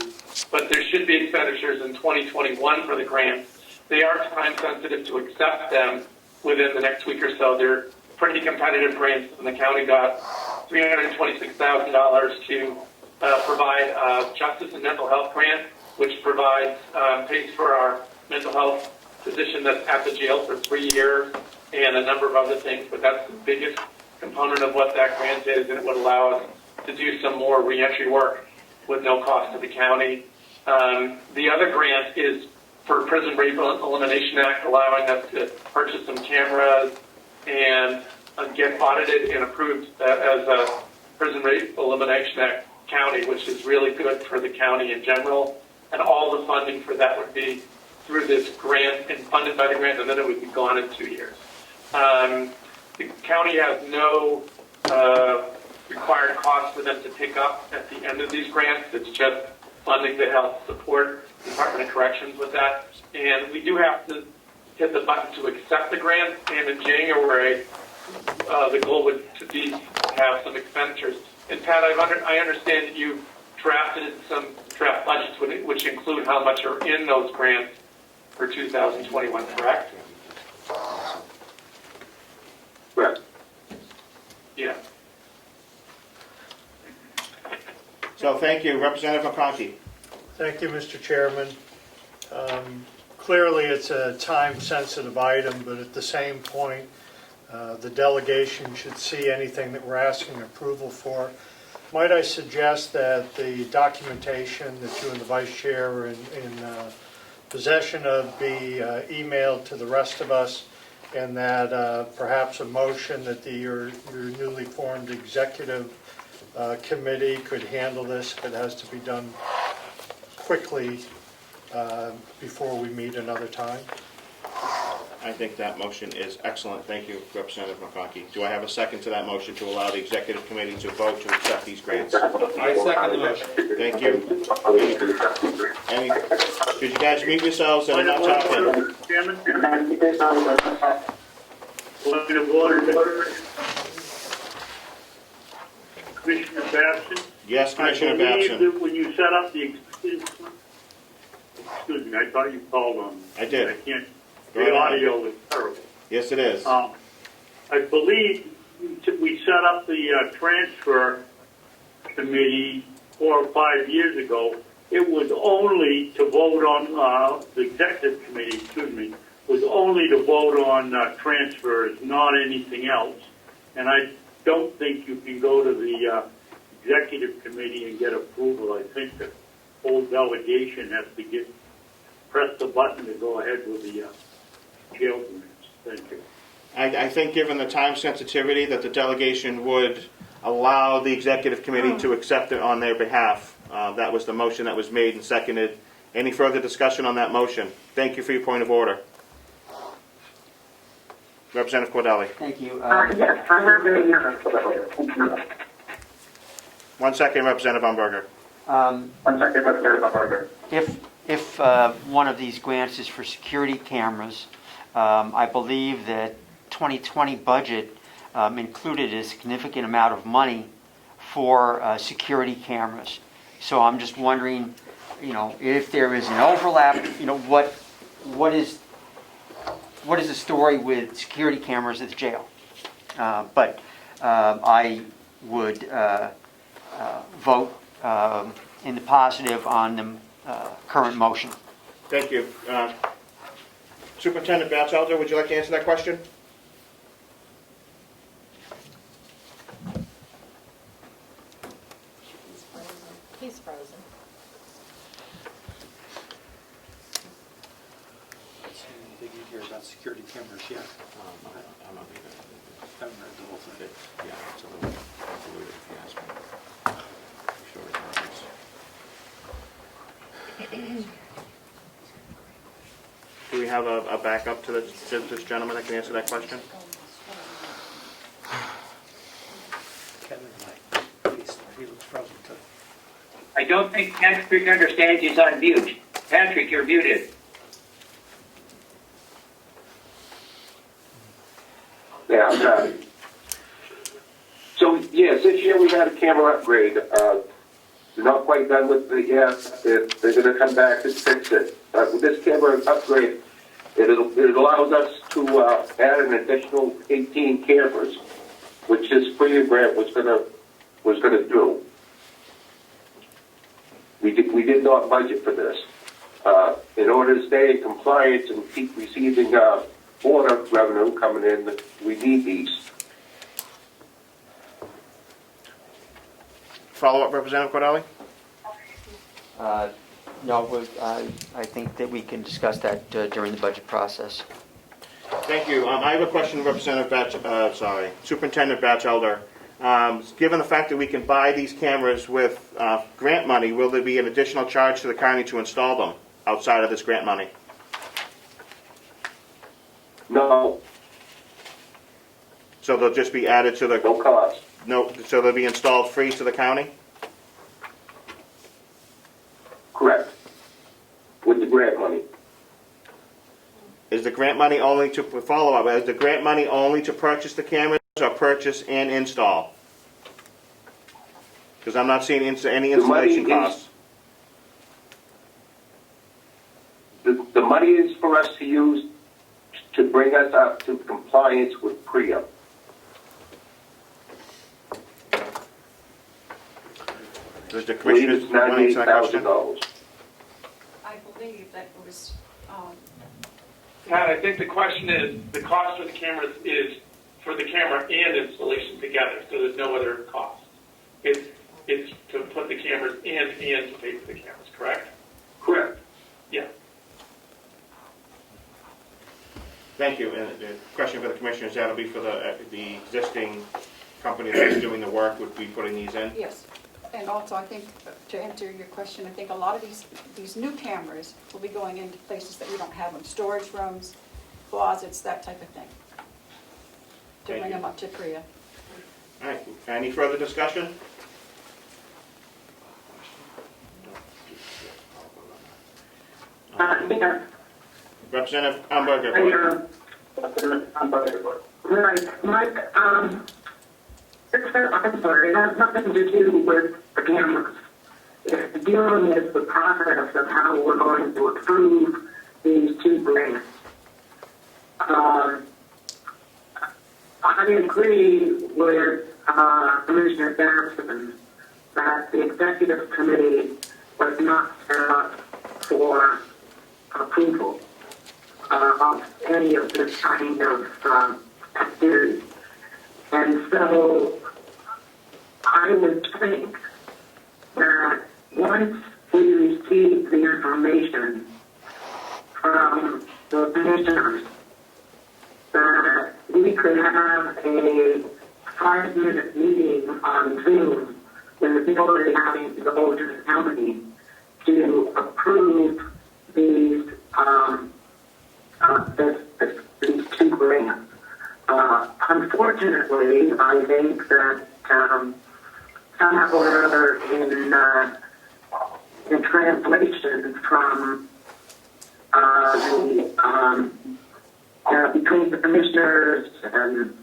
but there should be expenditures in 2021 for the grant. They are time sensitive to accept them within the next week or so. They're pretty competitive grants, and the county got $326,000 to provide justice and mental health grant, which provides pays for our mental health physician that's at the jail for 3 years, and a number of other things. But that's the biggest component of what that grant is, and it would allow us to do some more reentry work with no cost to the county. The other grant is for Prison Rape Elimination Act, allowing us to purchase some cameras and get audited and approved as a Prison Rape Elimination Act county, which is really good for the county in general. And all the funding for that would be through this grant and funded by the grant, and then it would be gone in 2 years. The county has no required cost for them to pick up at the end of these grants. It's just funding to help support the Department of Corrections with that. And we do have to hit the button to accept the grant, and in January, the goal would be to have some expenditures. And Pat, I understand that you drafted some draft budgets which include how much are in those grants for 2021, correct? Correct. Yeah. So thank you, Representative McConkey. Thank you, Mr. Chairman. Clearly, it's a time-sensitive item, but at the same point, the delegation should see anything that we're asking approval for. Might I suggest that the documentation that you and the Vice Chair are in possession of be emailed to the rest of us, and that perhaps a motion that your newly formed executive committee could handle this if it has to be done quickly before we meet another time? I think that motion is excellent. Thank you, Representative McConkey. Do I have a second to that motion to allow the executive committee to vote to accept these grants? I second the motion. Thank you. Could you guys mute yourselves and not talking? Chairman? Point of order. Commissioner Babson? Yes, Commissioner I believe Babson. that when you set up the, excuse me, I thought you called on me. I did. I can't, Go the ahead. audio is terrible. Yes, it is. I believe we set up the transfer committee 4 or 5 years ago. It was only to vote on, the executive committee, excuse me, was only to vote on transfers, not anything else. And I don't think you can go to the executive committee and get approval. I think the whole delegation has to press the button to go ahead with the jail grants. Thank you. I think given the time sensitivity that the delegation would allow the executive committee to accept it on their behalf. That was the motion that was made and seconded. Any further discussion on that motion? Thank you for your point of order. Representative Cordelli. Thank you. Yes, I have a, 1 second, Representative Umberger. 1 second, Representative Umberger. If one of these grants is for security cameras, I believe that 2020 budget included a significant amount of money for security cameras. So I'm just wondering, if there is an overlap, what is the story with security cameras at the jail? But I would vote in the positive on the current motion. Thank you. Superintendent Batchelder, would you like to answer that question? He's frozen. Anything you hear about security cameras yet? I'm not leaving. I haven't read the whole thing. Yeah, it's a little convoluted if you ask me. Do we have a backup to this gentleman that can answer that question? Kevin, he looks frozen too. I don't think Patrick understands he's on mute. Patrick, you're muted. Yeah, I'm sorry. So, yes, this year we had a camera upgrade. They're not quite done with it yet. They're going to come back and fix it. With this camera upgrade, it allows us to add an additional 18 cameras, which this FREA grant was going to do. We did not budget for this. In order to stay in compliance and keep receiving border revenue coming in, we need these. Follow-up, Representative Cordelli? No, I think that we can discuss that during the budget process. Thank you. I have a question, Representative Superintendent Batchelder. Given the fact that we can buy these cameras with grant money, will there be an additional charge to the county to install them outside of this grant money? No. So they'll just be added to the... No cost. No, so they'll be installed free to the county? Correct. With the grant money. Is the grant money only to follow up? Is the grant money only to purchase the cameras or purchase and install? Because I'm not seeing any installation costs. The money is for us to use to bring us up to compliance with PREA. Does the I believe commissioner it's want to answer that question? $98,000. I believe that was, Pat, I think the question is, the cost for the cameras is for the camera and installation together, so there's no other cost. It's to put the cameras in and to pay for the cameras, correct? Correct. Yeah. Thank you. And the question for the commissioners, that'll be for the existing company that's doing the work would be putting these in? yes. And also, I think, to answer your question, I think a lot of these new cameras will be going into places that we don't have them, storage rooms, closets, that type of thing, to Thank bring you. them up to Korea. All right, any further discussion? Representative Umberger. Right, Mike, I'm sorry, it has nothing to do with the cameras. It's dealing with the process of how we're going to approve these two grants. I agree with Commissioner Garrison that the executive committee was not set up for approval of any of this kind of activity. And so I would think that once we receive the information from the commissioners, that we could have a 5-minute meeting on Zoom with the ability having to go to the county to approve these these two grants. Unfortunately, I think that somehow or other in translation from between the commissioners and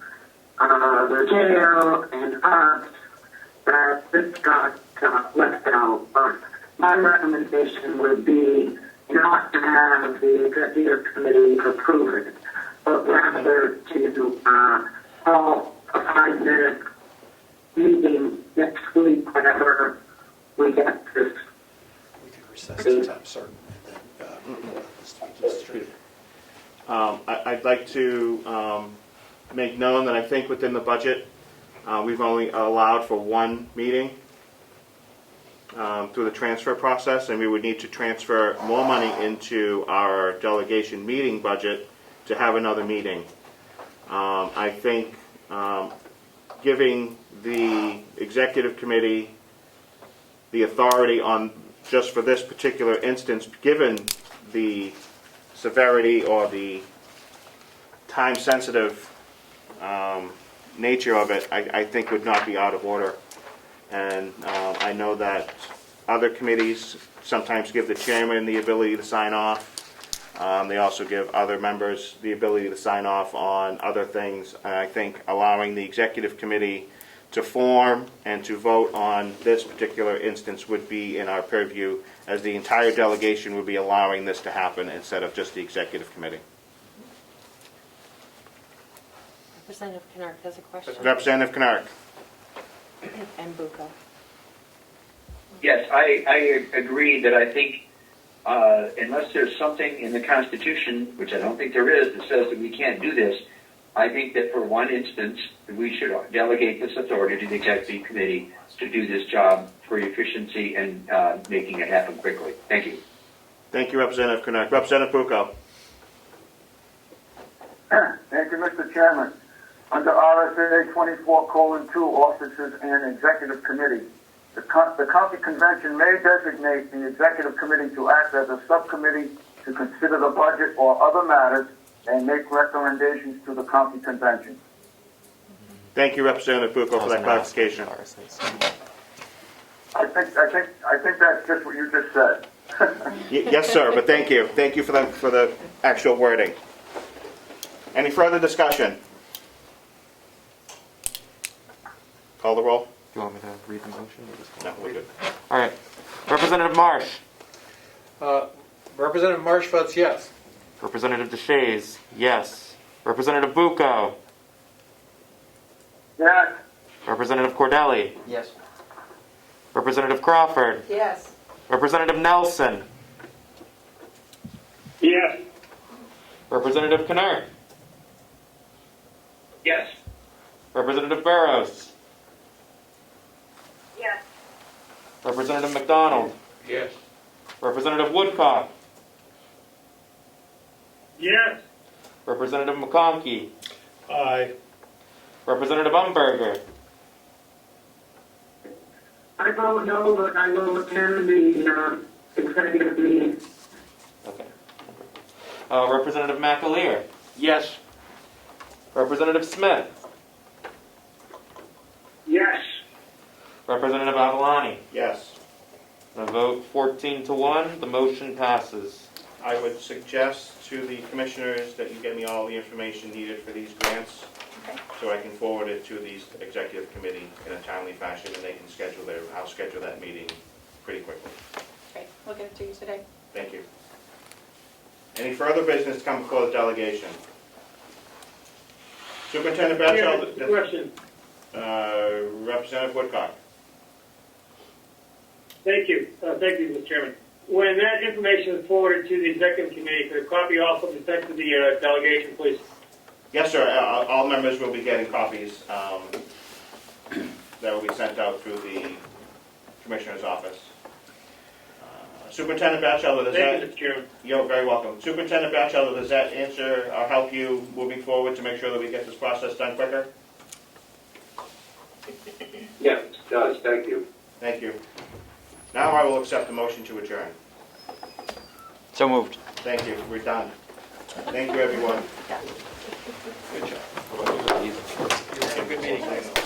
the jail and us, that this got left out. But my recommendation would be not to have the executive committee approve it, but rather to call a 5-minute meeting next week whenever we get this. We could recess to time certain and then distribute. I'd like to make known that I think within the budget, we've only allowed for one meeting through the transfer process, and we would need to transfer more money into our delegation meeting budget to have another meeting. I think giving the executive committee the authority on just for this particular instance, given the severity or the time-sensitive nature of it, I think would not be out of order. And I know that other committees sometimes give the chairman the ability to sign off. They also give other members the ability to sign off on other things. And I think allowing the executive committee to form and to vote on this particular instance would be in our purview, as the entire delegation would be allowing this to happen instead of just the executive committee. Representative Kennard has a question. Representative Kennard. And Bucco. Yes, I agree that I think unless there's something in the Constitution, which I don't think there is, that says that we can't do this, I think that for one instance, we should delegate this authority to the executive committee to do this job for efficiency and making it happen quickly. Thank you. Thank you, Representative Kennard. Representative Bucco. Thank you, Mr. Chairman. Under RSA 24:2, officers and executive committee, the county convention may designate the executive committee to act as a subcommittee to consider the budget or other matters and make recommendations to the county convention. Thank you, Representative Bucco, for that clarification. I think that's just what you just said. Yes, sir, but thank you. Thank you for the actual wording. Any further discussion? Call the roll. Do you want me to read the motion? Or just No, we're good. All right. Representative Marsh. Representative Marsh votes yes. Representative DeShays, yes. Representative Bucco. Yes. Representative Cordelli. Yes. Representative Crawford. Yes. Representative Nelson. Yes. Representative Knurr. Yes. Representative Burrows. Yes. Representative McDonald. Yes. Representative Woodcock. Yes. Representative McConkey. Aye. Representative Umberger. I vote no, but I will attend the executive meeting. Okay. Representative McAleer. Yes. Representative Smith. Yes. Representative Avalani. Yes. A vote 14-1, the motion passes. I would suggest to the commissioners that you get me all the information needed for these grants, so I can forward it to the executive committee in a timely fashion, and they can I'll schedule that meeting pretty quickly. Okay, we'll get it to you today. Thank you. Any further business to come before the delegation? Superintendent Batchel. Question. Representative Woodcock. Thank you, Mr. Chairman. When that information is forwarded to the executive committee, could a copy also be sent to the delegation, please? Yes, sir. All members will be getting copies that will be sent out through the commissioner's office. Superintendent Batchelder, does Thank you, that? Mr. Chairman. You're very welcome. Superintendent Batchelder, does that answer or help you moving forward to make sure that we get this process done quicker? Yes, it does, thank you. Thank you. Now I will accept the motion to adjourn. So moved. Thank you. We're done. Thank you, everyone. Good job. Good meeting.